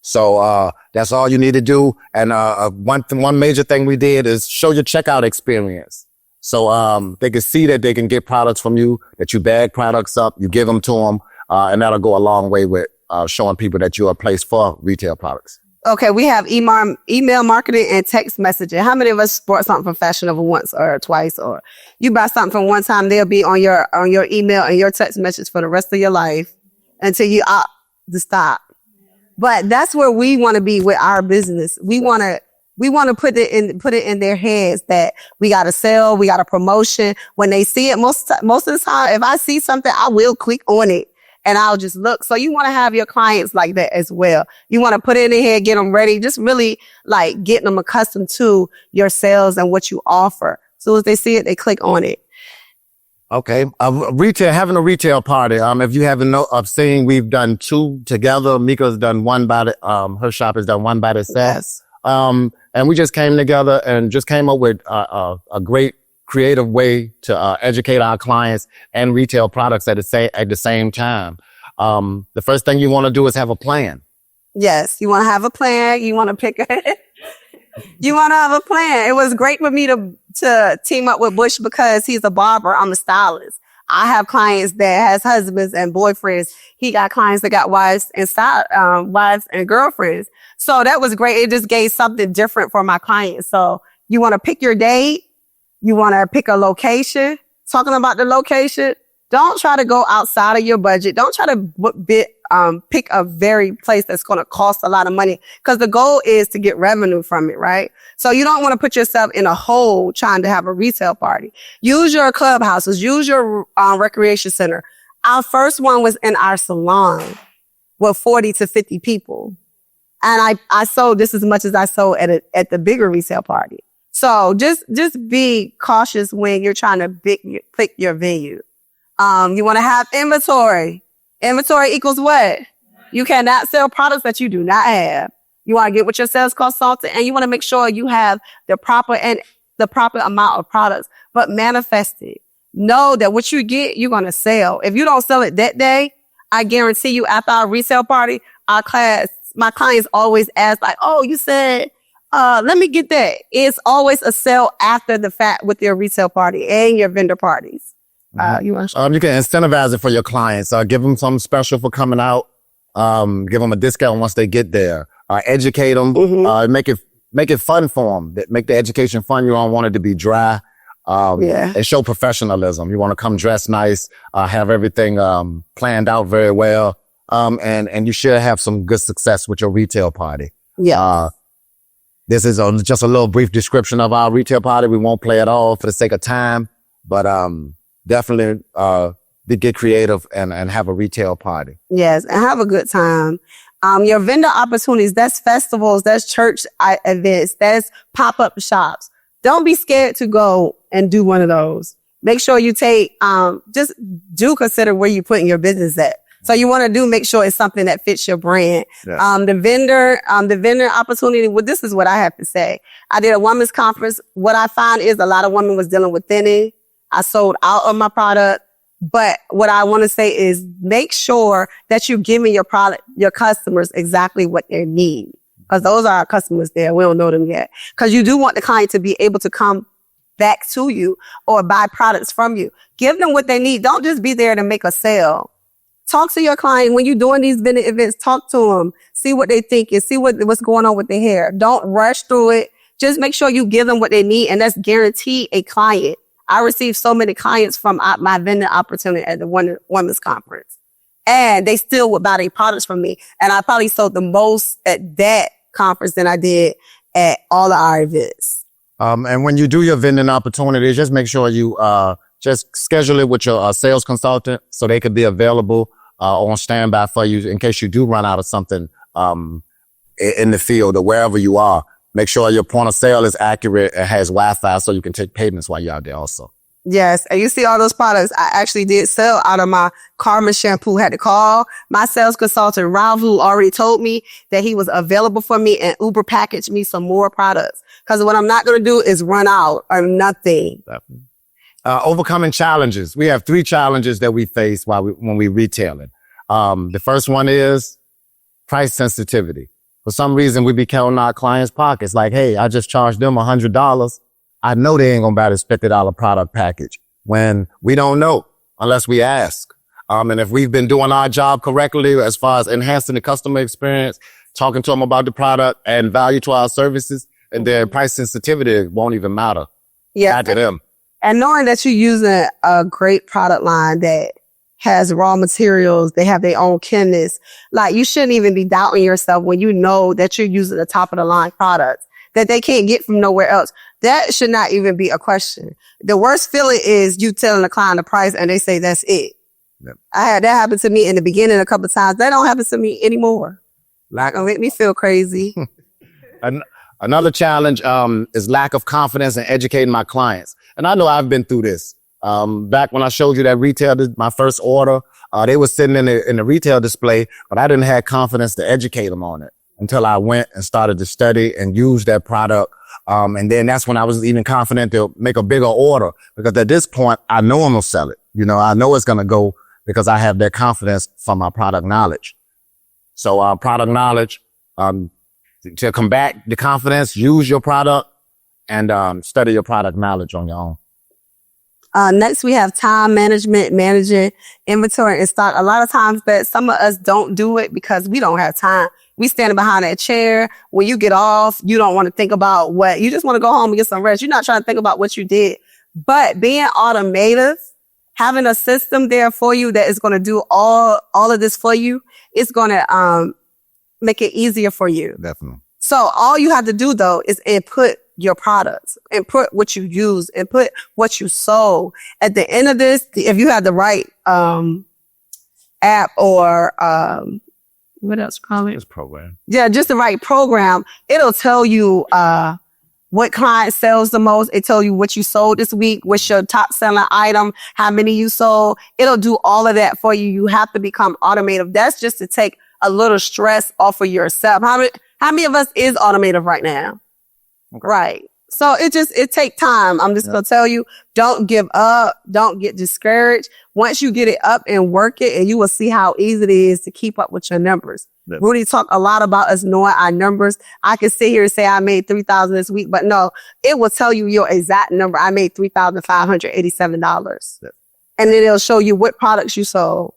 So that's all you need to do. And one major thing we did is show your checkout experience. So they can see that they can get products from you, that you bag products up, you give them to them, and that'll go a long way with showing people that you're a place for retail products. Okay, we have email marketing and text messaging. How many of us bought something from Fashion Nova once or twice, or you buy something from one time, they'll be on your email and your text message for the rest of your life until you opt to stop. But that's where we want to be with our business. We want to put it in their heads that we got a sale, we got a promotion. When they see it, most of the time, if I see something, I will click on it. And I'll just look. So you want to have your clients like that as well. You want to put it in their head, get them ready, just really like getting them accustomed to your sales and what you offer. So as they see it, they click on it. Okay. Having a retail party. If you haven't seen, we've done 2 together. Mika's done one by her shop has done one by herself. Yes. And we just came together and just came up with a great creative way to educate our clients and retail products at the same time. The first thing you want to do is have a plan. Yes, you want to have a plan. You want to pick you want to have a plan. It was great for me to team up with Bush because he's a barber. I'm a stylist. I have clients that has husbands and boyfriends. He got clients that got wives and girlfriends. So that was great. It just gave something different for my clients. So you want to pick your date. You want to pick a location. Talking about the location, don't try to go outside of your budget. Don't try to pick a very place that's going to cost a lot of money because the goal is to get revenue from it, right? So you don't want to put yourself in a hole trying to have a retail party. Use your clubhouses. Use your recreation center. Our first one was in our salon with 40 to 50 people. And I sold just as much as I sold at the bigger retail party. So just be cautious when you're trying to pick your venue. You want to have inventory. Inventory equals what? You cannot sell products that you do not have. You want to get with your sales consultant and you want to make sure you have the proper amount of products, but manifest it. Know that what you get, you're going to sell. If you don't sell it that day, I guarantee you after our resale party, my clients always ask like, oh, you said, let me get that. It's always a sale after the fact with your resale party and your vendor parties. You can incentivize it for your clients. Give them something special for coming out. Give them a discount once they get there. Educate them. Make it fun for them. Make the education fun. You don't want it to be dry. And show professionalism. You want to come dressed nice. Have everything planned out very well. And you should have some good success with your retail party. Yeah. This is just a little brief description of our retail party. We won't play it all for the sake of time, but definitely get creative and have a retail party. Yes, and have a good time. Your vendor opportunities, that's festivals, that's church events, that's pop-up shops. Don't be scared to go and do one of those. Make sure you just do consider where you're putting your business at. So you want to make sure it's something that fits your brand. Yeah. The vendor opportunity. Well, this is what I have to say. I did a women's conference. What I find is a lot of women was dealing with thinning. I sold out of my product. But what I want to say is make sure that you're giving your customers exactly what they need. Because those are our customers there. We don't know them yet. Because you do want the client to be able to come back to you or buy products from you. Give them what they need. Don't just be there to make a sale. Talk to your client when you're doing these vendor events. Talk to them. See what they think and see what's going on with their hair. Don't rush through it. Just make sure you give them what they need, and that's guaranteed a client. I received so many clients from my vendor opportunity at the women's conference, and they still would buy their products from me. And I probably sold the most at that conference than I did at all of our events. And when you do your vending opportunities, just make sure you just schedule it with your sales consultant so they could be available on standby for you in case you do run out of something in the field or wherever you are. Make sure your point of sale is accurate and has Wi-Fi so you can take payments while you're out there also. Yes. And you see all those products I actually did sell out of my Karma shampoo. Had to call my sales consultant, Ralph, who already told me that he was available for me, and Uber packaged me some more products. Because what I'm not going to do is run out of nothing. Overcoming challenges. We have 3 challenges that we face when we retailing. The first one is price sensitivity. For some reason, we be counting our clients' pockets. Like, hey, I just charged them $100. I know they ain't gonna buy this $50 product package. When we don't know unless we ask. And if we've been doing our job correctly as far as enhancing the customer experience, talking to them about the product and value to our services, and their price sensitivity won't even matter. Yeah. Back to them. And knowing that you're using a great product line that has raw materials, they have their own chemists. Like, you shouldn't even be doubting yourself when you know that you're using the top of the line products that they can't get from nowhere else. That should not even be a question. The worst feeling is you telling the client the price and they say that's it. Yep. I had that happen to me in the beginning a couple of times. That don't happen to me anymore. Like, don't make me feel crazy. Another challenge is lack of confidence in educating my clients. And I know I've been through this. Back when I showed you that retail, my first order, they were sitting in the retail display, but I didn't have confidence to educate them on it until I went and started to study and use that product. And then that's when I was even confident to make a bigger order, because at this point, I know I'm going to sell it. You know, I know it's going to go because I have that confidence from my product knowledge. So, product knowledge, to combat the confidence, use your product and, study your product knowledge on your own. Next, we have time management, managing inventory and stock. A lot of times that some of us don't do it because we don't have time. We standing behind that chair. When you get off, you don't want to think about you just want to go home and get some rest. You're not trying to think about what you did. But being automated, having a system there for you that is going to do all of this for you, it's going to make it easier for you. Definitely. So all you have to do, though, is input your products, input what you use, input what you sold. At the end of this, if you have the right app or what else call it? This program. Yeah, just the right program. It'll tell you what client sells the most. It tell you what you sold this week, what's your top selling item, how many you sold. It'll do all of that for you. You have to become automated. That's just to take a little stress off of yourself. How many of us is automated right now? Okay. Right. So it take time. I'm just going to tell you, don't give up. Don't get discouraged. Once you get it up and work it, and you will see how easy it is to keep up with your numbers. Yep. Rudy talked a lot about us knowing our numbers. I can sit here and say I made $3,000 this week, but no, it will tell you your exact number. I made $3,587. Yep. And then it'll show you what products you sold.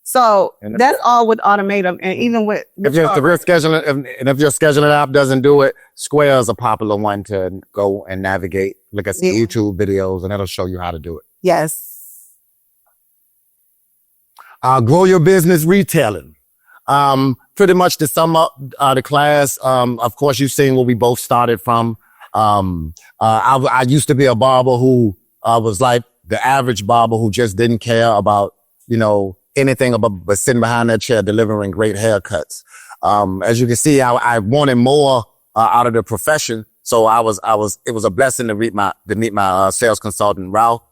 So that's all with automatum, and even with if your scheduling app doesn't do it, Square is a popular one to go and navigate. Look at some YouTube videos, and it'll show you how to do it. Yes. Grow your business retailing. Pretty much to sum up the class. Of course, you've seen where we both started from. I used to be a barber who was like the average barber who just didn't care about anything but sitting behind that chair delivering great haircuts. As you can see, I wanted more out of the profession. So it was a blessing to meet my sales consultant, Ralph.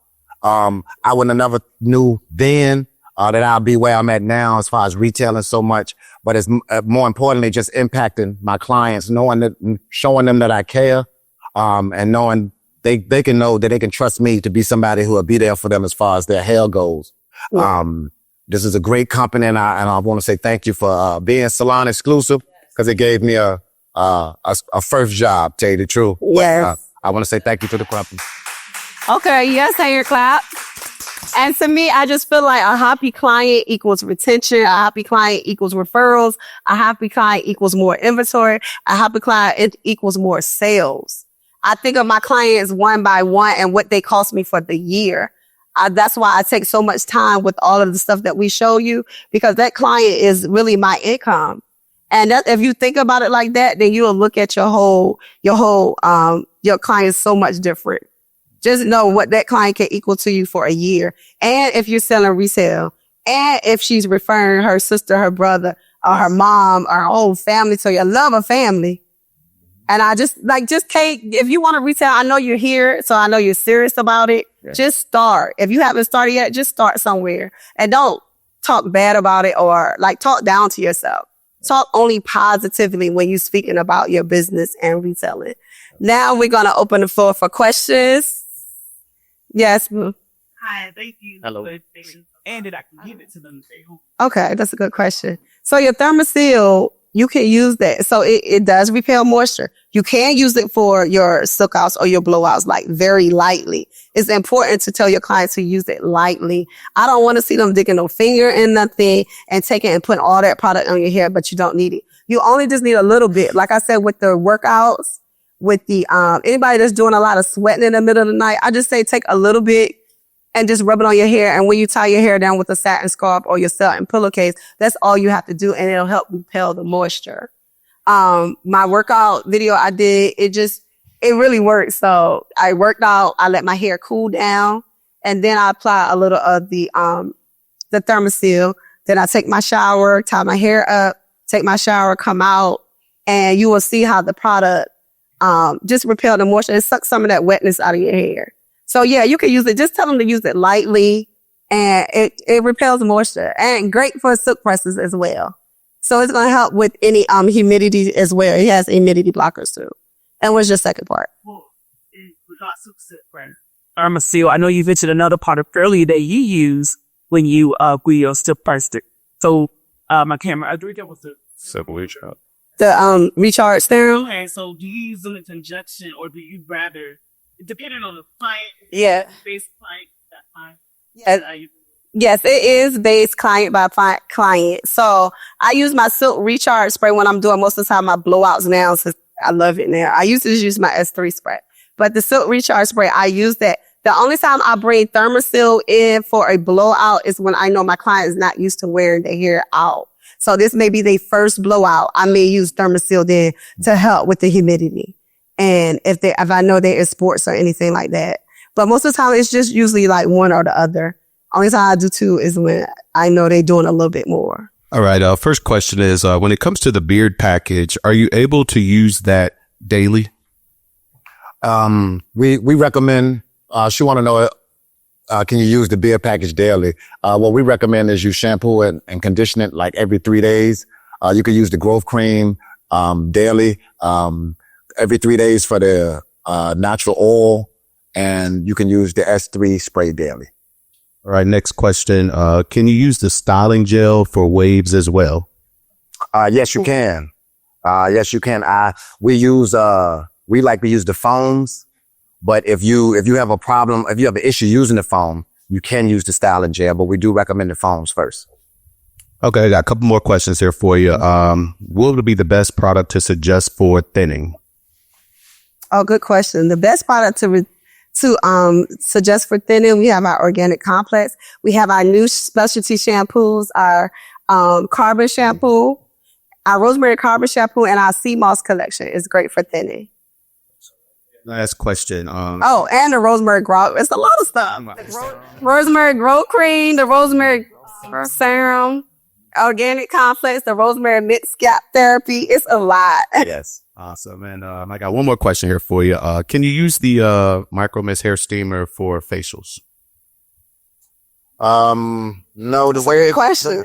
I would have never knew then that I'll be where I'm at now as far as retailing so much, but it's more importantly just impacting my clients, showing them that I care, and knowing they can know that they can trust me to be somebody who will be there for them as far as their hair goes. This is a great company, and I want to say thank you for being salon exclusive, because it gave me a first job, tell you the truth. Yes. I want to say thank you to the company. Okay, yes, hand clap. And to me, I just feel like a happy client equals retention. A happy client equals referrals. A happy client equals more inventory. A happy client equals more sales. I think of my clients one by one and what they cost me for the year. That's why I take so much time with all of the stuff that we show you, because that client is really my income. And that, if you think about it like that, then you'll look at your client so much different. Just know what that client can equal to you for a year. And if you're selling resale, and if she's referring her sister, her brother, or her mom, or her whole family to you. Love a family. And I just take, if you want to retail, I know you're here, so I know you're serious about it. Yeah. Just start. If you haven't started yet, just start somewhere. And don't talk bad about it or like talk down to yourself. Talk only positively when you're speaking about your business and retailing. Now we're going to open the floor for questions. Yes. Hi, thank you. Hello. And that I can give it to them. Okay, that's a good question. So your Thermoseal, you can use that. So it does repel moisture. You can use it for your silk outs or your blowouts, like very lightly. It's important to tell your clients to use it lightly. I don't want to see them digging no finger in nothing and taking and putting all that product on your hair, but you don't need it. You only just need a little bit. Like I said, with the workouts, with the, anybody that's doing a lot of sweating in the middle of the night, I just say take a little bit and just rub it on your hair. And when you tie your hair down with a satin scarf or your satin pillowcase, that's all you have to do. And it'll help repel the moisture. My workout video I did, it really worked. So I worked out, I let my hair cool down, and then I apply a little of the Thermoseal. Then I take my shower, tie my hair up, take my shower, come out, and you will see how the product, just repel the moisture. It sucks some of that wetness out of your hair. So yeah, you can use it. Just tell them to use it lightly, and it repels moisture, and great for silk presses as well. So it's going to help with any humidity as well. It has humidity blockers too. And what's your second part? Well, in regards to silk press, Thermoseal, I know you mentioned another product earlier that you use when you silk pressed it. So my camera, I think that was the Simple recharge. The recharge serum. Okay, so do you use them in conjunction, or do you rather, depending on the client? Yeah. Base client, that client. Yeah. Yes, it is based client by client. So I use my silk recharge spray when I'm doing most of the time my blowouts now, since I love it now. I used to just use my S3 spray, but the silk recharge spray, I use that. The only time I bring Thermoseal in for a blowout is when I know my client is not used to wearing their hair out. So this may be their first blowout. I may use Thermoseal then to help with the humidity. And if I know they're in sports or anything like that. But most of the time it's just usually like one or the other. Only time I do two is when I know they're doing a little bit more. All right. First question is, when it comes to the beard package, are you able to use that daily? We recommend, she want to know, can you use the beard package daily? What we recommend is you shampoo it and condition it like every 3 days. You can use the growth cream, daily, every 3 days for the, natural oil, and you can use the S3 spray daily. All right. Next question. Can you use the styling gel for waves as well? Yes, you can. Yes, you can. We like to use the foams, but if you have a problem, if you have an issue using the foam, you can use the styling gel, but we do recommend the foams first. Okay. I got a couple more questions here for you. What would be the best product to suggest for thinning? Oh, good question. The best product to suggest for thinning, we have our organic complex. We have our new specialty shampoos, our carbon shampoo, our rosemary carbon shampoo, and our sea moss collection is great for thinning. Last question. And the rosemary grow. It's a lot of stuff. Rosemary grow cream, the rosemary serum, organic complex, the rosemary mixed scalp therapy. It's a lot. Yes. Awesome. And I got one more question here for you. Can you use the micro mist hair steamer for facials? No, the way Question.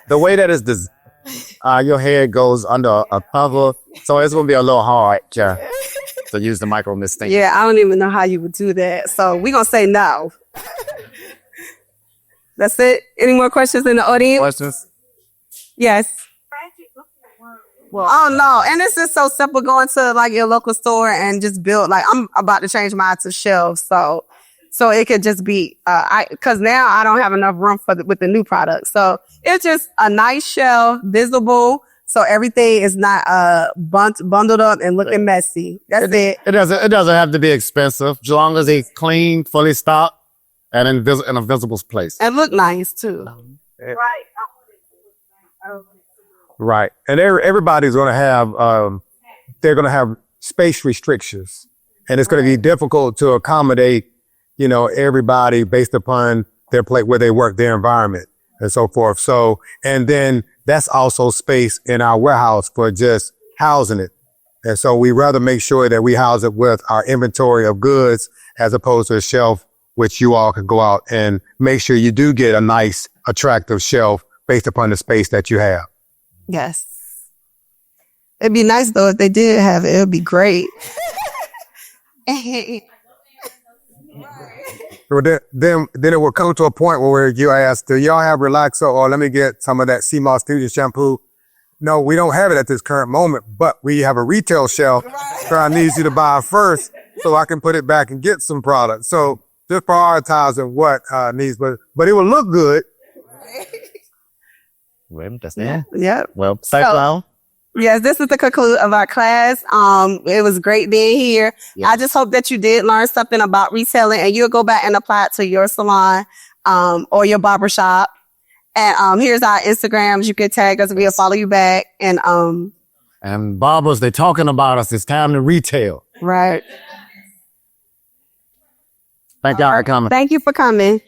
the way that is your hair goes under a cover, so it's gonna be a little hard to to use the micro misstatement. Yeah, I don't even know how you would do that. So we're going to say no. That's it. Any more questions in the audience? Questions? Yes. Oh no, and it's just so simple going to like your local store and just build. Like I'm about to change mine to shelves, so it could just be because now I don't have enough room with the new product. So it's just a nice shelf, visible, so everything is not bundled up and looking messy. That's it. It doesn't have to be expensive, as long as it's clean, fully stocked, and in a visible place. And look nice too. Right. Right. And everybody's going to have, they're going to have space restrictions, and it's going to be difficult to accommodate, everybody based upon their place where they work, their environment and so forth. So, and then that's also space in our warehouse for just housing it. And so we rather make sure that we house it with our inventory of goods as opposed to a shelf, which you all can go out and make sure you do get a nice, attractive shelf based upon the space that you have. Yes. It'd be nice though if they did have it. It'd be great. So then it will come to a point where you ask, do y'all have Relaxo, or let me get some of that sea moss fusion shampoo? No, we don't have it at this current moment, but we have a retail shelf, so I need you to buy first so I can put it back and get some product. So just prioritizing what needs, but it will look good. Well, that's it. Yep. Well, thanks, Lau. Yes, this is the conclusion of our class. It was great being here. Yeah. I just hope that you did learn something about retailing and you'll go back and apply it to your salon, or your barbershop. And, here's our Instagrams. You can tag us. We'll follow you back. And barbers, they're talking about us. It's time to retail. right. Thank y'all for coming. Thank you for coming.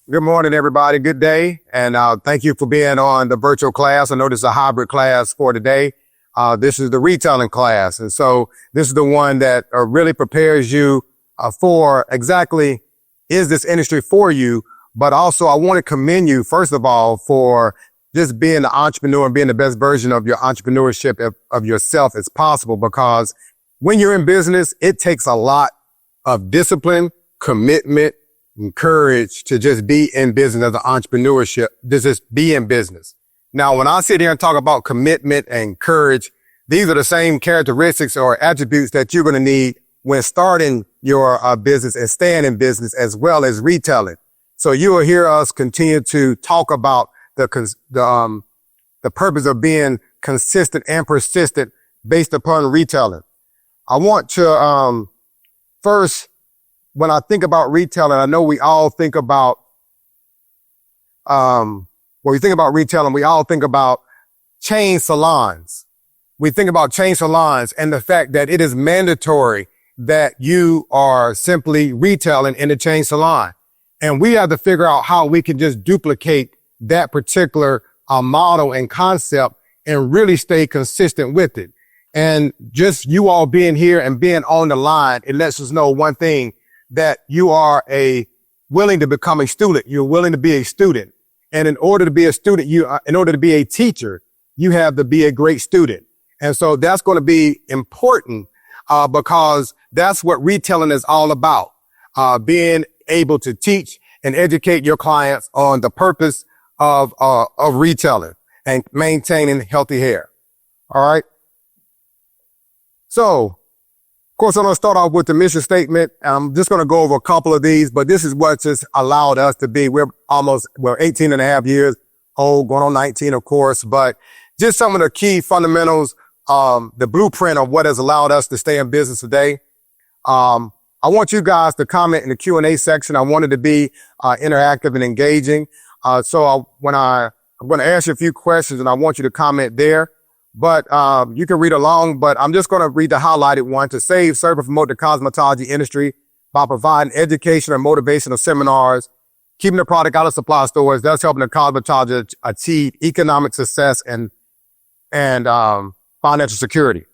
Good morning, everybody. Good day. And thank you for being on the virtual class. I know this is a hybrid class for today. This is the retailing class. And so this is the one that really prepares you for exactly, is this industry for you? But also I want to commend you, first of all, for just being the entrepreneur and being the best version of your entrepreneurship of yourself as possible, because when you're in business, it takes a lot of discipline, commitment, and courage to just be in business as an entrepreneurship. Just be in business. Now, when I sit here and talk about commitment and courage, these are the same characteristics or attributes that you're going to need when starting your business and staying in business as well as retailing. So you will hear us continue to talk about the purpose of being consistent and persistent based upon retailing. I want to, first, when I think about retailing, I know we all think about, when we think about retailing, we all think about chain salons. We think about chain salons and the fact that it is mandatory that you are simply retailing in a chain salon. And we have to figure out how we can just duplicate that particular model and concept and really stay consistent with it. And just you all being here and being on the line, it lets us know one thing, that you are willing to become a student. You're willing to be a student. And in order to be a student, in order to be a teacher, you have to be a great student. And so that's going to be important, because that's what retailing is all about. Being able to teach and educate your clients on the purpose of retailing and maintaining healthy hair. All right. So, of course, I'm going to start off with the mission statement. I'm just going to go over a couple of these, but this is what just allowed us to be. We're 18 and a half years old, going on 19, of course, but just some of the key fundamentals, the blueprint of what has allowed us to stay in business today. I want you guys to comment in the Q&A section. I wanted to be interactive and engaging. So I'm going to ask you a few questions and I want you to comment there. But you can read along, but I'm just going to read the highlighted one: to save, serve, and promote the cosmetology industry by providing education and motivational seminars, keeping the product out of supply stores, thus helping the cosmetology achieve economic success and financial security.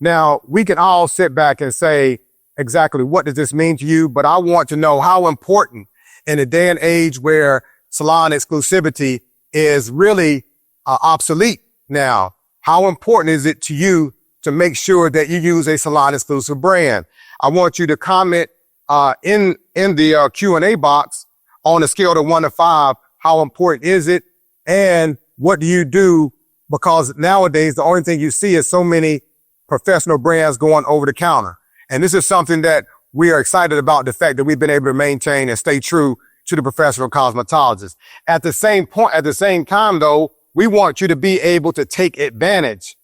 Now, we can all sit back and say, exactly what does this mean to you? But I want to know how important in a day and age where salon exclusivity is really obsolete now. How important is it to you to make sure that you use a salon exclusive brand? I want you to comment in the Q&A box on a scale of 1 to 5. How important is it? And what do you do? Because nowadays, the only thing you see is so many professional brands going over the counter. And this is something that we are excited about, the fact that we've been able to maintain and stay true to the professional cosmetologist. At the same time, though, we want you to be able to take advantage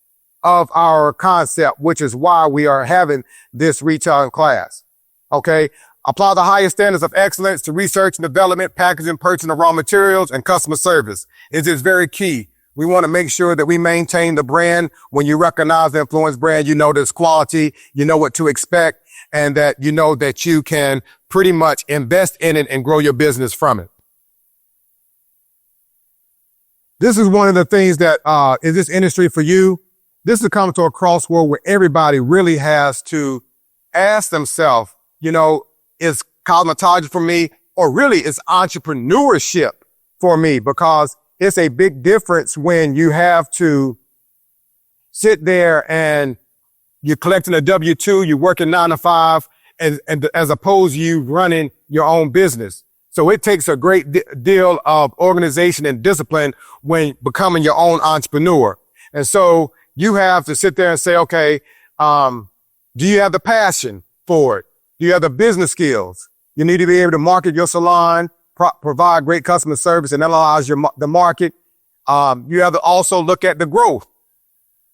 of our concept, which is why we are having this retailing class. Okay. Apply the highest standards of excellence to research and development, packaging, purchasing of raw materials, and customer service. It is very key. We want to make sure that we maintain the brand. When you recognize the Influence brand, you know there's quality, you know what to expect, and that you know that you can pretty much invest in it and grow your business from it. This is one of the things that is this industry for you. This is coming to a crossroad where everybody really has to ask themselves, is cosmetology for me, or really is entrepreneurship for me? Because it's a big difference when you have to sit there and you're collecting a W-2, you're working 9 to 5, and as opposed to you running your own business. So it takes a great deal of organization and discipline when becoming your own entrepreneur. And so you have to sit there and say, okay, do you have the passion for it? Do you have the business skills? You need to be able to market your salon, provide great customer service, and analyze the market. You have to also look at the growth.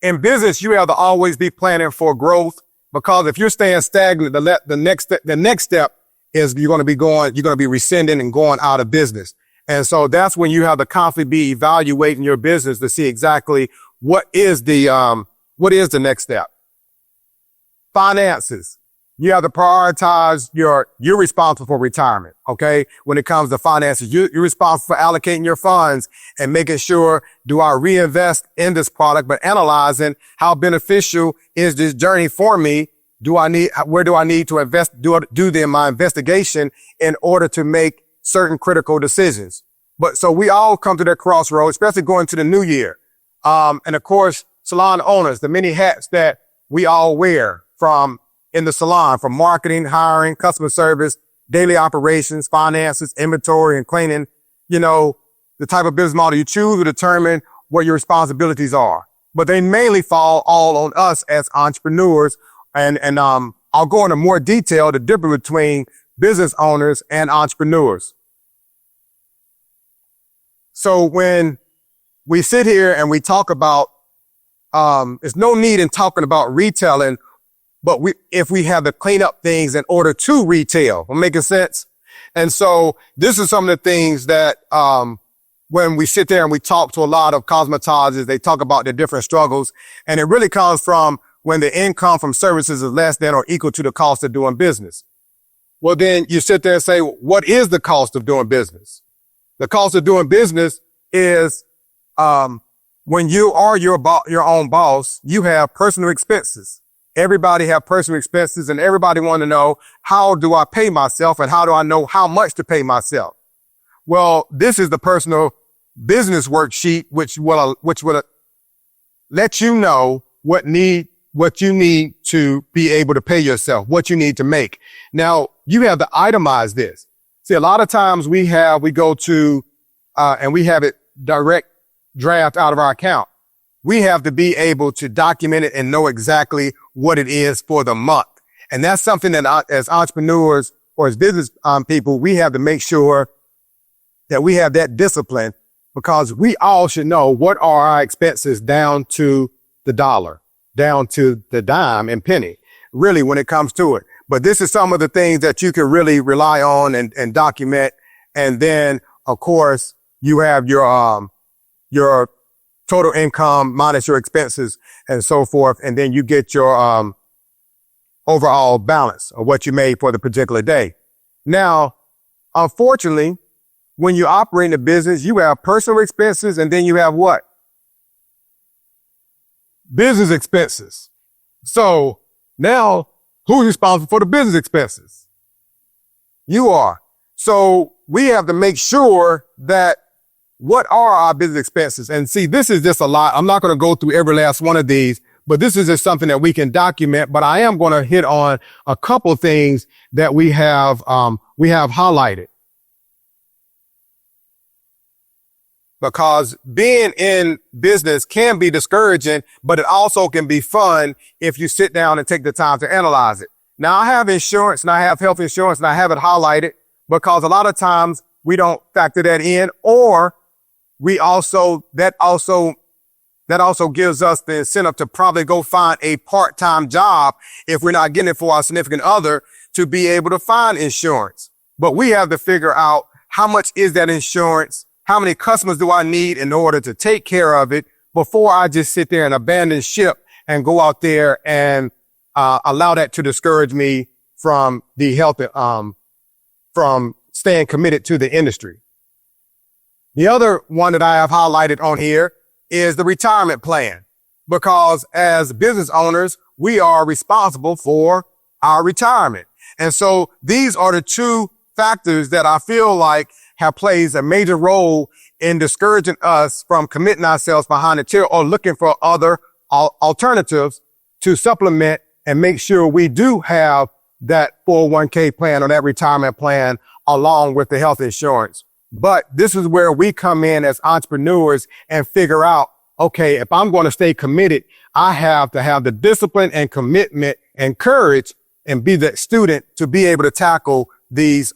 In business, you have to always be planning for growth, because if you're staying stagnant, the next step is you're going to be rescinding and going out of business. And so that's when you have to constantly be evaluating your business to see exactly what is the next step. Finances. You have to prioritize you're responsible for retirement. Okay. When it comes to finances, you're responsible for allocating your funds and making sure, do I reinvest in this product, but analyzing how beneficial is this journey for me? Where do I need to invest, do my investigation in order to make certain critical decisions? But so we all come to that crossroad, especially going to the new year. And of course, salon owners, the many hats that we all wear in the salon, from marketing, hiring, customer service, daily operations, finances, inventory, and cleaning. You know, the type of business model you choose will determine what your responsibilities are. But they mainly fall all on us as entrepreneurs. And I'll go into more detail, the difference between business owners and entrepreneurs. So when we sit here and we talk about, there's no need in talking about retailing, but if we have to clean up things in order to retail. Am I making sense? And so this is some of the things that, when we sit there and we talk to a lot of cosmetologists, they talk about their different struggles. And it really comes from when the income from services is less than or equal to the cost of doing business. Well, then you sit there and say, what is the cost of doing business? The cost of doing business is, when you are your own boss, you have personal expenses. Everybody have personal expenses, and everybody want to know, how do I pay myself and how do I know how much to pay myself? Well, this is the personal business worksheet, which will let you know what you need to be able to pay yourself, what you need to make. Now, you have to itemize this. See, a lot of times we go to, and we have it direct draft out of our account. We have to be able to document it and know exactly what it is for the month. And that's something that as entrepreneurs or as business people, we have to make sure that we have that discipline, because we all should know what are our expenses down to the dollar, down to the dime and penny, really, when it comes to it. But this is some of the things that you can really rely on and document. And then, of course, you have your total income minus your expenses and so forth. And then you get your overall balance of what you made for the particular day. Now, unfortunately, when you operate in a business, you have personal expenses, and then you have what? Business expenses. So now, who's responsible for the business expenses? You are. So we have to make sure that what are our business expenses? And see, this is just a lot. I'm not going to go through every last one of these, but this is just something that we can document. But I am going to hit on a couple things that we have highlighted. Because being in business can be discouraging, but it also can be fun if you sit down and take the time to analyze it. Now, I have insurance and I have health insurance and I have it highlighted because a lot of times we don't factor that in, or that also gives us the incentive to probably go find a part-time job if we're not getting it for our significant other to be able to find insurance. But we have to figure out how much is that insurance? How many customers do I need in order to take care of it before I just sit there and abandon ship and go out there and allow that to discourage me from the health, from staying committed to the industry. The other one that I have highlighted on here is the retirement plan, because as business owners, we are responsible for our retirement. And so these are the two factors that I feel like plays a major role in discouraging us from committing ourselves behind the chair or looking for other alternatives to supplement and make sure we do have that 401k plan or that retirement plan along with the health insurance. But this is where we come in as entrepreneurs and figure out, okay, if I'm going to stay committed, I have to have the discipline and commitment and courage and be the student to be able to tackle these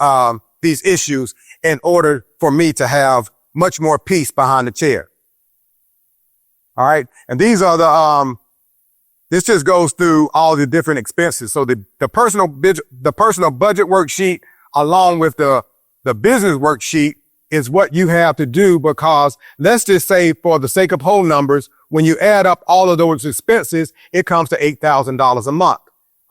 issues in order for me to have much more peace behind the chair. All right. And these are this just goes through all the different expenses. So the personal budget worksheet along with the business worksheet is what you have to do, because let's just say, for the sake of whole numbers, when you add up all of those expenses, it comes to $8,000 a month.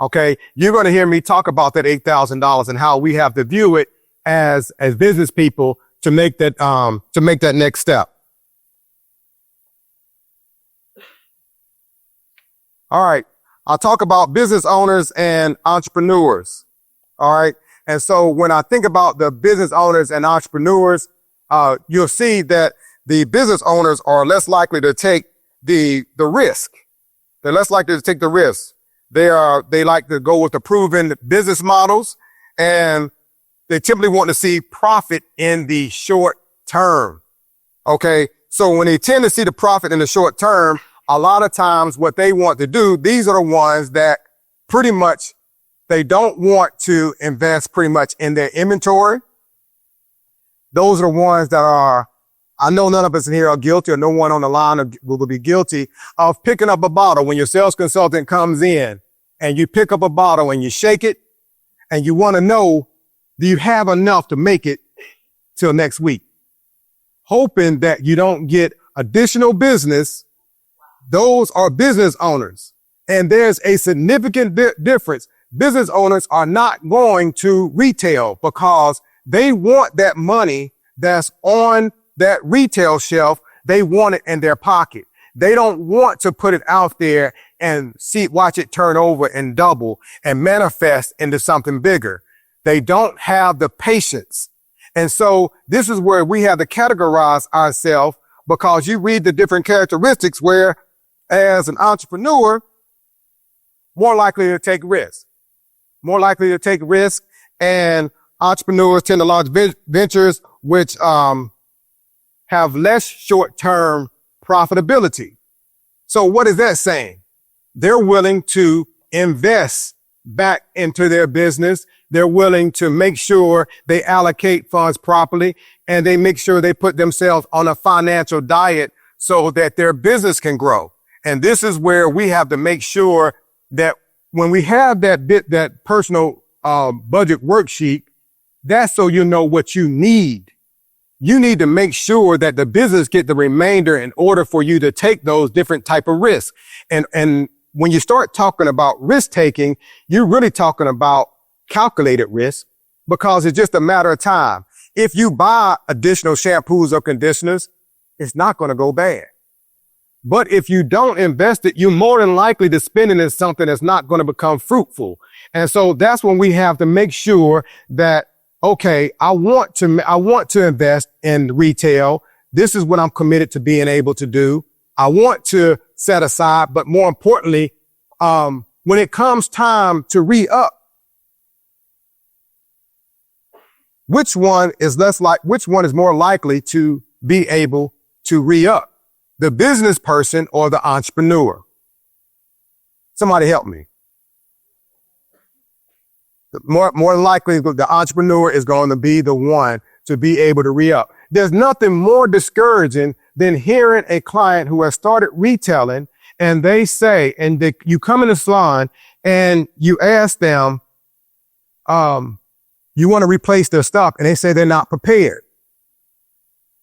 Okay. You're going to hear me talk about that $8,000 and how we have to view it as business people to make that next step. All right. I'll talk about business owners and entrepreneurs. All right. And so when I think about the business owners and entrepreneurs, you'll see that the business owners are less likely to take the risk. They're less likely to take the risk. They like to go with the proven business models, and they typically want to see profit in the short term. Okay. So when they tend to see the profit in the short term, a lot of times what they want to do, these are the ones that pretty much they don't want to invest pretty much in their inventory. Those are the ones that are, I know none of us in here are guilty, or no one on the line will be guilty of picking up a bottle when your sales consultant comes in and you pick up a bottle and you shake it and you want to know, do you have enough to make it till next week? Hoping that you don't get additional business. Those are business owners. And there's a significant difference. Business owners are not going to retail because they want that money that's on that retail shelf. They want it in their pocket. They don't want to put it out there and watch it turn over and double and manifest into something bigger. They don't have the patience. And so this is where we have to categorize ourselves, because you read the different characteristics where, as an entrepreneur, more likely to take risks. And entrepreneurs tend to launch ventures which have less short-term profitability. So what is that saying? They're willing to invest back into their business. They're willing to make sure they allocate funds properly, and they make sure they put themselves on a financial diet so that their business can grow. And this is where we have to make sure that when we have that personal budget worksheet, that's so you know what you need. You need to make sure that the business get the remainder in order for you to take those different type of risks. And when you start talking about risk taking, you're really talking about calculated risk, because it's just a matter of time. If you buy additional shampoos or conditioners, it's not going to go bad. But if you don't invest it, you're more than likely to spend it in something that's not going to become fruitful. And so that's when we have to make sure that, okay, I want to invest in retail. This is what I'm committed to being able to do. I want to set aside, but more importantly, when it comes time to re-up, which one is more likely to be able to re-up? The business person or the entrepreneur? Somebody help me. More likely, the entrepreneur is going to be the one to be able to re-up. There's nothing more discouraging than hearing a client who has started retailing, and they say, you come in the salon and you ask them, you want to replace their stock, and they say they're not prepared.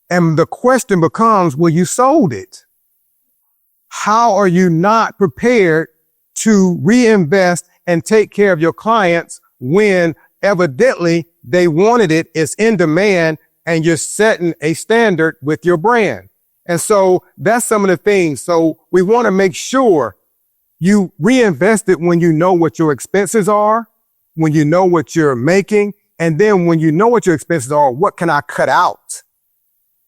And the question becomes, well, you sold it. How are you not prepared to reinvest and take care of your clients when evidently they wanted it, it's in demand, and you're setting a standard with your brand? And so that's some of the things. So we want to make sure you reinvest it when you know what your expenses are, when you know what you're making, and then when you know what your expenses are, what can I cut out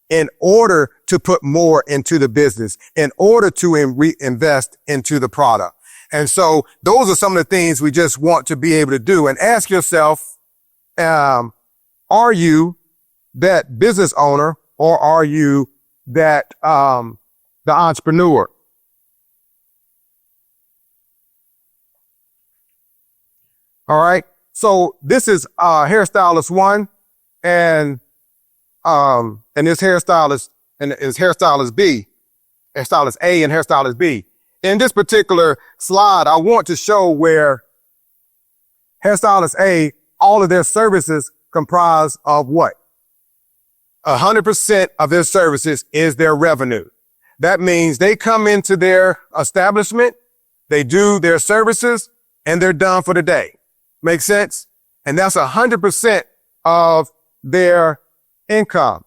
in order to put more into the business, in order to reinvest into the product. And so those are some of the things we just want to be able to do. And ask yourself, are you that business owner, or are you that the entrepreneur? All right. So this is hairstylist 1, and this hairstylist is hairstylist B, hairstylist A and hairstylist B. In this particular slide, I want to show where hairstylist A, all of their services comprise of what? 100% of their services is their revenue. That means they come into their establishment, they do their services, and they're done for the day. Make sense? And that's 100% of their income.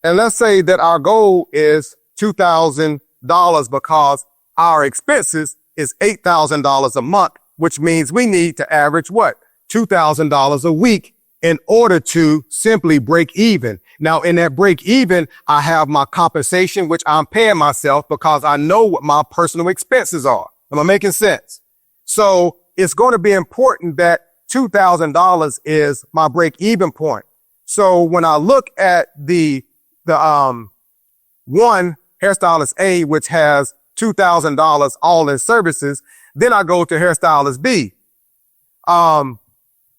And let's say that our goal is $2,000 because our expenses is $8,000 a month, which means we need to average what? $2,000 a week in order to simply break even. Now, in that break even, I have my compensation, which I'm paying myself because I know what my personal expenses are. Am I making sense? So it's going to be important that $2,000 is my break even point. So when I look at the one hairstylist A, which has $2,000 all in services, then I go to hairstylist B. The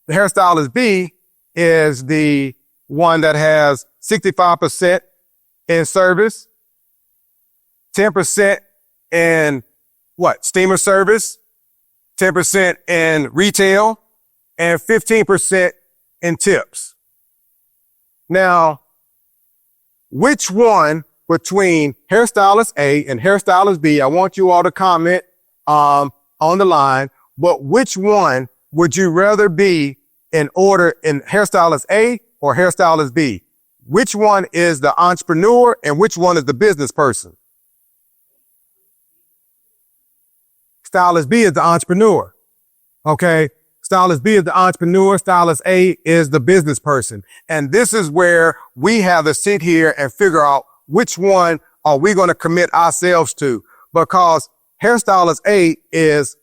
hairstylist B is the one that has 65% in service, 10% in steamer service, 10% in retail, and 15% in tips. Now, which one between hairstylist A and hairstylist B, I want you all to comment on the line, but which one would you rather be in hairstylist A or hairstylist B? Which one is the entrepreneur and which one is the business person? Stylist B is the entrepreneur. Okay. Stylist B is the entrepreneur. Stylist A is the business person. And this is where we have to sit here and figure out which one are we going to commit ourselves to, because hairstylist A is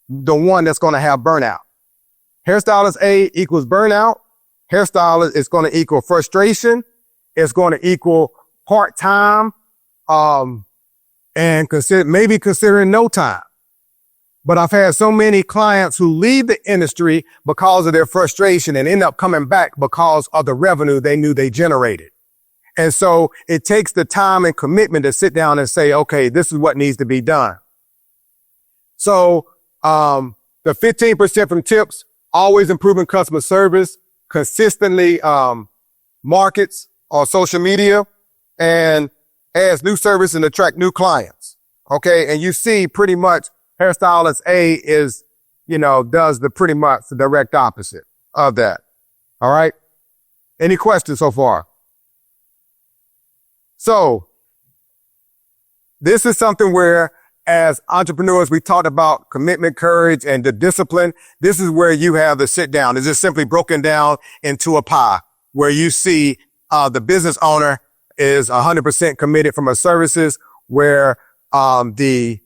the one that's going to have burnout. Hairstylist A equals burnout. Hairstylist is going to equal frustration. It's going to equal part-time, and maybe considering no time. But I've had so many clients who leave the industry because of their frustration and end up coming back because of the revenue they knew they generated. And so it takes the time and commitment to sit down and say, okay, this is what needs to be done. So, the 15% from tips, always improving customer service, consistently, markets on social media, and adds new service and attract new clients. Okay. And you see pretty much hairstylist A is, does pretty much the direct opposite of that. All right. Any questions so far? So this is something where, as entrepreneurs, we talked about commitment, courage, and the discipline. This is where you have the sit down. It's just simply broken down into a pie where you see the business owner is 100% committed from her services, where the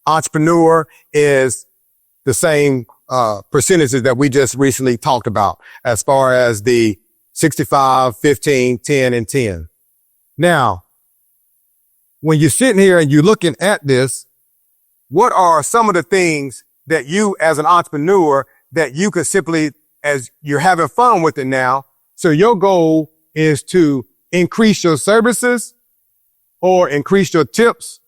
entrepreneur is the same percentages that we just recently talked about, as far as the 65, 15, 10, and 10. Now, when you're sitting here and you're looking at this, what are some of the things that you, as an entrepreneur, that you could simply, as you're having fun with it now, so your goal is to increase your services or increase your tips?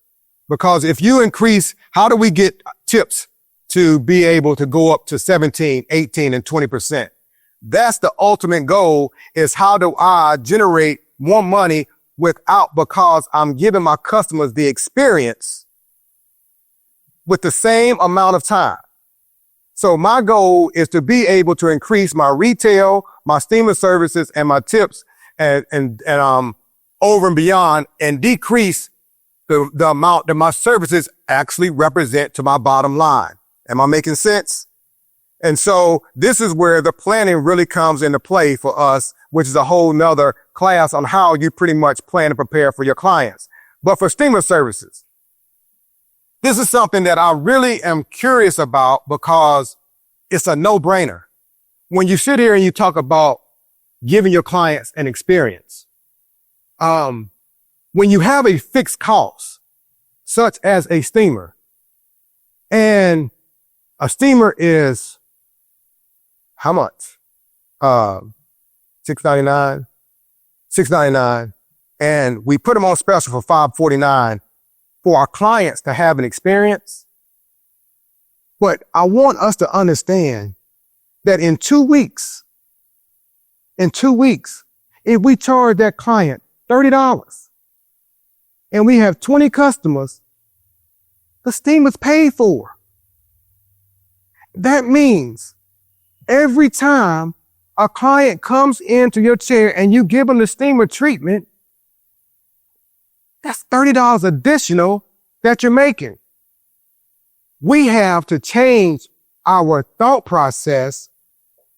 Because if you increase, how do we get tips to be able to go up to 17, 18, and 20%? That's the ultimate goal, is how do I generate more money because I'm giving my customers the experience with the same amount of time. So my goal is to be able to increase my retail, my steamer services, and my tips and over and beyond, and decrease the amount that my services actually represent to my bottom line. Am I making sense? And so this is where the planning really comes into play for us, which is a whole nother class on how you pretty much plan and prepare for your clients. But for steamer services, this is something that I really am curious about because it's a no-brainer. When you sit here and you talk about giving your clients an experience, when you have a fixed cost, such as a steamer, and a steamer is how much? $6.99, and we put them on special for $5.49 for our clients to have an experience. But I want us to understand that in 2 weeks, if we charge that client $30 and we have 20 customers, the steamer's paid for. that means every time a client comes into your chair and you give them the steamer treatment, that's $30 additional that you're making. We have to change our thought process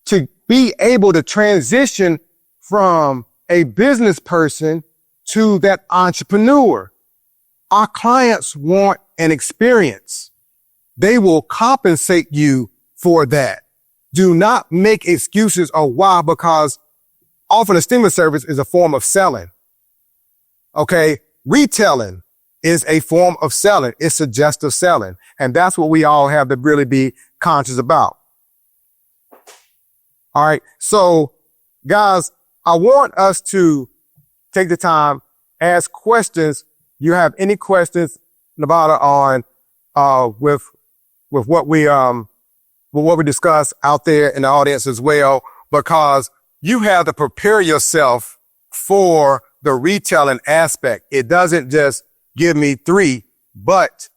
to be able to transition from a business person to that entrepreneur. Our clients want an experience. They will compensate you for that. Do not make excuses of why, because offering a steamer service is a form of selling. Okay. Retailing is a form of selling. It's suggestive selling. And that's what we all have to really be conscious about. All right. So guys, I want us to take the time, ask questions. You have any questions about it on, with what we discuss out there in the audience as well, because you have to prepare yourself for the retailing aspect. It doesn't just give me 3, but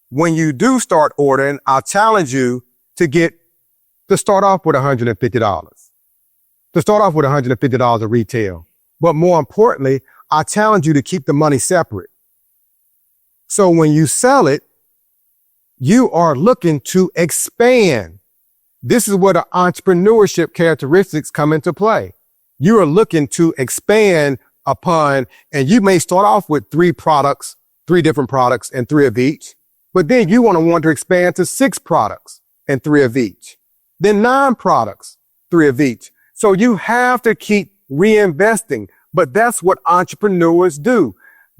when you do start ordering, I'll challenge you to start off with $150, to start off with $150 of retail. But more importantly, I challenge you to keep the money separate. So when you sell it, you are looking to expand. This is where the entrepreneurship characteristics come into play. You are looking to expand upon, and you may start off with 3 different products and 3 of each, but then you want to expand to 6 products and 3 of each, then 9 products, 3 of each. So you have to keep reinvesting, but that's what entrepreneurs do.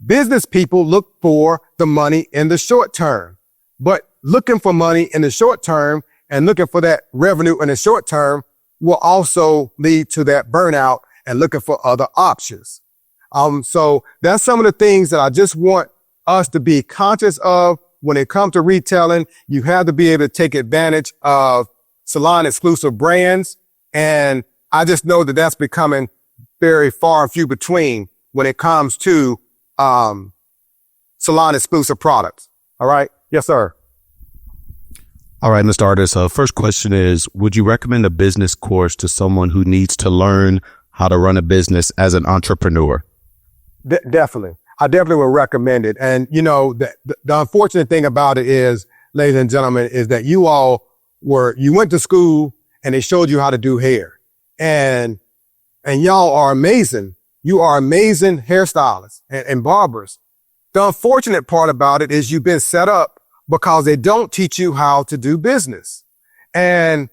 Business people look for the money in the short term, but looking for money in the short term and looking for that revenue in the short term will also lead to that burnout and looking for other options. So that's some of the things that I just want us to be conscious of when it comes to retailing. You have to be able to take advantage of salon exclusive brands. And I just know that that's becoming very far and few between when it comes to, salon exclusive products. All right. Yes, sir. All right, Mr. Artist. First question is, would you recommend a business course to someone who needs to learn how to run a business as an entrepreneur? Definitely. I definitely would recommend it. And, you know, the unfortunate thing about it is, ladies and gentlemen, is that you went to school and they showed you how to do hair. And y'all are amazing. You are amazing hairstylists and barbers. The unfortunate part about it is you've been set up because they don't teach you how to do business. And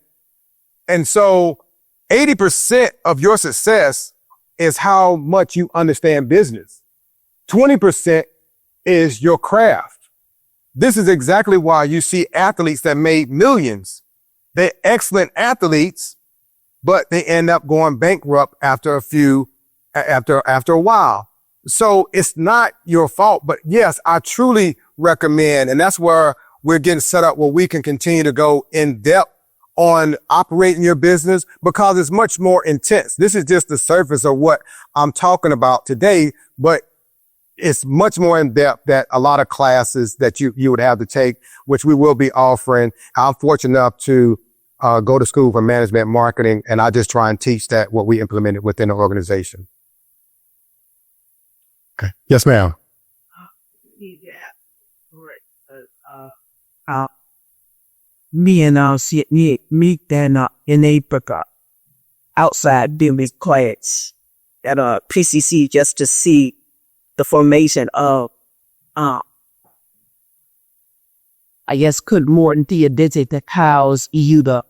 so 80% of your success is how much you understand business. 20% is your craft. This is exactly why you see athletes that made millions. They're excellent athletes, but they end up going bankrupt after a while. So it's not your fault, but yes, I truly recommend, and that's where we're getting set up where we can continue to go in depth on operating your business, because it's much more intense. This is just the surface of what I'm talking about today, but it's much more in depth that a lot of classes that you would have to take, which we will be offering. I'm fortunate enough to go to school for management marketing, and I just try and teach that what we implemented within the organization. Okay. Yes, ma'am. Me and me then in April outside business class at PCC just to see the formation of I guess could more than the digital house you the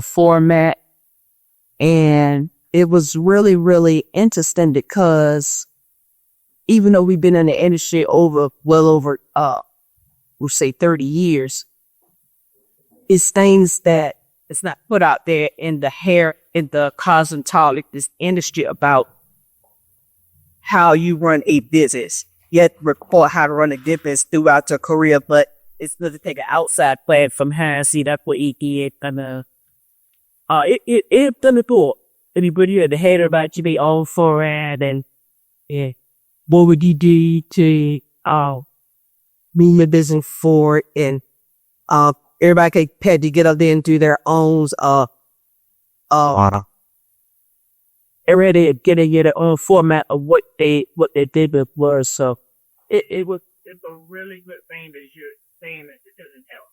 format, and it was really interesting because even though we've been in the industry over we'll say 30 years, it's things that it's not put out there in the hair, in the cosmetology industry about how you run a business. Yet report how to run a business throughout your career, but it's good to take an outside plan from her and see that's what it did. And it done it all. Anybody had the hater about you be all for it, and yeah, what would you do to move the business forward and everybody had to get up there and do their own, already getting their own format of what they did before. So it's a really good thing that you're saying that it doesn't help.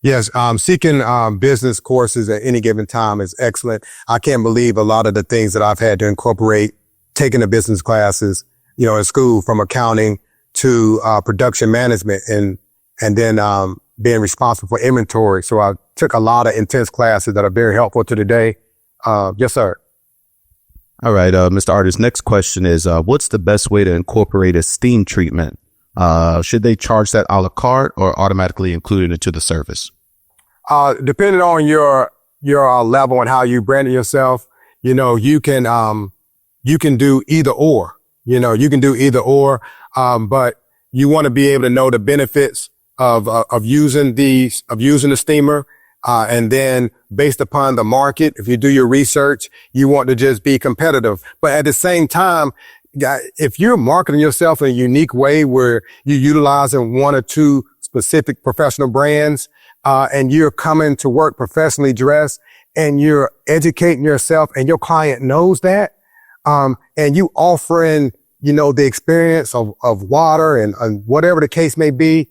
Yes. Seeking business courses at any given time is excellent. I can't believe a lot of the things that I've had to incorporate, taking the business classes, in school, from accounting to production management, and then being responsible for inventory. So I took a lot of intense classes that are very helpful to today. Yes, sir. All right, Mr. Artist, next question is, what's the best way to incorporate a steam treatment? Should they charge that a la carte or automatically include it into the service? Depending on your level and how you branded yourself, you can do either or. You can do either or, but you want to be able to know the benefits of using the steamer. And then based upon the market, if you do your research, you want to just be competitive. But at the same time, if you're marketing yourself in a unique way where you're utilizing one or two specific professional brands, and you're coming to work professionally dressed and you're educating yourself and your client knows that, and you offering, the experience of water and whatever the case may be,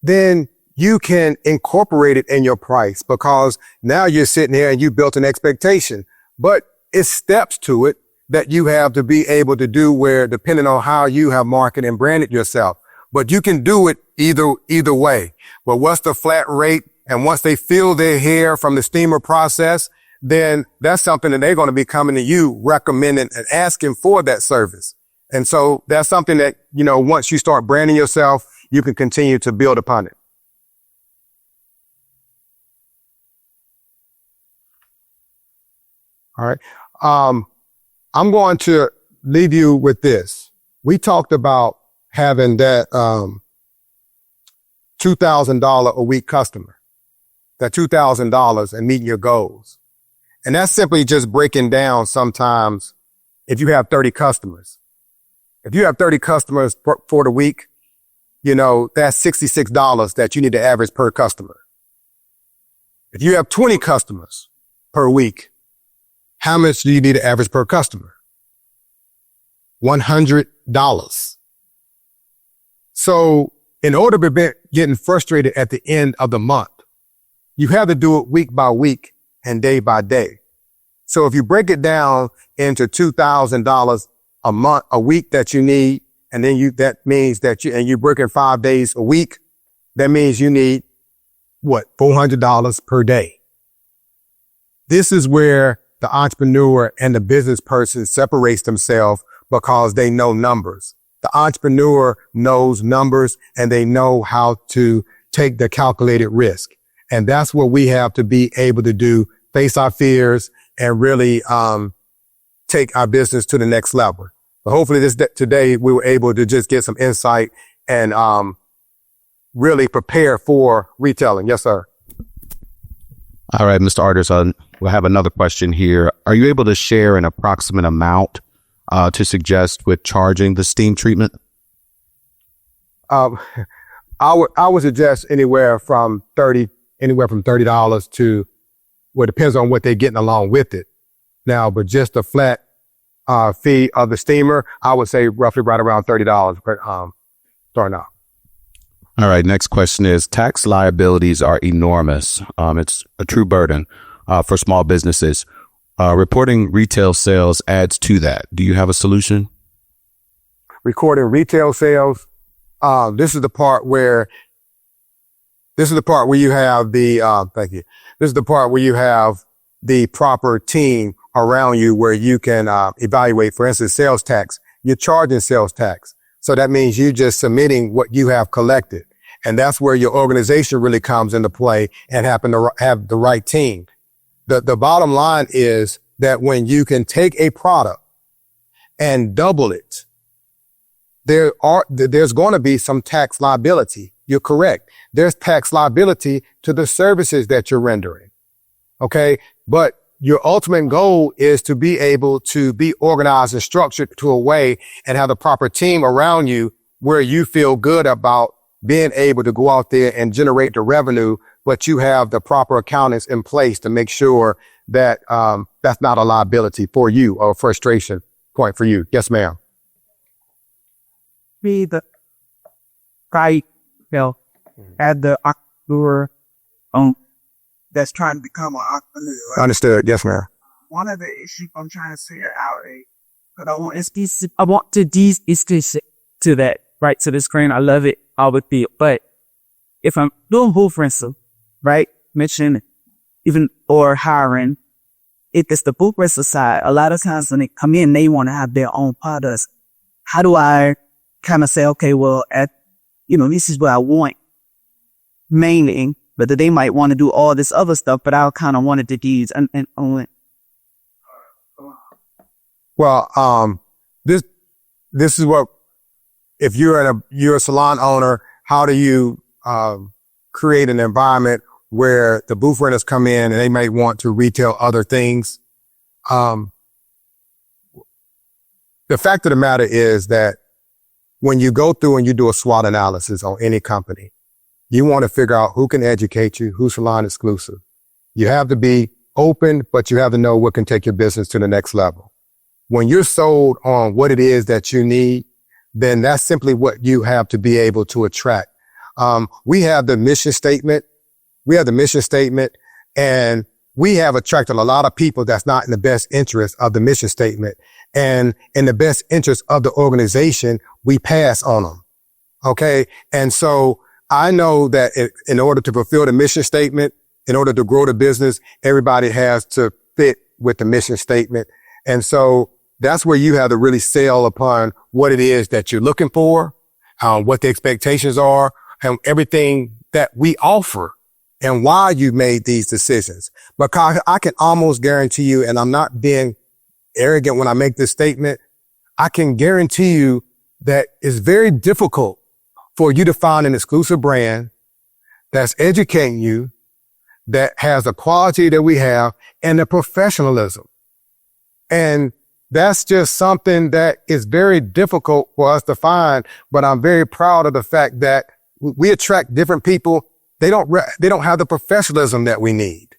then you can incorporate it in your price, because now you're sitting here and you built an expectation, but it's steps to it that you have to be able to do, where depending on how you have marketed and branded yourself, but you can do it either way. But what's the flat rate? And once they fill their hair from the steamer process, then that's something that they're going to be coming to you, recommending and asking for that service. And so that's something that, once you start branding yourself, you can continue to build upon it. All right. I'm going to leave you with this. We talked about having that $2,000 a week customer, that $2,000 and meeting your goals. And that's simply just breaking down sometimes if you have 30 customers. If you have 30 customers for the week, that's $66 that you need to average per customer. If you have 20 customers per week, how much do you need to average per customer? $100. So in order to prevent getting frustrated at the end of the month, you have to do it week by week and day by day. So if you break it down into $2,000 a month, a week that you need, and then that means that you're working 5 days a week, that means you need $400 per day. This is where the entrepreneur and the business person separates themselves, because they know numbers. The entrepreneur knows numbers and they know how to take the calculated risk. And that's what we have to be able to do, face our fears and really take our business to the next level. But hopefully today we were able to just get some insight and really prepare for retailing. Yes, sir. All right, Mr. Artist, we'll have another question here. Are you able to share an approximate amount to suggest with charging the steam treatment? I would suggest anywhere from $30 to, it depends on what they're getting along with it. Now, but just a flat fee of the steamer, I would say roughly right around $30 per starting out. All right. Next question is, tax liabilities are enormous. It's a true burden for small businesses. Reporting retail sales adds to that. Do you have a solution? Recording retail sales. This is the part where you have thank you. This is the part where you have the proper team around you where you can evaluate, for instance, sales tax. You're charging sales tax. So that means you just submitting what you have collected. And that's where your organization really comes into play and happen to have the right team. The bottom line is that when you can take a product and double it, there's going to be some tax liability. You're correct. There's tax liability to the services that you're rendering. Okay. But your ultimate goal is to be able to be organized and structured to a way and have the proper team around you where you feel good about being able to go out there and generate the revenue but you have the proper accountants in place to make sure that that's not a liability for you or a frustration point for you. Yes, ma'am. Be the guy, at the entrepreneur, that's trying to become an entrepreneur. Understood. Yes, ma'am. One of the issues I'm trying to figure out but I want to de-exclusive to that, right? To the screen. I love it. I would feel. But if I'm doing both, for instance, right? Mention even or hiring, if it's the book rental side, a lot of times when they come in, they want to have their own products. How do I kind of say, okay, well, this is what I want mainly, but they might want to do all this other stuff, but I kind of wanted to do and own it. Well, this is what, if you're a salon owner, how do you create an environment where the booth renters come in and they may want to retail other things? The fact of the matter is that when you go through and you do a SWOT analysis on any company, you want to figure out who can educate you, who's salon exclusive. You have to be open, but you have to know what can take your business to the next level. When you're sold on what it is that you need, then that's simply what you have to be able to attract. We have the mission statement. And we have attracted a lot of people that's not in the best interest of the mission statement. And in the best interest of the organization, we pass on them. Okay. And so I know that in order to fulfill the mission statement, in order to grow the business, everybody has to fit with the mission statement. And so that's where you have to really sell upon what it is that you're looking for, what the expectations are, and everything that we offer and why you made these decisions. Because I can almost guarantee you, and I'm not being arrogant when I make this statement, I can guarantee you that it's very difficult for you to find an exclusive brand that's educating you, that has the quality that we have and the professionalism. And that's just something that is very difficult for us to find, but I'm very proud of the fact that we attract different people. They don't have the professionalism that we need.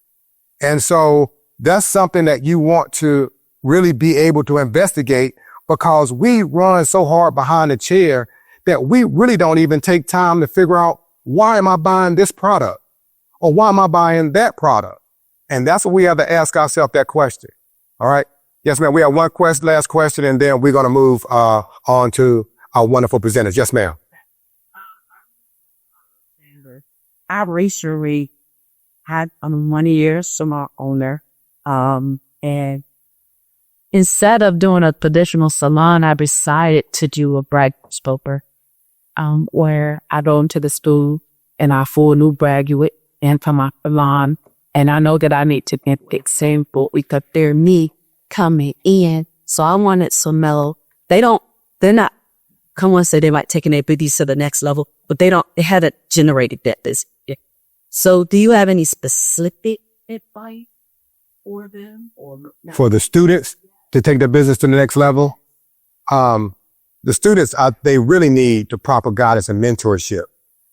And so that's something that you want to really be able to investigate, because we run so hard behind the chair that we really don't even take time to figure out, why am I buying this product? Or why am I buying that product? And that's what we have to ask ourselves that question. All right. Yes, ma'am. We have one last question, and then we're going to move on to our wonderful presenters. Yes, ma'am. I recently had 1 year salon owner, and instead of doing a traditional salon, I decided to do a practice poker, where I go into the school and I full new graduate into my salon, and I know that I need to get the example because they're me coming in. So I wanted some mellow. They're not, come on, say they might taking their beauties to the next level, but they haven't generated that this year. So do you have any specific advice for them or not? For the students to take their business to the next level? The students, they really need the proper guidance and mentorship.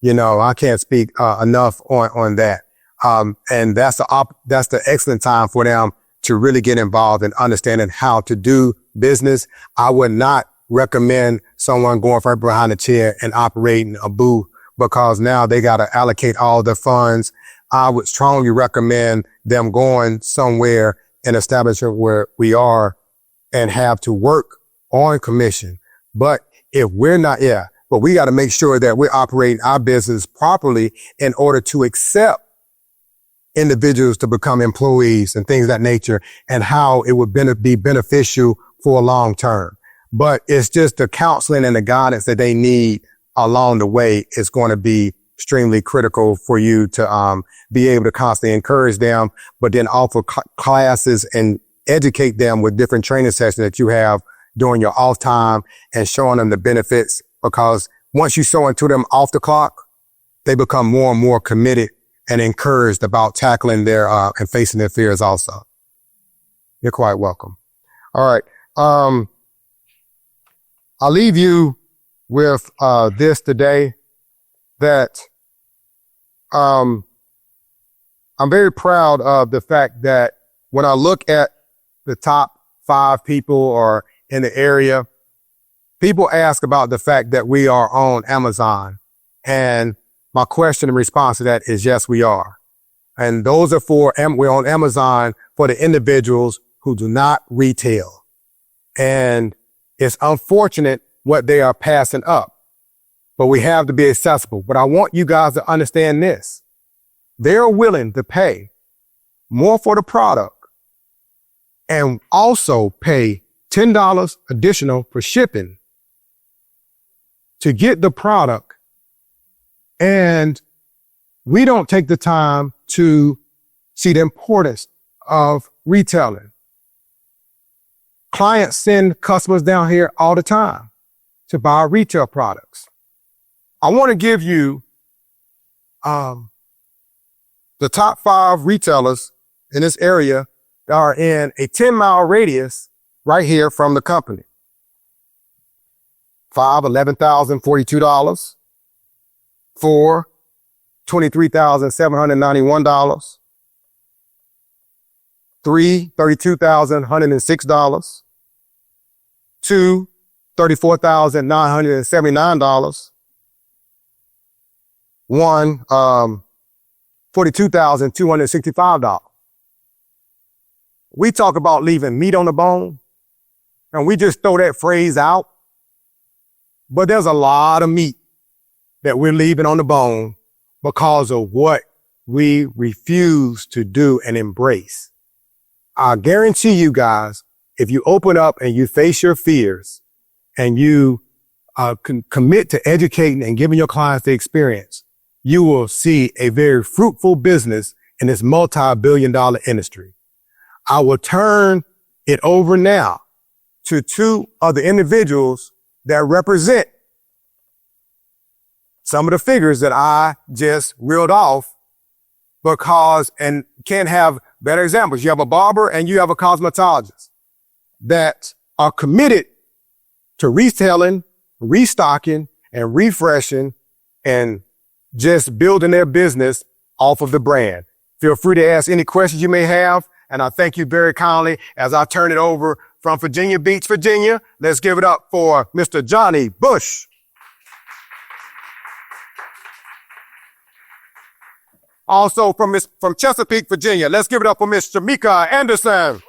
I can't speak enough on that. And that's the excellent time for them to really get involved in understanding how to do business. I would not recommend someone going right behind the chair and operating a booth, because now they got to allocate all the funds. I would strongly recommend them going somewhere, an establishment where we are, and have to work on commission. But if we're not, but we got to make sure that we're operating our business properly in order to accept individuals to become employees and things of that nature, and how it would be beneficial for a long term. But it's just the counseling and the guidance that they need along the way is going to be extremely critical for you to be able to constantly encourage them, but then offer classes and educate them with different training sessions that you have during your off time, and showing them the benefits, because once you show it to them off the clock, they become more and more committed and encouraged about tackling their and facing their fears also. You're quite welcome. All right. I'll leave you with this today, that I'm very proud of the fact that when I look at the top 5 people or in the area, people ask about the fact that we are on Amazon. And my question in response to that is, yes, we are. And those are we're on Amazon for the individuals who do not retail. And it's unfortunate what they are passing up, but we have to be accessible. But I want you guys to understand this. They're willing to pay more for the product and also pay $10 additional for shipping to get the product. And we don't take the time to see the importance of retailing. Clients send customers down here all the time to buy retail products. I want to give you the top 5 retailers in this area that are in a 10-mile radius right here from the company. 5, $11,042. 4, $23,791. 3, $32,106. 2, $34,979. 1, $42,265. We talk about leaving meat on the bone, and we just throw that phrase out. But there's a lot of meat that we're leaving on the bone because of what we refuse to do and embrace. I guarantee you guys, if you open up and you face your fears and you commit to educating and giving your clients the experience, you will see a very fruitful business in this multi-billion-dollar industry. I will turn it over now to 2 other individuals that represent some of the figures that I just reeled off and can't have better examples. You have a barber and you have a cosmetologist that are committed to retailing, restocking, and refreshing and just building their business off of the brand. Feel free to ask any questions you may have, and I thank you very kindly as I turn it over from Virginia Beach, Virginia. Let's give it up for Mr. Johnnie Bush. Also from Chesapeake, Virginia, let's give it up for Miss Shameka Anderson.